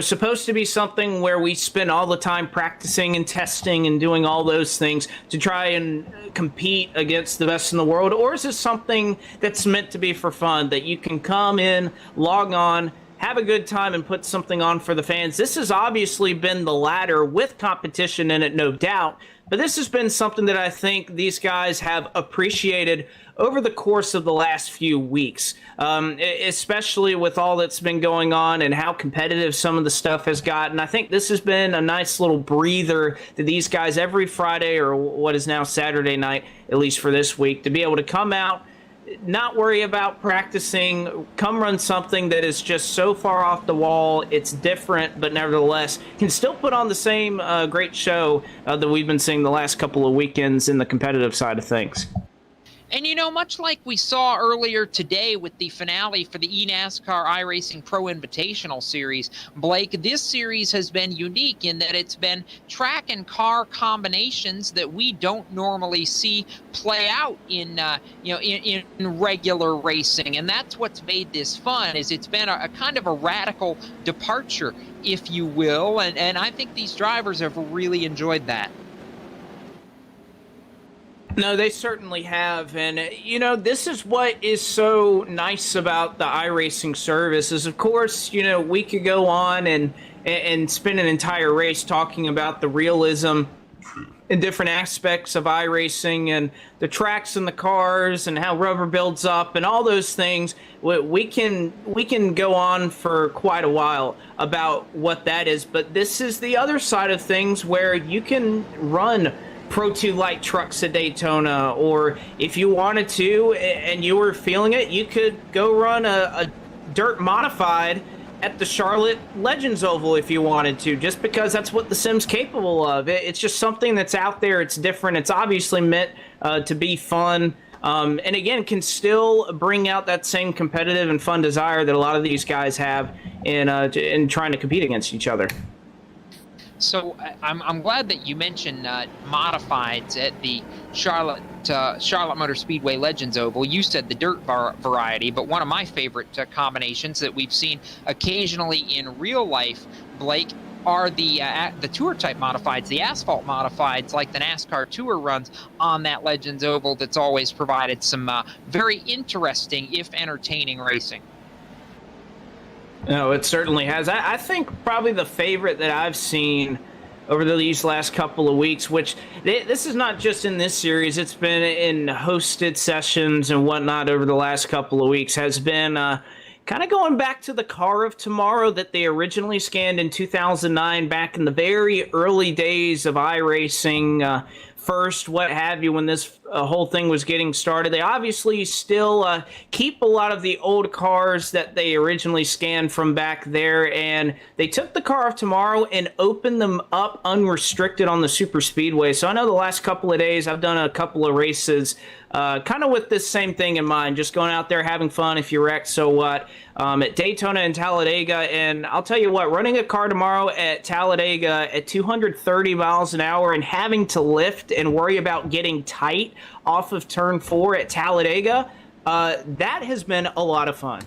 B: supposed to be something where we spend all the time practicing and testing and doing all those things to try and compete against the best in the world? Or is this something that's meant to be for fun, that you can come in, log on, have a good time, and put something on for the fans? This has obviously been the latter, with competition in it, no doubt. But this has been something that I think these guys have appreciated over the course of the last few weeks, especially with all that's been going on and how competitive some of the stuff has gotten. I think this has been a nice little breather to these guys every Friday, or what is now Saturday night, at least for this week, to be able to come out, not worry about practicing, come run something that is just so far off the wall. It's different, but nevertheless can still put on the same great show that we've been seeing the last couple of weekends in the competitive side of things.
A: And much like we saw earlier today with the finale for the eNASCAR iRacing Pro Invitational Series, Blake, this series has been unique in that it's been track and car combinations that we don't normally see play out in regular racing. And that's what's made this fun, is it's been a kind of a radical departure, if you will. And I think these drivers have really enjoyed that.
B: No, they certainly have. And, this is what is so nice about the iRacing service is, of course, we could go on and spend an entire race talking about the realism and different aspects of iRacing and the tracks and the cars and how rubber builds up and all those things. We can go on for quite a while about what that is. But this is the other side of things, where you can run Pro 2 light trucks at Daytona, or if you wanted to and you were feeling it, you could go run a dirt modified at the Charlotte Legends Oval if you wanted to, just because that's what the sim's capable of. It's just something that's out there. It's different. It's obviously meant to be fun, and again, can still bring out that same competitive and fun desire that a lot of these guys have in trying to compete against each other.
A: So I'm glad that you mentioned modifieds at the Charlotte Motor Speedway Legends Oval. You said the dirt variety, but one of my favorite combinations that we've seen occasionally in real life, Blake, are the tour type modifieds, the asphalt modifieds, like the NASCAR Tour runs on that Legends Oval. That's always provided some very interesting, if entertaining, racing.
B: No, it certainly has. I think probably the favorite that I've seen over these last couple of weeks, which this is not just in this series, it's been in hosted sessions and whatnot over the last couple of weeks, has been kind of going back to the Car of Tomorrow that they originally scanned in 2009, back in the very early days of iRacing. first, what have you, when this whole thing was getting started. They obviously still keep a lot of the old cars that they originally scanned from back there, and they took the car of tomorrow and opened them up unrestricted on the super speedway. So I know the last couple of days I've done a couple of races kind of with this same thing in mind, just going out there having fun. If you wreck, so what? At Daytona and Talladega, and I'll tell you what, running a car tomorrow at Talladega at 230 miles an hour and having to lift and worry about getting tight off of turn 4 at Talladega, that has been a lot of fun.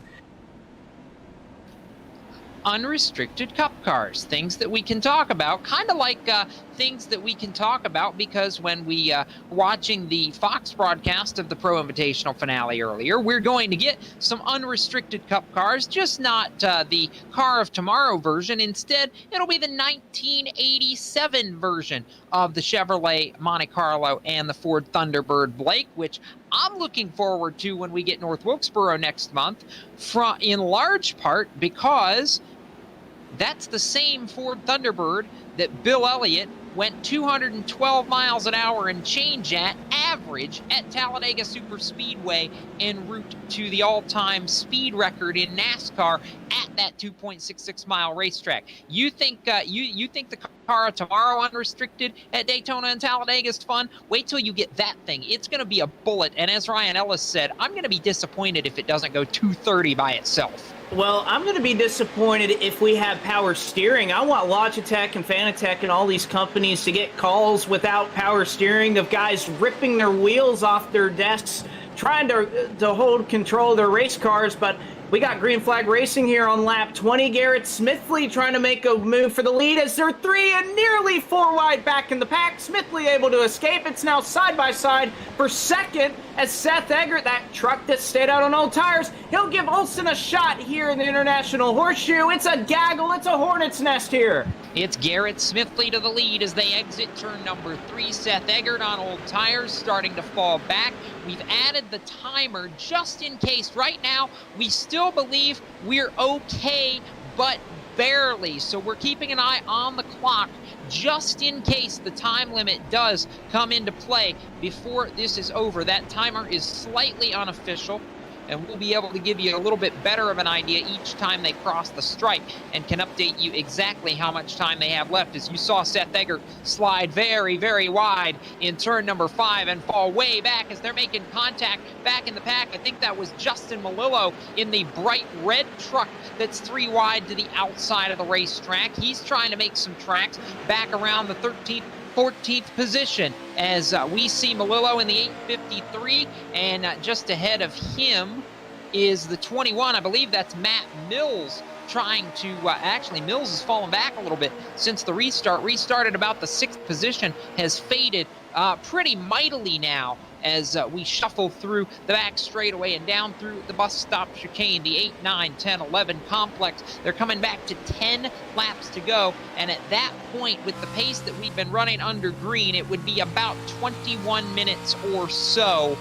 A: Unrestricted cup cars, things that we can talk about, kind of like things that we can talk about, because when we watching the Fox broadcast of the Pro Invitational finale earlier, we're going to get some unrestricted cup cars, just not the Car of Tomorrow version. Instead, it'll be the 1987 version of the Chevrolet Monte Carlo and the Ford Thunderbird, Blake, which I'm looking forward to when we get North Wilkesboro next month, in large part because that's the same Ford Thunderbird that Bill Elliott went 212 miles an hour and change at average at Talladega Superspeedway en route to the all-time speed record in NASCAR at that 2.66 mile racetrack. You think you think the car of tomorrow unrestricted at Daytona and Talladega is fun? Wait till you get that thing. It's going to be a bullet, and as Ryan Ellis said, I'm going to be disappointed if it doesn't go 230 by itself.
B: Well, I'm going to be disappointed if we have power steering. I want Logitech and Fanatec and all these companies to get calls without power steering of guys ripping their wheels off their desks, trying to hold control of their race cars. But we got Green Flag Racing here on lap 20. Garrett Smithley trying to make a move for the lead as they're 3 and nearly 4 wide back in the pack. Smithley able to escape. It's now side by side for second as Seth Eggert, that truck that stayed out on old tires, he'll give Olsen a shot here in the International Horseshoe. It's a gaggle. It's a hornet's nest here.
A: It's Garrett Smithley to the lead as they exit turn number 3. Seth Eggert on old tires starting to fall back. We've added the timer just in case. Right now, we still believe we're okay, but barely. So we're keeping an eye on the clock just in case the time limit does come into play before this is over. That timer is slightly unofficial, and we'll be able to give you a little bit better of an idea each time they cross the stripe and can update you exactly how much time they have left. As you saw Seth Eggert slide very, very wide in turn number 5 and fall way back as they're making contact back in the pack. I think that was Justin Malillo in the bright red truck that's 3 wide to the outside of the racetrack. He's trying to make some tracks back around the 13th 14th position as we see Malillo in the 853, and just ahead of him is the 21. I believe that's Matt Mills trying to actually Mills has fallen back a little bit since the restarted about the 6th position, has faded pretty mightily now as we shuffle through the back straightaway and down through the bus stop chicane, the 8, 9, 10, 11 complex. They're coming back to 10 laps to go, and at that point, with the pace that we've been running under green, it would be about 21 minutes or so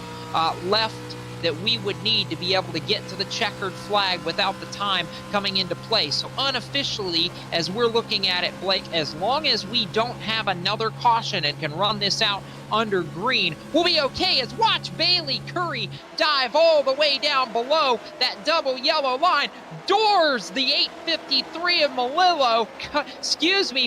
A: left that we would need to be able to get to the checkered flag without the time coming into play. So unofficially, as we're looking at it, Blake, as long as we don't have another caution and can run this out under green, we'll be okay. As watch Bailey Curry dive all the way down below that double yellow line, doors the 853 of Malillo,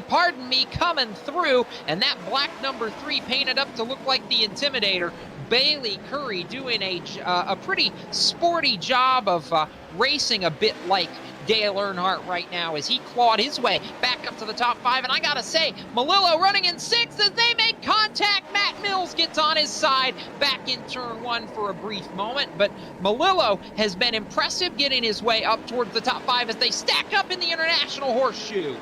A: pardon me, coming through, and that black number 3 painted up to look like the Intimidator. Bailey Curry doing a pretty sporty job of racing a bit like Dale Earnhardt right now as he clawed his way back up to the top 5. And I gotta say, Malillo running in 6th as they make contact. Matt Mills gets on his side back in turn 1 for a brief moment. But Malillo has been impressive getting his way up towards the top 5 as they stack up in the International Horseshoe.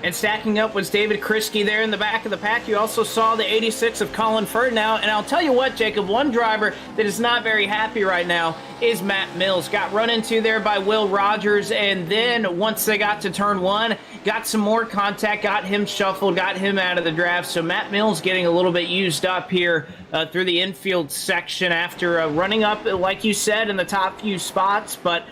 B: And stacking up was David Kriske there in the back of the pack. You also saw the 86 of Colin Ferdinand. And I'll tell you what, Jacob, one driver that is not very happy right now is Matt Mills. Got run into there by Will Rogers, and then once they got to turn 1, got some more contact, got him shuffled, got him out of the draft. So Matt Mills getting a little bit used up here through the infield section after running up, like you said, in the top few spots. But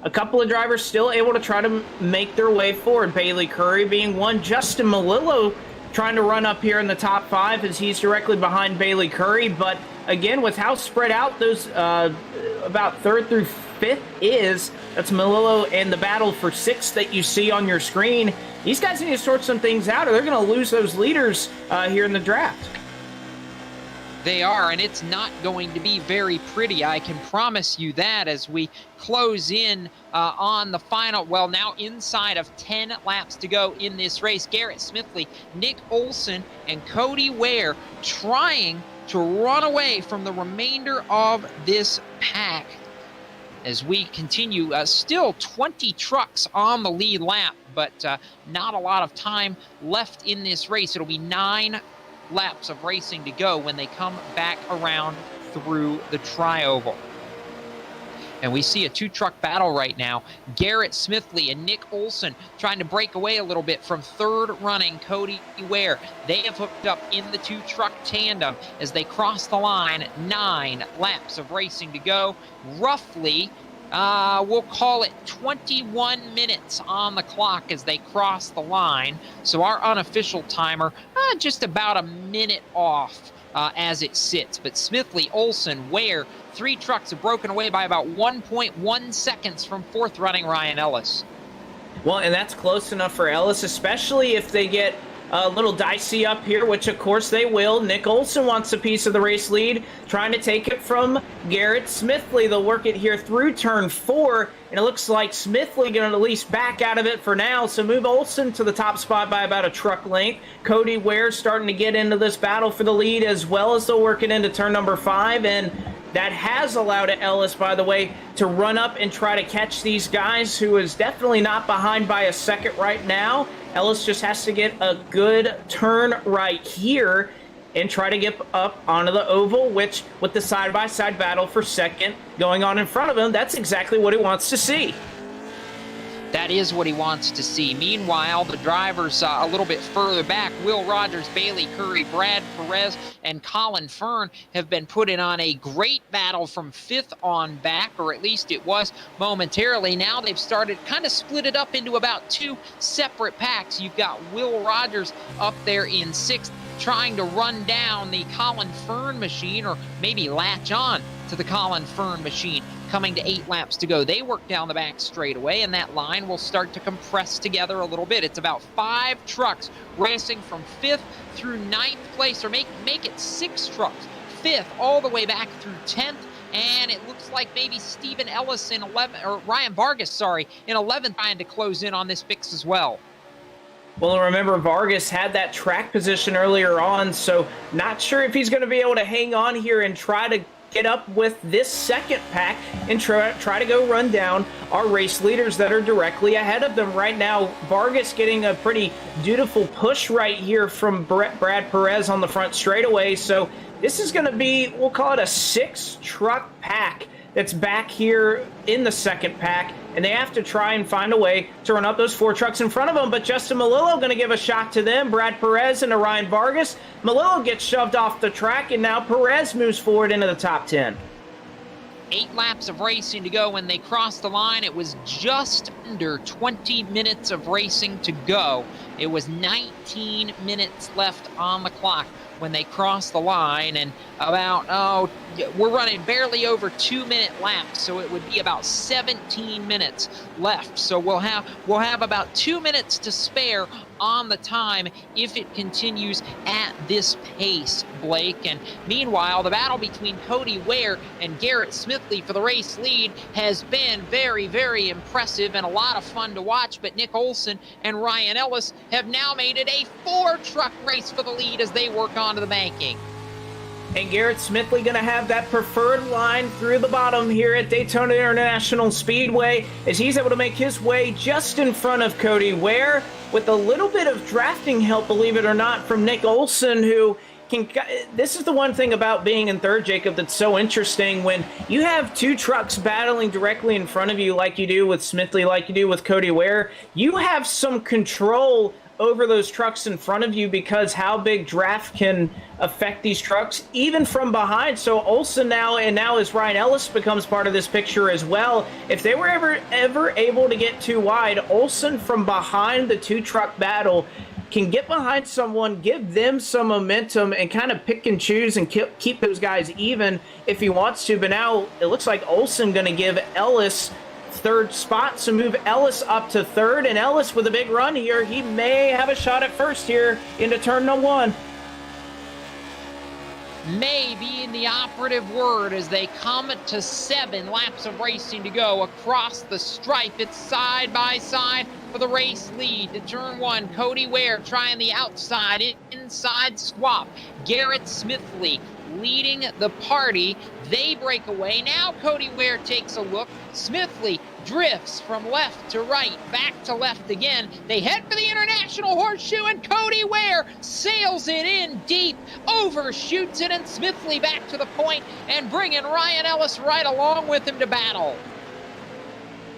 B: a couple of drivers still able to try to make their way forward. Bailey Curry being one. Justin Malillo trying to run up here in the top 5 as he's directly behind Bailey Curry. But again, with how spread out those about 3rd through 5th is, that's Melillo and the battle for 6th that you see on your screen. These guys need to sort some things out or they're going to lose those leaders here in the draft.
A: They are, and it's not going to be very pretty. I can promise you that as we close in on the final, well, now inside of 10 laps to go in this race. Garrett Smithley, Nick Olson, and Cody Ware trying to run away from the remainder of this pack. As we continue, still 20 trucks on the lead lap, but not a lot of time left in this race. It'll be 9 laps of racing to go when they come back around through the tri-oval. And we see a 2-truck battle right now. Garrett Smithley and Nick Olson trying to break away a little bit from 3rd running Cody Ware. They have hooked up in the 2-truck tandem as they cross the line. 9 laps of racing to go. Roughly, we'll call it 21 minutes on the clock as they cross the line. So our unofficial timer, just about a minute off as it sits. But Smithley, Olson, Ware, 3 trucks have broken away by about 1.1 seconds from 4th running Ryan Ellis.
B: Well, and that's close enough for Ellis, especially if they get a little dicey up here, which of course they will. Nick Olson wants a piece of the race lead, trying to take it from Garrett Smithley. They'll work it here through turn 4, and it looks like Smithley going to at least back out of it for now, so move Olson to the top spot by about a truck length. Cody Ware starting to get into this battle for the lead as well as they'll work it into turn number 5, and that has allowed Ellis, by the way, to run up and try to catch these guys, who is definitely not behind by a second right now. Ellis just has to get a good turn right here and try to get up onto the oval, which with the side-by-side battle for second going on in front of him, that's exactly what he wants to see.
A: That is what he wants to see. Meanwhile, the drivers a little bit further back, Will Rogers, Bailey Curry, Brad Perez, and Colin Fern have been put in on a great battle from 5th on back, or at least it was momentarily. Now they've started kind of split it up into about 2 separate packs. You've got Will Rogers up there in 6th, trying to run down the Colin Fern machine, or maybe latch on to the Colin Fern machine. Coming to 8 laps to go. They work down the back straightaway, and that line will start to compress together a little bit. It's about 5 trucks racing from 5th through 9th place, or make it 6 trucks. 5th all the way back through 10th, and it looks like maybe Stephen Ellis in 11th, or Ryan Vargas, sorry, in 11th, trying to close in on this fix as well.
B: Well, remember, Vargas had that track position earlier on, so not sure if he's going to be able to hang on here and try to get up with this second pack and try to go run down our race leaders that are directly ahead of them right now. Vargas getting a pretty dutiful push right here from Brad Perez on the front straightaway. So this is going to be, we'll call it a 6-truck pack that's back here in the second pack, and they have to try and find a way to run up those 4 trucks in front of them. But Justin Melillo going to give a shot to them. Brad Perez and Ryan Vargas. Melillo gets shoved off the track, and now Perez moves forward into the top 10.
A: 8 laps of racing to go. When they crossed the line, it was just under 20 minutes of racing to go. It was 19 minutes left on the clock when they crossed the line, and about, we're running barely over 2-minute laps, so it would be about 17 minutes left. So we'll have about 2 minutes to spare on the time if it continues at this pace, Blake. And meanwhile, the battle between Cody Ware and Garrett Smithley for the race lead has been very, very impressive and a lot of fun to watch. But Nick Olson and Ryan Ellis have now made it a 4-truck race for the lead as they work onto the banking.
B: And Garrett Smithley going to have that preferred line through the bottom here at Daytona International Speedway as he's able to make his way just in front of Cody Ware with a little bit of drafting help, believe it or not, from Nick Olson, who can... This is the one thing about being in third, Jacob, that's so interesting. When you have 2 trucks battling directly in front of you like you do with Smithley, like you do with Cody Ware, you have some control over those trucks in front of you because how big draft can affect these trucks, even from behind. So Olson now, and now as Ryan Ellis becomes part of this picture as well, if they were ever able to get too wide, Olson from behind the 2-truck battle can get behind someone, give them some momentum, and kind of pick and choose and keep those guys even if he wants to. But now it looks like Olsen going to give Ellis third spot, so move Ellis up to third. And Ellis with a big run here, he may have a shot at first here into turn number 1.
A: May being the operative word as they come to 7 laps of racing to go across the stripe. It's side by side for the race lead to turn 1. Cody Ware trying the outside inside swap. Garrett Smithley leading the party. They break away. Now Cody Ware takes a look. Smithley drifts from left to right, back to left again. They head for the International Horseshoe, and Cody Ware sails it in deep, overshoots it, and Smithley back to the point and bringing Ryan Ellis right along with him to battle.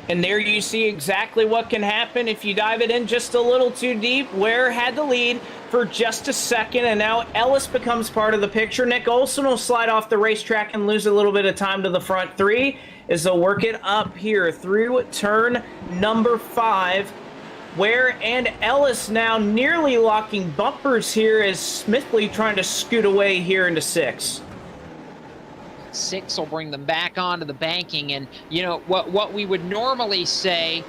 B: And there you see exactly what can happen if you dive it in just a little too deep. Ware had the lead for just a second, and now Ellis becomes part of the picture. Nick Olsen will slide off the racetrack and lose a little bit of time to the front 3 as they'll work it up here through turn number 5. Ware and Ellis now nearly locking bumpers here as Smithley trying to scoot away here into 6.
A: 6 will bring them back onto the banking, and you know what we would normally say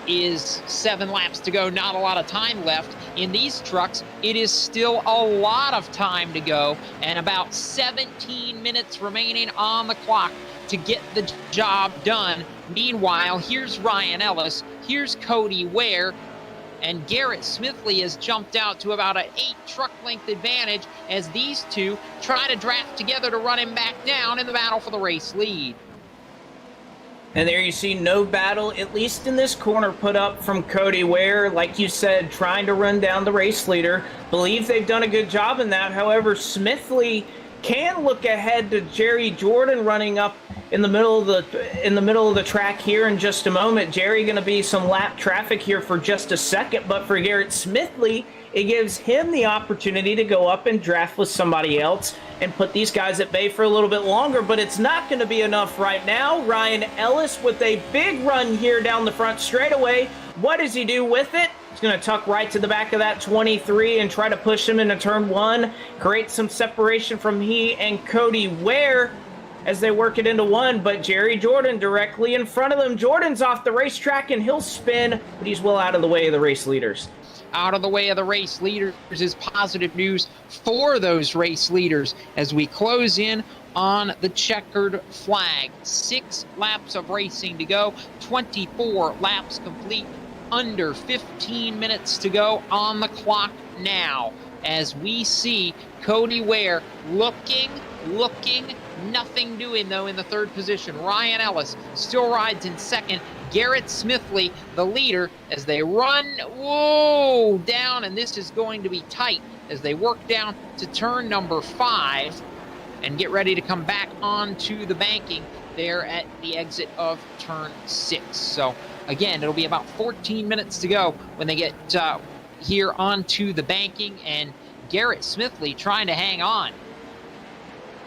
A: is 7 laps to go, not a lot of time left. In these trucks, it is still a lot of time to go, and about 17 minutes remaining on the clock to get the job done. Meanwhile, here's Ryan Ellis, here's Cody Ware, and Garrett Smithley has jumped out to about an 8 truck length advantage as these two try to draft together to run him back down in the battle for the race lead.
B: And there you see no battle, at least in this corner, put up from Cody Ware. Like you said, trying to run down the race leader. Believe they've done a good job in that. However, Smithley can look ahead to Jerry Jordan running up in the middle of the track here in just a moment. Jerry going to be some lap traffic here for just a second, but for Garrett Smithley, it gives him the opportunity to go up and draft with somebody else and put these guys at bay for a little bit longer, but it's not going to be enough right now. Ryan Ellis with a big run here down the front straightaway. What does he do with it? He's going to tuck right to the back of that 23 and try to push him into turn 1, create some separation from he and Cody Ware as they work it into 1, but Jerry Jordan directly in front of them. Jordan's off the racetrack and he'll spin, but he's well out of the way of the race leaders.
A: Out of the way of the race leaders is positive news for those race leaders as we close in on the checkered flag. 6 laps of racing to go, 24 laps complete, under 15 minutes to go on the clock now as we see Cody Ware looking, nothing doing though in the 3rd position. Ryan Ellis still rides in 2nd. Garrett Smithley, the leader, as they run down, and this is going to be tight as they work down to turn number 5 and get ready to come back onto the banking there at the exit of turn 6. So again, it'll be about 14 minutes to go when they get here onto the banking, and Garrett Smithley trying to hang on.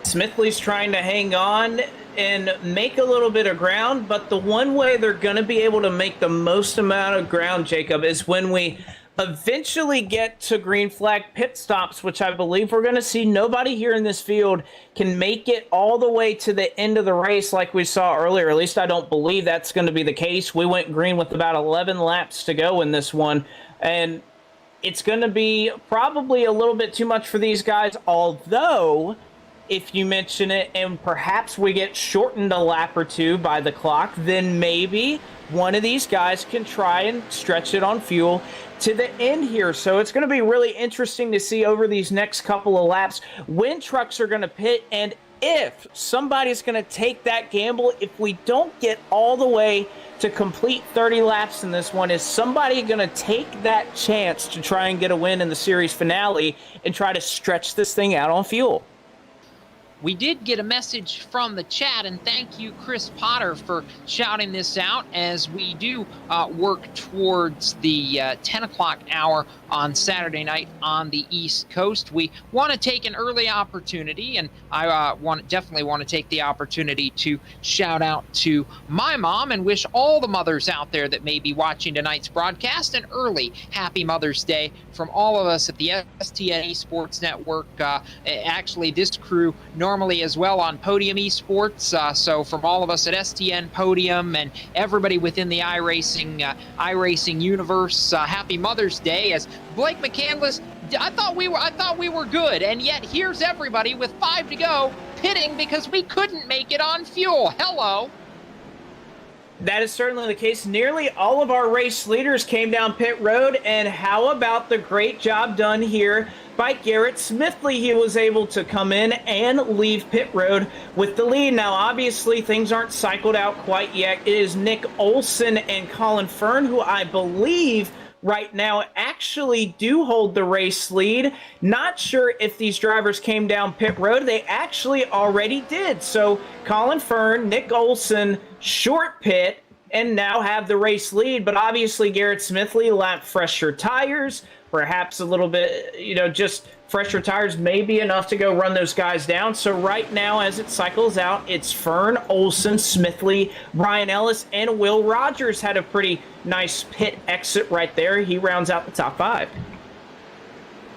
B: Smithley's trying to hang on and make a little bit of ground, but the one way they're going to be able to make the most amount of ground, Jacob, is when we eventually get to green flag pit stops, which I believe we're going to see. Nobody here in this field can make it all the way to the end of the race like we saw earlier. At least I don't believe that's going to be the case. We went green with about 11 laps to go in this one, and it's going to be probably a little bit too much for these guys, although if you mention it and perhaps we get shortened a lap or 2 by the clock, then maybe one of these guys can try and stretch it on fuel to the end here. So it's going to be really interesting to see over these next couple of laps when trucks are going to pit, and if somebody's going to take that gamble. If we don't get all the way to complete 30 laps in this one, is somebody going to take that chance to try and get a win in the series finale and try to stretch this thing out on fuel?
A: We did get a message from the chat, and thank you, Chris Potter, for shouting this out as we do work towards the 10 o'clock hour on Saturday night on the East Coast. We want to take an early opportunity, and I definitely want to take the opportunity to shout out to my mom and wish all the mothers out there that may be watching tonight's broadcast an early Happy Mother's Day from all of us at the STN Esports Network. Actually, this crew normally as well on Podium Esports. So from all of us at STN Podium and everybody within the iRacing universe, happy Mother's Day. As Blake McCandless, I thought we were good, and yet here's everybody with 5 to go pitting because we couldn't make it on fuel. Hello.
B: That is certainly the case. Nearly all of our race leaders came down pit road, and how about the great job done here by Garrett Smithley? He was able to come in and leave pit road with the lead. Now, obviously, things aren't cycled out quite yet. It is Nick Olson and Colin Fern, who I believe right now actually do hold the race lead. Not sure if these drivers came down pit road. They actually already did. So Colin Fern, Nick Olson, short pit, and now have the race lead. But obviously Garrett Smithley lapped fresher tires, perhaps a little bit, just fresher tires may be enough to go run those guys down. So right now, as it cycles out, it's Fern, Olson, Smithley, Brian Ellis, and Will Rogers had a pretty nice pit exit right there. He rounds out the top 5.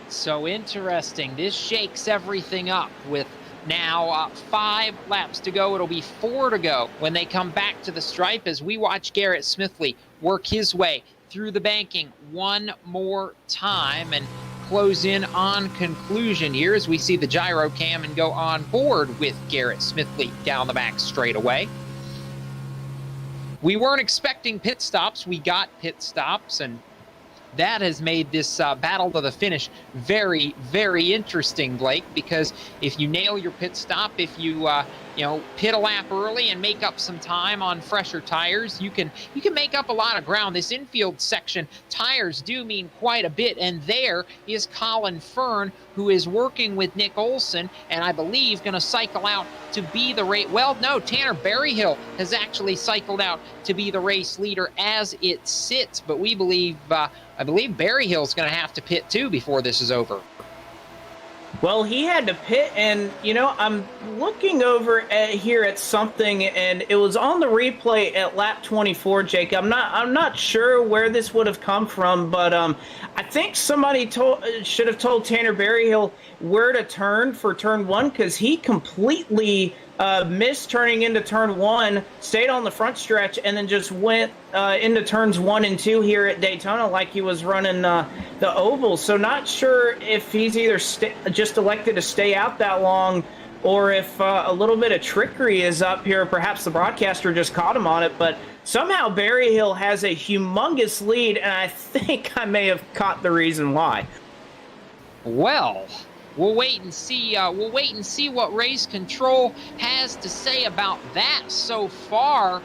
A: So interesting. This shakes everything up with now 5 laps to go. It'll be 4 to go when they come back to the stripe as we watch Garrett Smithley work his way through the banking one more time and close in on conclusion here as we see the gyro cam and go on board with Garrett Smithley down the back straightaway. We weren't expecting pit stops. We got pit stops, and that has made this battle to the finish very, very interesting, Blake, because if you nail your pit stop, if you pit a lap early and make up some time on fresher tires, you can make up a lot of ground. This infield section, tires do mean quite a bit, and there is Colin Fern, who is working with Nick Olson, and I believe going to cycle out to be the race. Well, no, Tanner Berryhill has actually cycled out to be the race leader as it sits, but we believe I believe Berryhill's going to have to pit too before this is over.
B: Well, he had to pit, and, I'm looking over here at something, and it was on the replay at lap 24, Jake. I'm not sure where this would have come from, but I think somebody should have told Tanner Berryhill where to turn for turn 1, because he completely missed turning into turn 1, stayed on the front stretch, and then just went into turns 1 and 2 here at Daytona like he was running the oval. So not sure if he's either just elected to stay out that long, or if a little bit of trickery is up here. Perhaps the broadcaster just caught him on it, but somehow Berryhill has a humongous lead, and I think I may have caught the reason why.
A: Well, we'll wait and see. We'll wait and see what race control has to say about that. So far,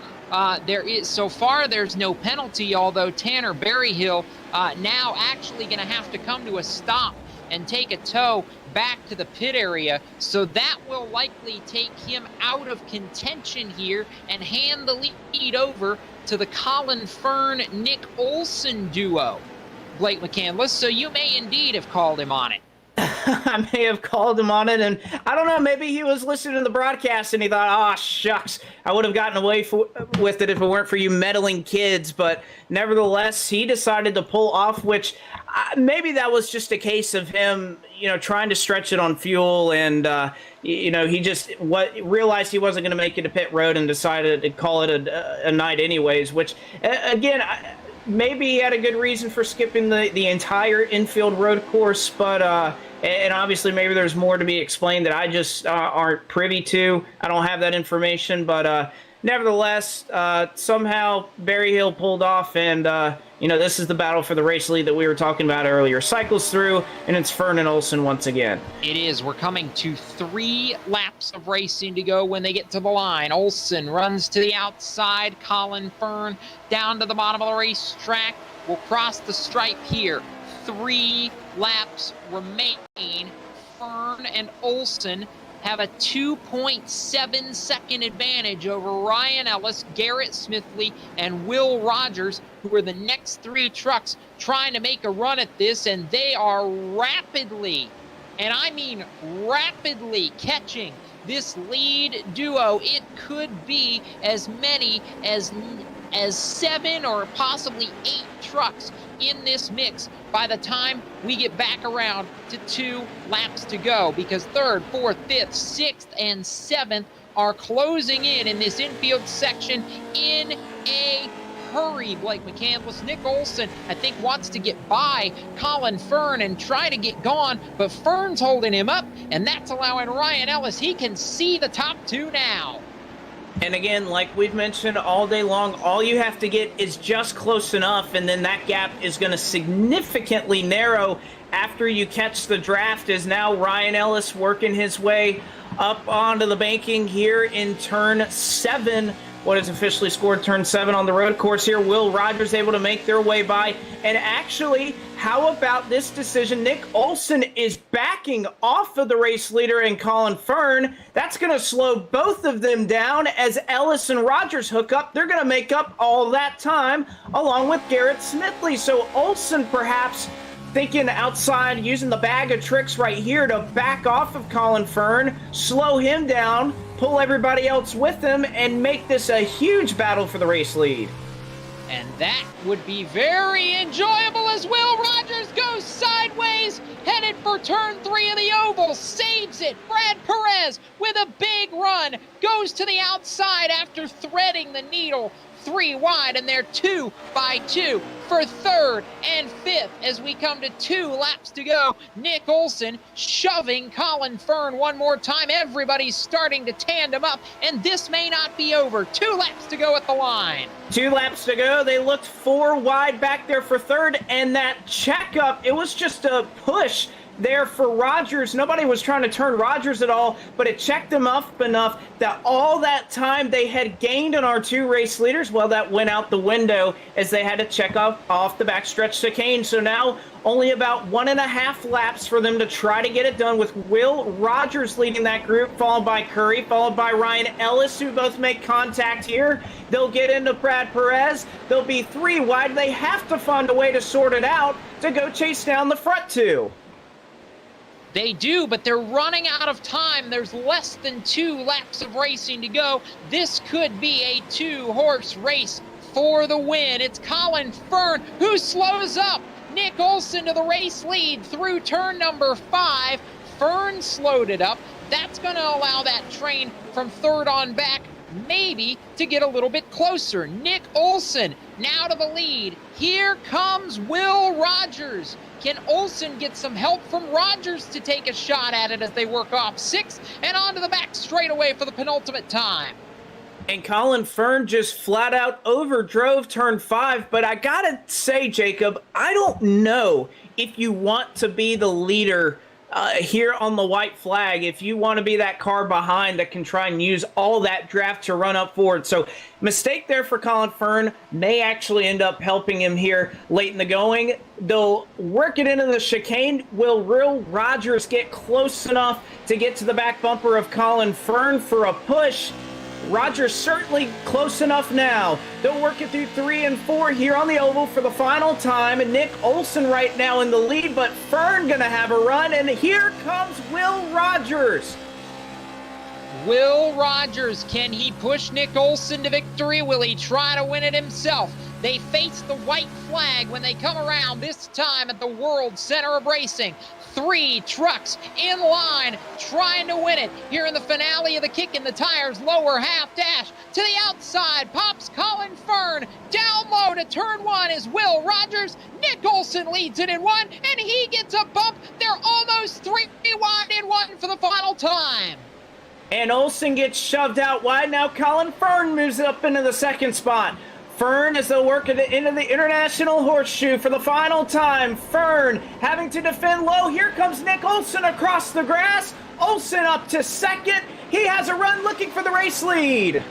A: there's no penalty. Although Tanner Berryhill now actually going to have to come to a stop and take a tow back to the pit area. So that will likely take him out of contention here and hand the lead over to the Colin Fern Nick Olson duo. Blake McCandless. So you may indeed have called him on it.
B: I may have called him on it, and I don't know, maybe he was listening to the broadcast and he thought, oh, shucks, I would have gotten away with it if it weren't for you meddling kids. But nevertheless, he decided to pull off, which maybe that was just a case of him, trying to stretch it on fuel, and, he just realized he wasn't going to make it to pit road and decided to call it a night anyways, which, again, maybe he had a good reason for skipping the entire infield road course, but and obviously maybe there's more to be explained that I just aren't privy to. I don't have that information, but nevertheless, somehow Berryhill pulled off, and this is the battle for the race lead that we were talking about earlier. Cycles through, and it's Fern and Olson once again.
A: It is. We're coming to 3 laps of racing to go when they get to the line. Olson runs to the outside. Colin Fern down to the bottom of the racetrack. We'll cross the stripe here. 3 laps remain. Fern and Olson have a 2.7 second advantage over Ryan Ellis, Garrett Smithley, and Will Rogers, who are the next 3 trucks trying to make a run at this, and they are rapidly, and I mean rapidly, catching this lead duo. It could be as many as 7 or possibly 8 trucks in this mix by the time we get back around to 2 laps to go, because 3rd, 4th, 5th, 6th, and 7th are closing in this infield section in a hurry. Blake McCandless, Nick Olson, I think, wants to get by Colin Fern and try to get gone, but Fern's holding him up, and that's allowing Ryan Ellis. He can see the top 2 now.
B: And again, like we've mentioned all day long, all you have to get is just close enough, and then that gap is going to significantly narrow after you catch the draft, as now Ryan Ellis working his way up onto the banking here in turn 7. What is officially scored turn 7 on the road course here. Will Rogers able to make their way by. And actually, how about this decision? Nick Olson is backing off of the race leader and Colin Fern. That's going to slow both of them down as Ellis and Rogers hook up. They're going to make up all that time along with Garrett Smithley. So Olson perhaps thinking outside, using the bag of tricks right here to back off of Colin Fern, slow him down, pull everybody else with him, and make this a huge battle for the race lead.
A: And that would be very enjoyable as Will Rogers goes sideways, headed for turn 3 of the oval, saves it. Brad Perez with a big run, goes to the outside after threading the needle 3 wide, and they're 2 by 2 for 3rd and 5th as we come to 2 laps to go. Nick Olson shoving Colin Fern one more time. Everybody's starting to tandem up, and this may not be over. 2 laps to go at the line.
B: 2 laps to go. They looked 4 wide back there for 3rd, and that checkup, it was just a push there for Rogers. Nobody was trying to turn Rogers at all, but it checked them up enough that all that time they had gained on our 2 race leaders, well, that went out the window as they had to check off the backstretch chicane. So now only about 1.5 laps for them to try to get it done, with Will Rogers leading that group, followed by Curry, followed by Ryan Ellis, who both make contact here. They'll get into Brad Perez. They'll be 3 wide. They have to find a way to sort it out to go chase down the front 2.
A: They do, but they're running out of time. There's less than 2 laps of racing to go. This could be a 2-horse race for the win. It's Colin Fern who slows up Nick Olson to the race lead through turn number 5. Fern slowed it up. That's going to allow that train from 3rd on back maybe to get a little bit closer. Nick Olson now to the lead. Here comes Will Rogers. Can Olson get some help from Rogers to take a shot at it as they work off 6 and onto the back straightaway for the penultimate time?
B: And Colin Fern just flat out overdrove turn 5, but I gotta say, Jacob, I don't know if you want to be the leader here on the white flag, if you want to be that car behind that can try and use all that draft to run up forward. So mistake there for Colin Fern may actually end up helping him here late in the going. They'll work it into the chicane. Will Rogers get close enough to get to the back bumper of Colin Fern for a push? Rogers certainly close enough now. They'll work it through 3 and 4 here on the oval for the final time. And Nick Olson right now in the lead, but Fern gonna have a run. And here comes Will Rogers.
A: Will Rogers, can he push Nick Olson to victory? Will he try to win it himself? They face the white flag when they come around, this time at the World Center of Racing. 3 trucks in line trying to win it here in the finale of the Kickin. The tires lower half dash to the outside. Pops Colin Fern down low to turn 1 is Will Rogers. Nick Olson leads it in 1 and he gets a bump. They're almost 3 wide in 1 for the final time.
B: And Olson gets shoved out wide. Now Colin Fern moves up into the 2nd spot. Fern as they'll work it into the International Horseshoe for the final time. Fern having to defend low. Here comes Nick Olson across the grass. Olson up to 2nd. He has a run looking for the race lead.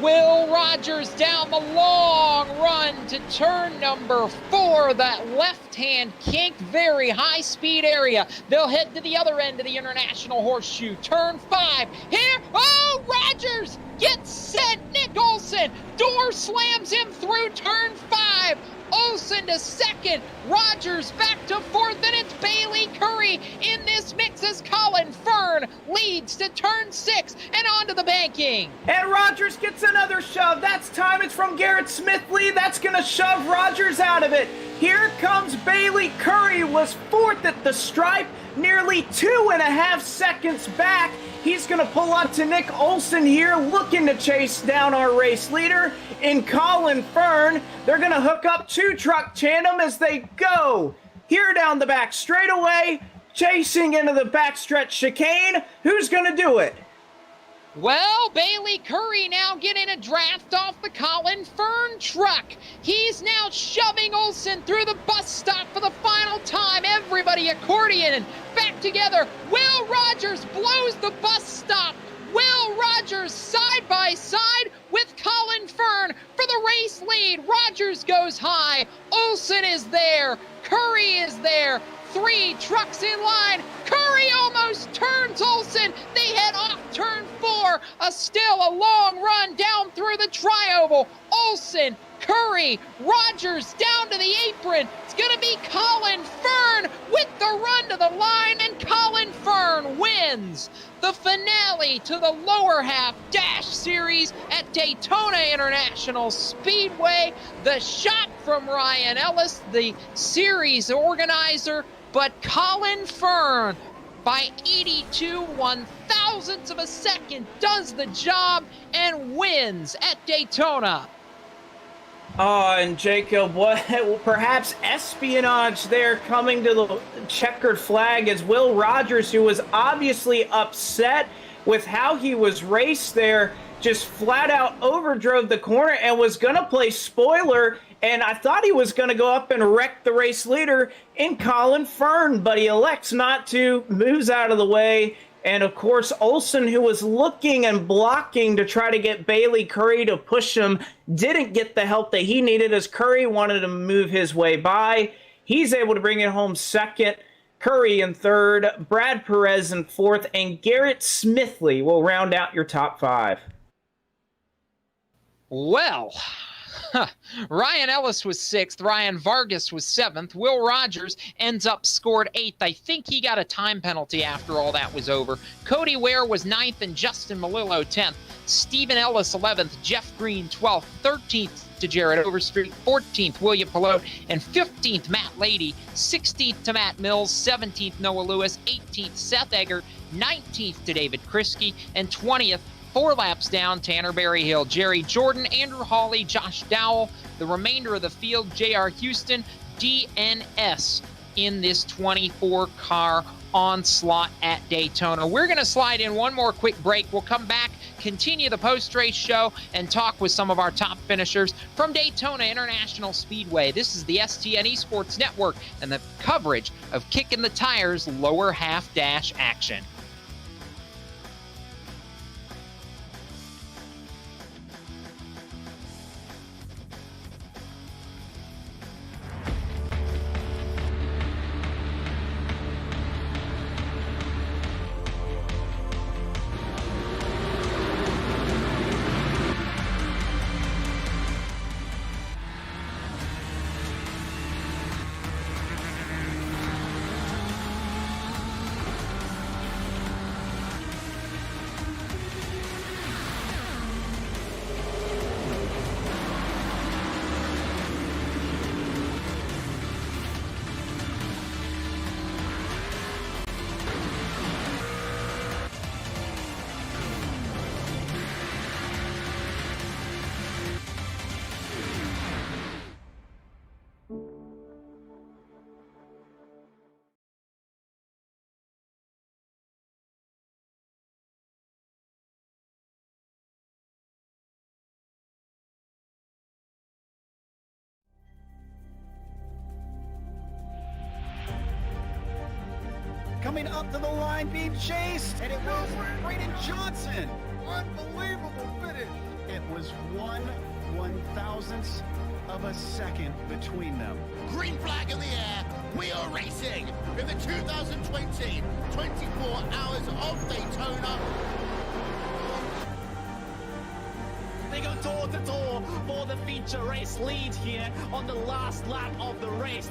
A: Will Rogers down the long run to turn number 4. That left-hand kink, very high-speed area. They'll head to the other end of the International Horseshoe. Turn 5. Here, oh, Rogers gets set. Nick Olson, door slams him through turn 5. Olson to second, Rogers back to 4th, and it's Bailey Curry in this mix as Colin Fern leads to turn 6 and onto the banking.
B: And Rogers gets another shove. That's time. It's from Garrett Smithley. That's going to shove Rogers out of it. Here comes Bailey Curry, was 4th at the stripe, nearly 2.5 seconds back. He's going to pull up to Nick Olson here, looking to chase down our race leader in Colin Fern. They're going to hook up 2-truck tandem as they go here down the back straightaway, chasing into the backstretch chicane. Who's going to do it?
A: Well, Bailey Curry now getting a draft off the Colin Fern truck. He's now shoving Olson through the bus stop for the final time. Everybody accordion back together. Will Rogers blows the bus stop. Will Rogers side by side with Colin Fern for the race lead. Rogers goes high. Olson is there. Curry is there. 3 trucks in line. Curry almost turns Olson. They head off turn 4. Still a long run down through the tri-oval. Olson, Curry, Rogers down to the apron. It's going to be Colin Fern with the run to the line, and Colin Fern wins the finale to the lower half dash series at Daytona International Speedway. The shot from Ryan Ellis, the series organizer, but Colin Fern, by 82 1/1000ths of a second, does the job and wins at Daytona.
B: Oh, and Jacob, what perhaps espionage there coming to the checkered flag as Will Rogers, who was obviously upset with how he was raced there, just flat out overdrove the corner and was going to play spoiler. And I thought he was going to go up and wreck the race leader in Colin Fern, but he elects not to, moves out of the way. And, of course, Olson, who was looking and blocking to try to get Bailey Curry to push him, didn't get the help that he needed as Curry wanted to move his way by. He's able to bring it home second. Curry in third, Brad Perez in fourth, and Garrett Smithley will round out your top 5.
A: Well, Ryan Ellis was 6th. Ryan Vargas was 7th. Will Rogers ends up scored 8th. I think he got a time penalty after all that was over. Cody Ware was 9th and Justin Malillo 10th. Stephen Ellis 11th. Jeff Green 12th. 13th to Jared Overstreet. 14th William Pelote. And 15th Matt Lady. 16th to Matt Mills. 17th Noah Lewis. 18th Seth Egger. 19th to David Kriske. And 20th 4 laps down, Tanner Berryhill, Jerry Jordan, Andrew Hawley, Josh Dowell, the remainder of the field, J.R. Houston, DNS in this 24-car onslaught at Daytona. We're going to slide in one more quick break. We'll come back, continue the post-race show, and talk with some of our top finishers from Daytona International Speedway. This is the STN Esports Network and the coverage of Kickin' the Tires lower half dash action.
C: Coming up to the line, being chased, and it was Brayden Johnson. Unbelievable finish. It was 1/1000th of a second between them.
D: Green flag in the air. We are racing in the 2020 24 Hours of Daytona.
E: They go door to door for the feature race lead here on the last lap of the race.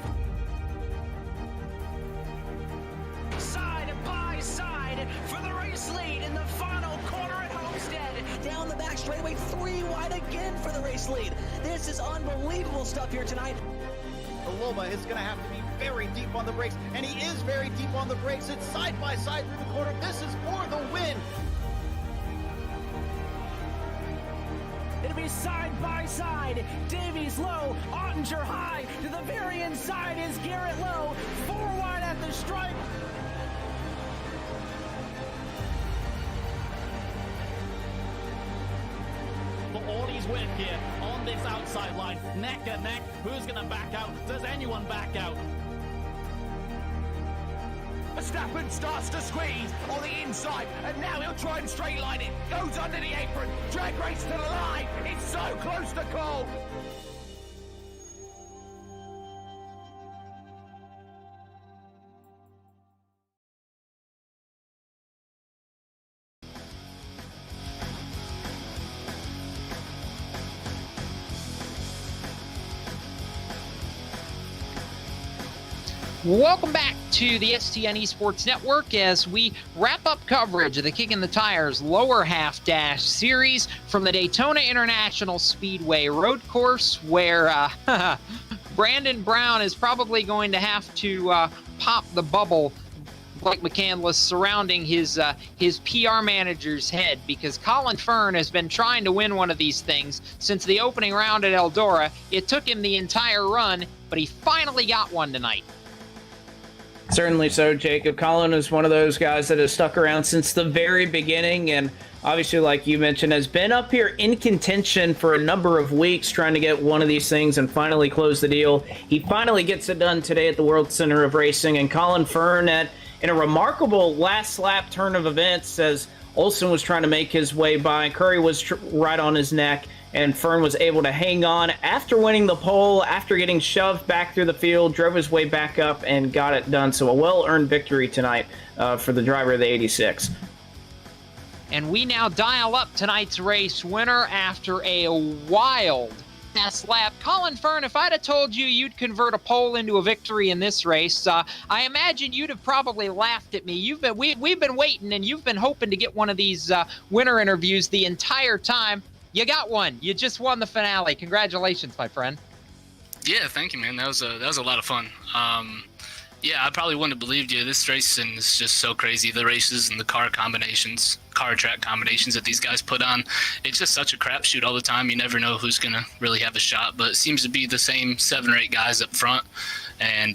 E: Side by side for the race lead in the final corner at Homestead.
F: Down the back straightaway, 3 wide again for the race lead. This is unbelievable stuff here tonight.
C: Loma is going to have to be very deep on the brakes, and he is very deep on the brakes. It's side by side through the corner. This is for the win.
E: It'll be side by side. Davies low, Ottinger high. To the very inside is Garrett Low. 4 wide at the stripe. The Audis win here on this outside line. Neck and neck. Who's going to back out? Does anyone back out? Verstappen starts to squeeze on the inside, and now he'll try and straight line it. Goes under the apron. Drag race to the line. It's so close to call.
A: Welcome back to the STN Esports Network as we wrap up coverage of the Kickin' the Tires lower half dash series from the Daytona International Speedway road course, where Brandon Brown is probably going to have to pop the bubble like McCandless surrounding his PR manager's head, because Colin Fern has been trying to win one of these things since the opening round at Eldora. It took him the entire run, but he finally got one tonight.
B: Certainly so, Jacob. Colin is one of those guys that has stuck around since the very beginning, and obviously, like you mentioned, has been up here in contention for a number of weeks trying to get one of these things and finally close the deal. He finally gets it done today at the World Center of Racing, and Colin Fern, in a remarkable last lap turn of events, as Olsen was trying to make his way by, Curry was right on his neck, and Fern was able to hang on after winning the pole, after getting shoved back through the field, drove his way back up and got it done. So a well-earned victory tonight for the driver of the 86.
A: And we now dial up tonight's race winner after a wild last lap. Colin Fern, if I'd have told you you'd convert a pole into a victory in this race, I imagine you'd have probably laughed at me. We've been waiting, and you've been hoping to get one of these winner interviews the entire time. You got one. You just won the finale. Congratulations, my friend.
G: Yeah, thank you, man. That was a lot of fun. Yeah, I probably wouldn't have believed you. This racing is just so crazy. The races and the car track combinations that these guys put on. It's just such a crapshoot all the time. You never know who's going to really have a shot, but it seems to be the same 7 or 8 guys up front. And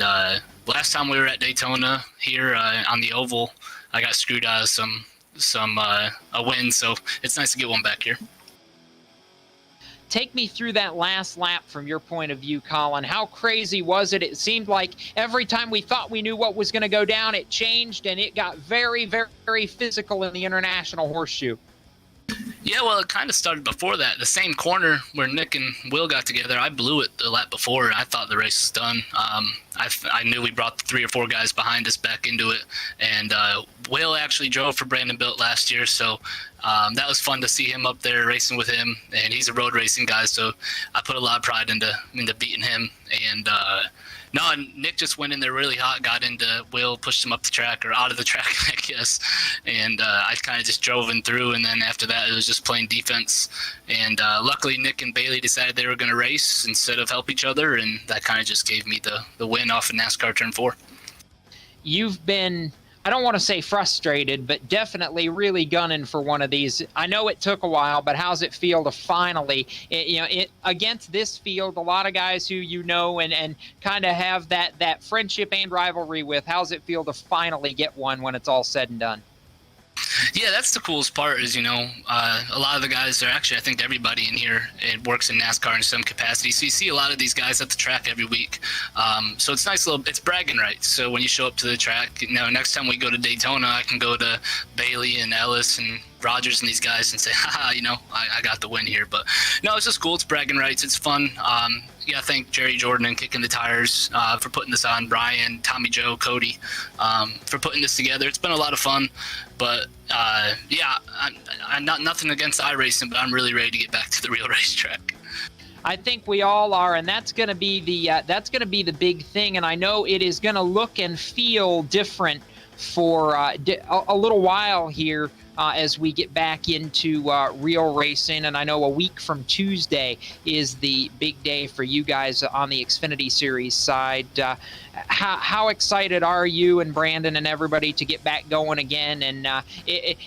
G: last time we were at Daytona here on the oval, I got screwed out of a win, so it's nice to get one back here.
A: Take me through that last lap from your point of view, Colin. How crazy was it? It seemed like every time we thought we knew what was going to go down, it changed, and it got very, very, very physical in the International Horseshoe.
G: Yeah, well, it kind of started before that. The same corner where Nick and Will got together, I blew it the lap before. I thought the race was done. I knew we brought the 3 or 4 guys behind us back into it. And Will actually drove for Brandon Bilt last year, so that was fun to see him up there racing with him. And he's a road racing guy, so I put a lot of pride into beating him. And no, Nick just went in there really hot, got into Will, pushed him up the track, or out of the track, I guess. And I kind of just drove him through, and then after that, it was just playing defense. And luckily, Nick and Bailey decided they were going to race instead of help each other, and that kind of just gave me the win off of NASCAR Turn 4.
A: You've been, I don't want to say frustrated, but definitely really gunning for one of these. I know it took a while, but how's it feel to finally, against this field, a lot of guys who you know and kind of have that friendship and rivalry with, how's it feel to finally get one when it's all said and done?
G: Yeah, that's the coolest part is, a lot of the guys are actually, I think everybody in here works in NASCAR in some capacity. So you see a lot of these guys at the track every week. So it's nice it's bragging rights. So when you show up to the track, next time we go to Daytona, I can go to Bailey and Ellis and Rogers and these guys and say, haha, I got the win here. But no, it's just cool. It's bragging rights. It's fun. Yeah, thank Jerry Jordan and Kicking the Tires for putting this on, Brian, Tommy Joe, Cody for putting this together. It's been a lot of fun, but yeah, I'm not nothing against iRacing, but I'm really ready to get back to the real racetrack.
A: I think we all are, and that's going to be the big thing. And I know it is going to look and feel different for a little while here as we get back into real racing. And I know a week from Tuesday is the big day for you guys on the Xfinity Series side. How excited are you and Brandon and everybody to get back going again? And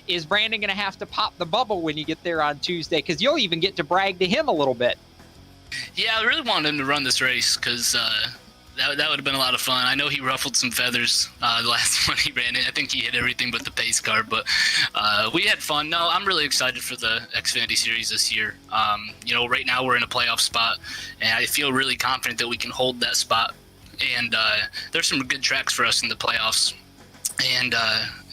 A: is Brandon going to have to pop the bubble when you get there on Tuesday? Because you'll even get to brag to him a little bit.
G: Yeah, I really wanted him to run this race because that would have been a lot of fun. I know he ruffled some feathers the last one he ran in. I think he hit everything but the pace car, but we had fun. No, I'm really excited for the Xfinity Series this year. Right now we're in a playoff spot, and I feel really confident that we can hold that spot. And there's some good tracks for us in the playoffs. And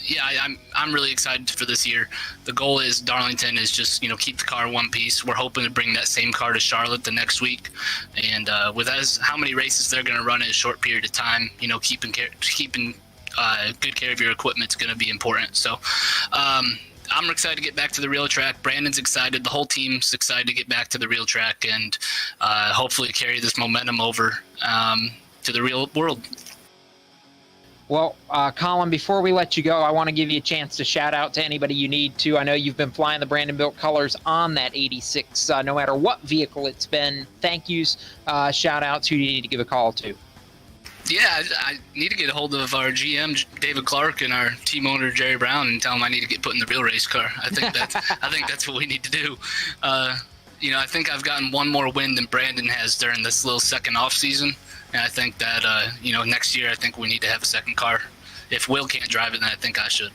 G: yeah, I'm really excited for this year. The goal is Darlington is just keep the car one piece. We're hoping to bring that same car to Charlotte the next week, and with how many races they're going to run in a short period of time, keeping good care of your equipment is going to be important. So I'm excited to get back to the real track. Brandon's excited. The whole team's excited to get back to the real track and hopefully carry this momentum over to the real world.
A: Well, Colin, before we let you go, I want to give you a chance to shout out to anybody you need to. I know you've been flying the Brandon-built colors on that 86, no matter what vehicle it's been. Thank yous, shout outs. Who do you need to give a call to?
G: Yeah, I need to get a hold of our GM, David Clark, and our team owner, Jerry Brown, and tell them I need to get put in the real race car. I think that's what we need to do. I think I've gotten one more win than Brandon has during this little second off season. And I think that, next year, I think we need to have a second car. If Will can't drive it, then I think I should.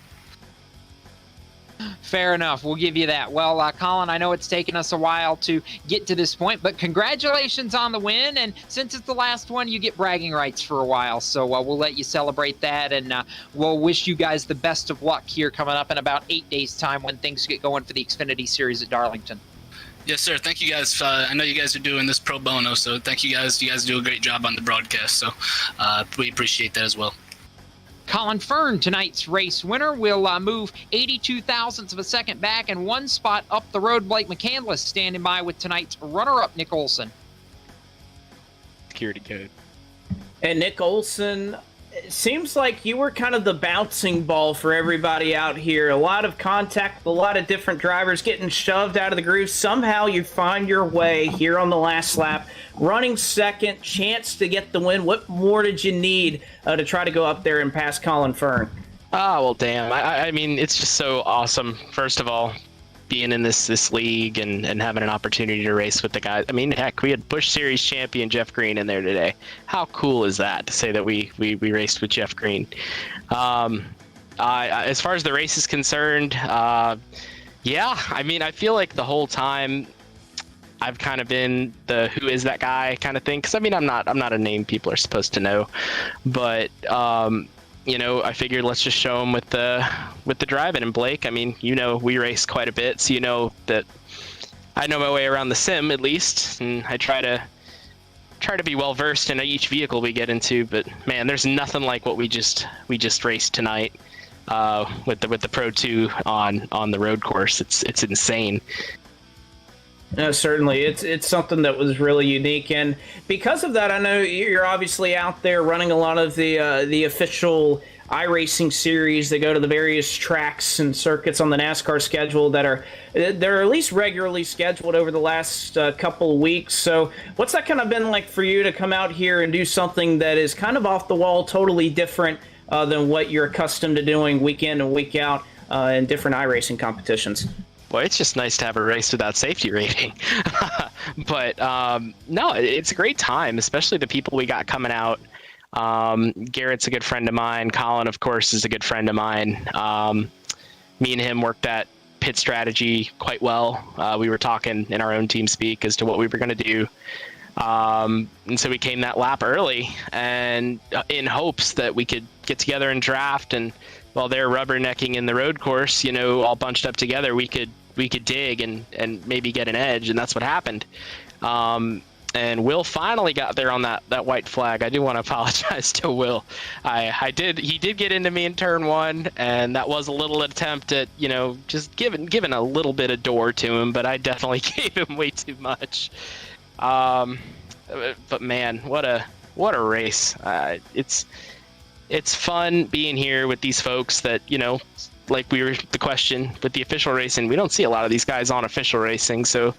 A: Fair enough. We'll give you that. Well, Colin, I know it's taken us a while to get to this point, but congratulations on the win. And since it's the last one, you get bragging rights for a while. So we'll let you celebrate that. And we'll wish you guys the best of luck here coming up in about 8 days' time when things get going for the Xfinity Series at Darlington.
G: Yes, sir. Thank you guys. I know you guys are doing this pro bono, so thank you guys. You guys do a great job on the broadcast, so we appreciate that as well.
A: Colin Fern, tonight's race winner, will move 82 thousandths of a second back and one spot up the road. Blake McCandless standing by with tonight's runner-up, Nick Olson.
H: Security code.
B: And Nick Olson, it seems like you were kind of the bouncing ball for everybody out here. A lot of contact, a lot of different drivers getting shoved out of the groove. Somehow you find your way here on the last lap, running second, chance to get the win. What more did you need to try to go up there and pass Colin Fern?
H: Oh, well, damn. I mean, it's just so awesome. First of all, being in this league and having an opportunity to race with the guys. I mean, heck, we had Busch Series champion Jeff Green in there today. How cool is that to say that we raced with Jeff Green? As far as the race is concerned, yeah, I mean, I feel like the whole time I've kind of been the who is that guy kind of thing. Because I mean, I'm not a name people are supposed to know, but I figured let's just show him with the driving. And Blake, I mean, we race quite a bit, so you know that I know my way around the sim at least, and I try to be well versed in each vehicle we get into. But man, there's nothing like what we just raced tonight with the Pro 2 on the road course. It's insane.
B: Certainly, it's something that was really unique, and because of that, I know you're obviously out there running a lot of the official iRacing series that go to the various tracks and circuits on the NASCAR schedule they're at least regularly scheduled over the last couple of weeks. So, what's that kind of been like for you to come out here and do something that is kind of off the wall, totally different than what you're accustomed to doing week in and week out in different iRacing competitions?
H: Well, it's just nice to have a race without safety rating. But no, it's a great time, especially the people we got coming out. Garrett's a good friend of mine. Colin, of course, is a good friend of mine. me and him worked that pit strategy quite well. We were talking in our own team speak as to what we were going to do. And so we came that lap early, and in hopes that we could get together and draft, and while they're rubbernecking in the road course, all bunched up together, we could dig and maybe get an edge, and that's what happened. And Will finally got there on that white flag. I do want to apologize to Will. He did get into me in turn one, and that was a little attempt at, just giving a little bit of door to him, but I definitely gave him way too much. But man, what a race. It's fun being here with these folks that, like the question with the official racing, we don't see a lot of these guys on official racing. So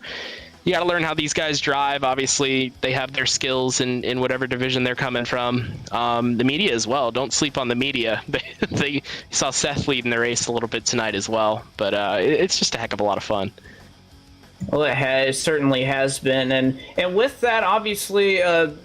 H: you got to learn how these guys drive. Obviously they have their skills in whatever division they're coming from. The media as well. Don't sleep on the media. They saw Seth leading the race a little bit tonight as well, but it's just a heck of a lot of fun.
B: Well, it certainly has been, and with that, obviously,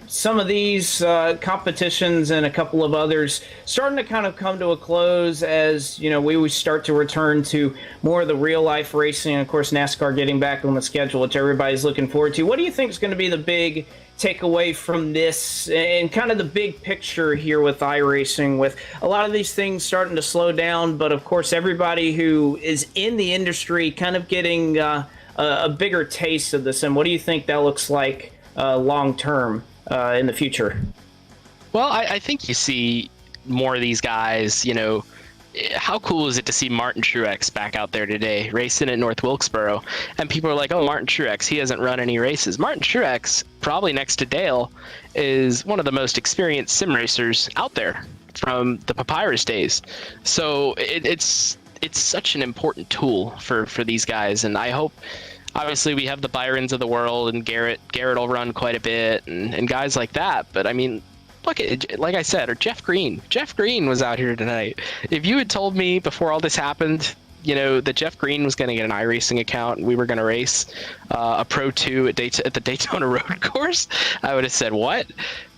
B: some of these competitions and a couple of others starting to kind of come to a close as we start to return to more of the real life racing. And of course, NASCAR getting back on the schedule, which everybody's looking forward to. What do you think is going to be the big takeaway from this and kind of the big picture here with iRacing, with a lot of these things starting to slow down, but of course, everybody who is in the industry kind of getting a bigger taste of this, and what do you think that looks like long term in the future?
H: Well, I think you see more of these guys. How cool is it to see Martin Truex back out there today racing at North Wilkesboro? And people are like, oh, Martin Truex, he hasn't run any races. Martin Truex, probably next to Dale, is one of the most experienced sim racers out there from the Papyrus days. So it's such an important tool for these guys, and I hope, obviously, we have the Byrons of the world, and Garrett will run quite a bit, and guys like that. But I mean, look at, like I said, or Jeff Green was out here tonight. If you had told me before all this happened, that Jeff Green was going to get an iRacing account and we were going to race a Pro 2 at the Daytona road course, I would have said what.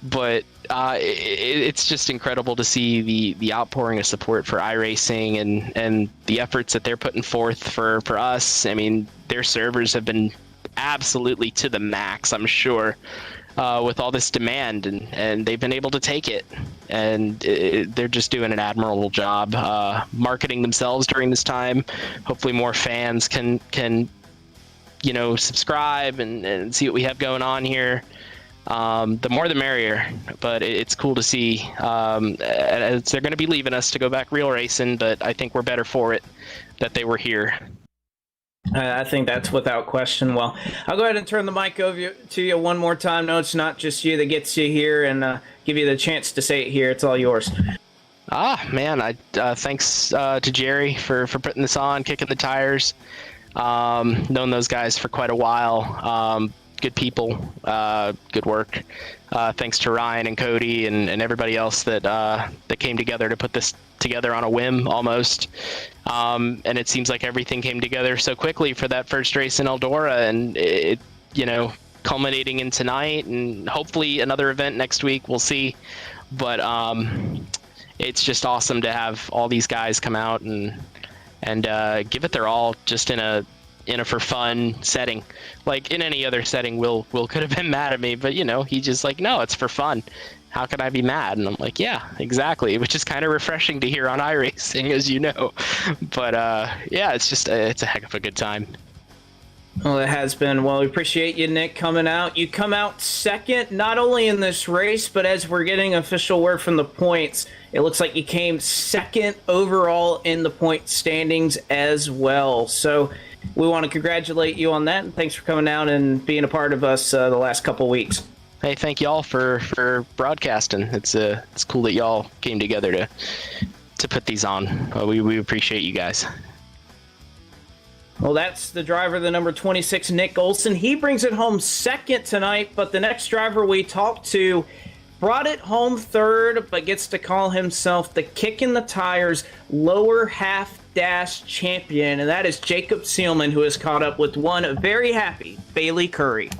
H: But it's just incredible to see the outpouring of support for iRacing and the efforts that they're putting forth for us. I mean, their servers have been absolutely to the max, I'm sure, with all this demand, and they've been able to take it. And they're just doing an admirable job marketing themselves during this time. Hopefully more fans can subscribe and see what we have going on here. The more the merrier, but it's cool to see. They're going to be leaving us to go back real racing, but I think we're better for it that they were here.
B: I think that's without question. Well, I'll go ahead and turn the mic over to you one more time. No, it's not just you that gets you here, and give you the chance to say it here. It's all yours.
H: Man, thanks to Jerry for putting this on, kicking the tires. Known those guys for quite a while. Good people, good work. Thanks to Ryan and Cody and everybody else that came together to put this together on a whim almost. And it seems like everything came together so quickly for that first race in Eldora, and it culminating in tonight and hopefully another event next week. We'll see. But it's just awesome to have all these guys come out and give it their all just in a for fun setting. Like in any other setting, Will could have been mad at me, but he just like, no, it's for fun. How could I be mad? And I'm like, yeah, exactly, which is kind of refreshing to hear on iRacing, as you know. But yeah, it's a heck of a good time.
B: Well, it has been. Well, we appreciate you, Nick, coming out. You come out second, not only in this race, but as we're getting official word from the points, it looks like you came second overall in the point standings as well. So we want to congratulate you on that, and thanks for coming out and being a part of us the last couple weeks.
H: Hey, thank y'all for broadcasting. It's cool that y'all came together to put these on. We appreciate you guys.
B: Well, that's the driver, the number 26, Nick Olson. He brings it home second tonight, but the next driver we talked to brought it home third, but gets to call himself the Kickin' the Tires lower half dash champion, and that is Jacob Seelman, who has caught up with one very happy Bailey Curry.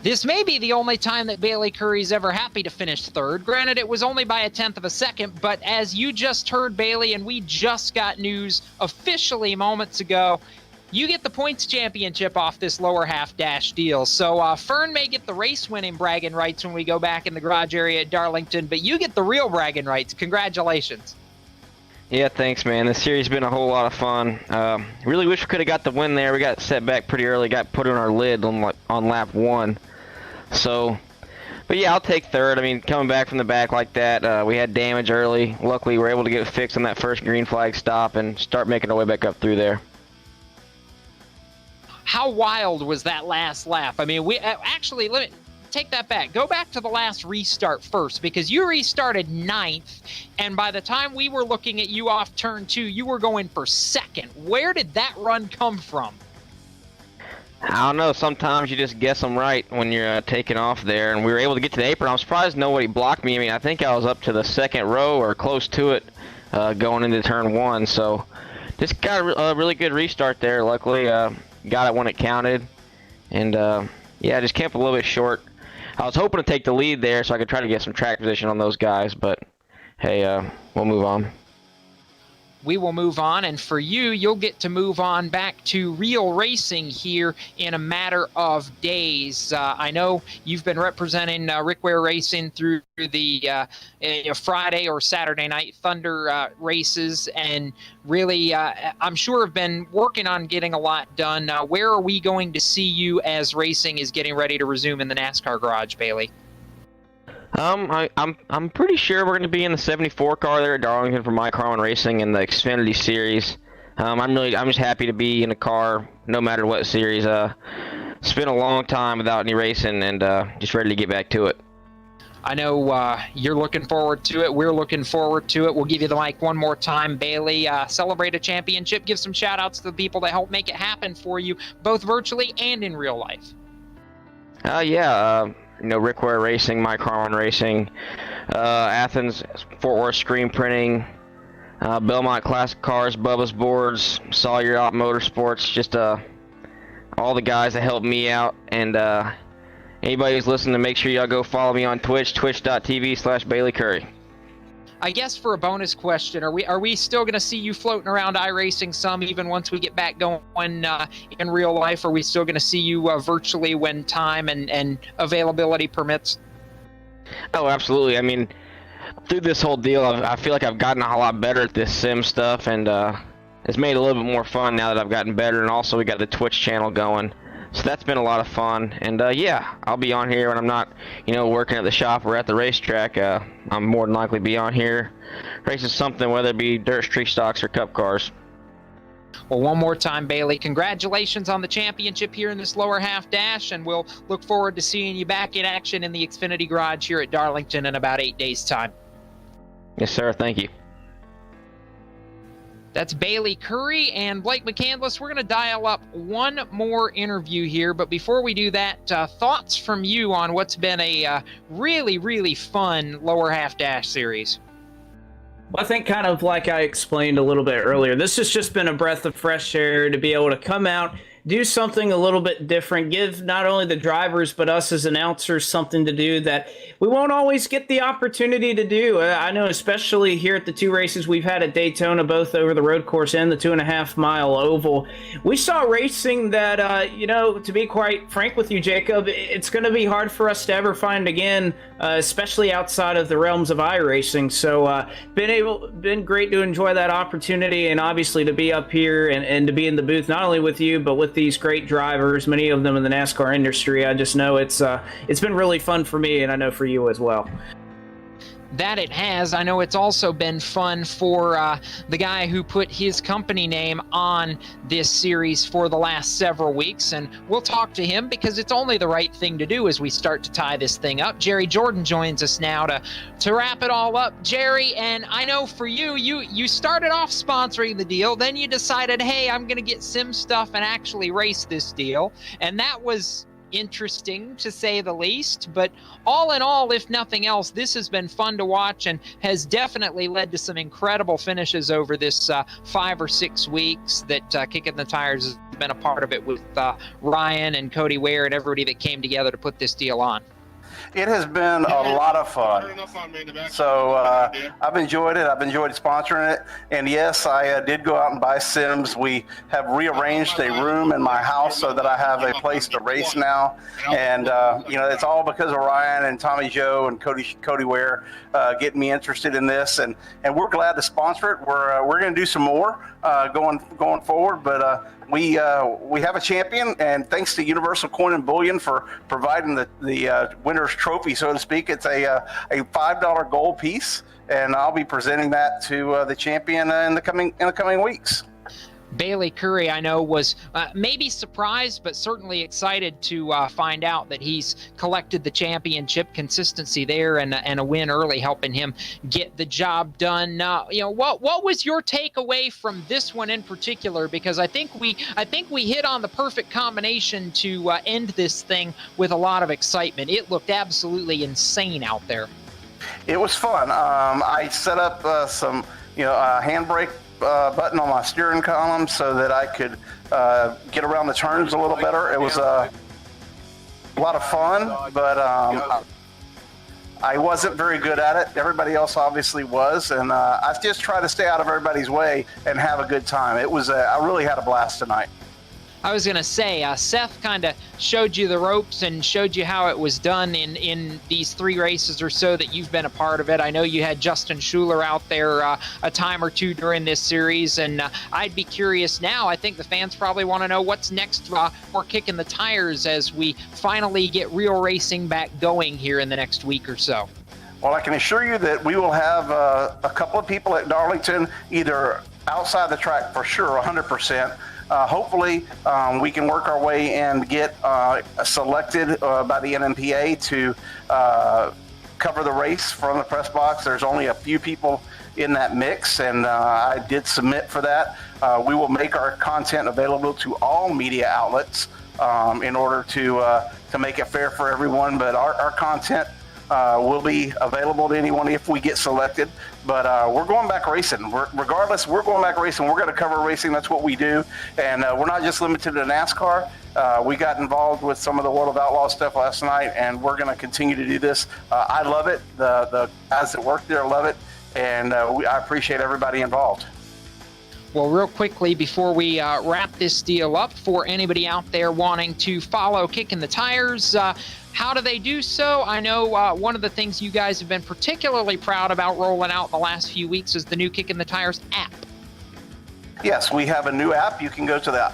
A: This may be the only time that Bailey Curry's ever happy to finish third. Granted, it was only by a tenth of a second, but as you just heard, Bailey, and we just got news officially moments ago, you get the points championship off this lower half dash deal. So Fern may get the race winning bragging rights when we go back in the garage area at Darlington, but you get the real bragging rights. Congratulations.
I: Yeah, thanks, man. This series has been a whole lot of fun. Really wish we could have got the win there. We got set back pretty early, got put on our lid on lap 1. So, but yeah, I'll take third. I mean, coming back from the back like that, we had damage early. Luckily, we were able to get it fixed on that first green flag stop and start making our way back up through there.
A: How wild was that last lap? I mean, we actually, let me take that back. Go back to the last restart first, because you restarted 9th, and by the time we were looking at you off turn 2, you were going for 2nd. Where did that run come from?
I: I don't know. Sometimes you just guess them right when you're taking off there, and we were able to get to the apron. I'm surprised nobody blocked me. I mean, I think I was up to the 2nd row or close to it going into turn 1, so just got a really good restart there. Luckily, got it when it counted, and yeah, just camped a little bit short. I was hoping to take the lead there so I could try to get some track position on those guys, but hey, we'll move on.
A: We will move on, and for you, you'll get to move on back to real racing here in a matter of days. I know you've been representing Rick Ware Racing through the Friday or Saturday Night Thunder races, and really, I'm sure have been working on getting a lot done. Where are we going to see you as racing is getting ready to resume in the NASCAR garage, Bailey?
I: I'm pretty sure we're going to be in the 74 car there at Darlington for my car racing in the Xfinity series. I'm just happy to be in a car no matter what series. It's been a long time without any racing, and just ready to get back to it.
A: I know you're looking forward to it. We're looking forward to it. We'll give you the mic one more time, Bailey. Celebrate a championship. Give some shout outs to the people that help make it happen for you, both virtually and in real life.
I: Yeah. Rick Ware Racing, My Car Racing, Athens, Fort Worth Screen Printing, Belmont Classic Cars, Bubba's Boards, Sawyer Out Motorsports, just all the guys that helped me out. And anybody who's listening, make sure y'all go follow me on Twitch, twitch.tv/Bailey Curry.
A: I guess for a bonus question, are we still going to see you floating around iRacing some even once we get back going in real life? Are we still going to see you virtually when time and availability permits?
I: Oh, absolutely. I mean, through this whole deal, I feel like I've gotten a lot better at this sim stuff, and it's made it a little bit more fun now that I've gotten better, and also we got the Twitch channel going. So that's been a lot of fun, and yeah, I'll be on here when I'm not, working at the shop or at the racetrack. I'm more than likely be on here racing something, whether it be dirt, street stocks, or cup cars.
A: Well, one more time, Bailey, congratulations on the championship here in this lower half dash, and we'll look forward to seeing you back in action in the Xfinity Garage here at Darlington in about 8 days' time.
I: Yes, sir. Thank you.
A: That's Bailey Curry and Blake McCandless. We're going to dial up one more interview here, but before we do that, thoughts from you on what's been a really, really fun lower half dash series.
B: Well, I think kind of like I explained a little bit earlier, this has just been a breath of fresh air to be able to come out, do something a little bit different, give not only the drivers but us as announcers something to do that we won't always get the opportunity to do. I know especially here at the 2 races we've had at Daytona, both over the road course and the 2.5 mile oval, we saw racing that, to be quite frank with you, Jacob, it's going to be hard for us to ever find again, especially outside of the realms of iRacing. So been great to enjoy that opportunity, and obviously to be up here and to be in the booth, not only with you, but with these great drivers, many of them in the NASCAR industry. I just know it's been really fun for me, and I know for you as well.
A: That it has. I know it's also been fun for the guy who put his company name on this series for the last several weeks, and we'll talk to him because it's only the right thing to do as we start to tie this thing up. Jerry Jordan joins us now to wrap it all up. Jerry, and I know for you started off sponsoring the deal, then you decided, hey, I'm going to get sim stuff and actually race this deal, and that was interesting to say the least. But all in all, if nothing else, this has been fun to watch and has definitely led to some incredible finishes over this 5 or 6 weeks that Kickin' the Tires has been a part of it with Ryan and Cody Ware and everybody that came together to put this deal on.
J: It has been a lot of fun. So I've enjoyed it. I've enjoyed sponsoring it. And yes, I did go out and buy Sims. We have rearranged a room in my house so that I have a place to race now. And, it's all because of Ryan and Tommy Joe and Cody Ware getting me interested in this. And we're glad to sponsor it. We're going to do some more going forward. But we have a champion, and thanks to Universal Coin and Bullion for providing the winner's trophy, so to speak. It's a $5 gold piece, and I'll be presenting that to the champion in the coming weeks.
A: Bailey Curry, I know, was maybe surprised, but certainly excited to find out that he's collected the championship. Consistency there and a win early, helping him get the job done. What was your takeaway from this one in particular? Because I think we hit on the perfect combination to end this thing with a lot of excitement. It looked absolutely insane out there.
J: It was fun. I set up some handbrake button on my steering column so that I could get around the turns a little better. It was a lot of fun, but I wasn't very good at it. Everybody else obviously was, and I just try to stay out of everybody's way and have a good time. I really had a blast tonight.
A: I was going to say, Seth kind of showed you the ropes and showed you how it was done in these 3 races or so that you've been a part of it. I know you had Justin Schuler out there a time or two during this series, and I'd be curious now. I think the fans probably want to know what's next for Kickin' the Tires as we finally get real racing back going here in the next week or so.
J: Well, I can assure you that we will have a couple of people at Darlington, either outside the track for sure, 100%. Hopefully, we can work our way and get selected by the NMPA to cover the race from the press box. There's only a few people in that mix, and I did submit for that. We will make our content available to all media outlets in order to make it fair for everyone. But our content will be available to anyone if we get selected. But we're going back racing. Regardless, we're going back racing. We're going to cover racing. That's what we do. And we're not just limited to NASCAR. We got involved with some of the World of Outlaws stuff last night, and we're going to continue to do this. I love it. The guys that work there love it. And I appreciate everybody involved.
A: Well, real quickly, before we wrap this deal up, for anybody out there wanting to follow Kickin' the Tires, how do they do so? I know one of the things you guys have been particularly proud about rolling out in the last few weeks is the new Kickin' the Tires app.
J: Yes, we have a new app. You can go to the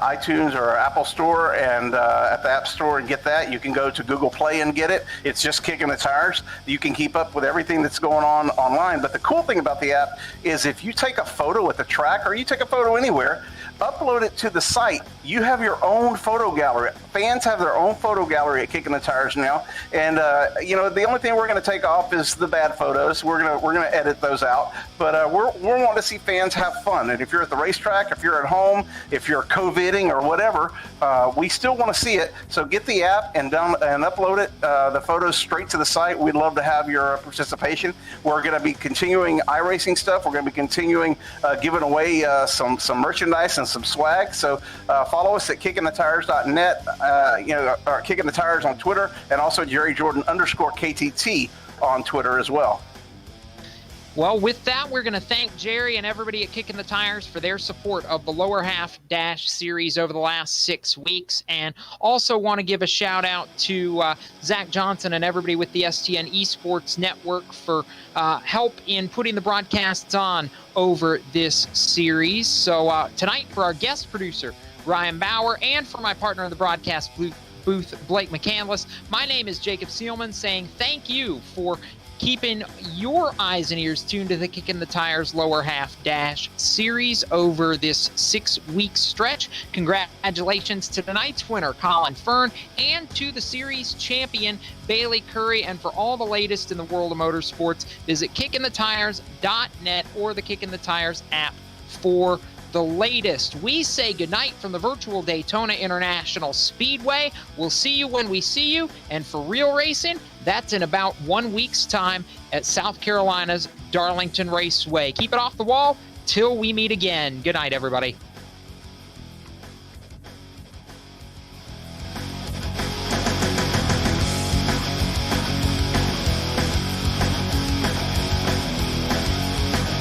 J: iTunes or Apple Store and at the App Store and get that. You can go to Google Play and get it. It's just Kickin' the Tires. You can keep up with everything that's going on online. But the cool thing about the app is if you take a photo at the track or you take a photo anywhere, upload it to the site. You have your own photo gallery. Fans have their own photo gallery at Kickin' the Tires now. And the only thing we're going to take off is the bad photos. We're gonna edit those out. But we're wanting to see fans have fun. And if you're at the racetrack, if you're at home, if you're COVIDing or whatever, we still want to see it. So get the app and upload it, the photos straight to the site. We'd love to have your participation. We're going to be continuing iRacing stuff. We're going to be continuing giving away some merchandise and some swag. So follow us at kickinthetires.net, or Kickin' the Tires on Twitter, and also Jerry Jordan _KTT on Twitter as well.
A: Well, with that, we're going to thank Jerry and everybody at Kickin' the Tires for their support of the Lower Half Dash series over the last 6 weeks. And also want to give a shout out to Zach Johnson and everybody with the STN Esports Network for help in putting the broadcasts on over this series. So tonight, for our guest producer, Ryan Bauer, and for my partner in the broadcast booth, Blake McCandless, my name is Jacob Seelman, saying thank you for keeping your eyes and ears tuned to the Kickin' the Tires Lower Half Dash series over this 6-week stretch. Congratulations to tonight's winner, Colin Fern, and to the series champion, Bailey Curry. And for all the latest in the world of motorsports, visit kickinthetires.net or the Kickin' the Tires app for the latest. We say goodnight from the virtual Daytona International Speedway. We'll see you when we see you. And for real racing, that's in about 1 week's time at South Carolina's Darlington Raceway. Keep it off the wall till we meet again. Good night, everybody.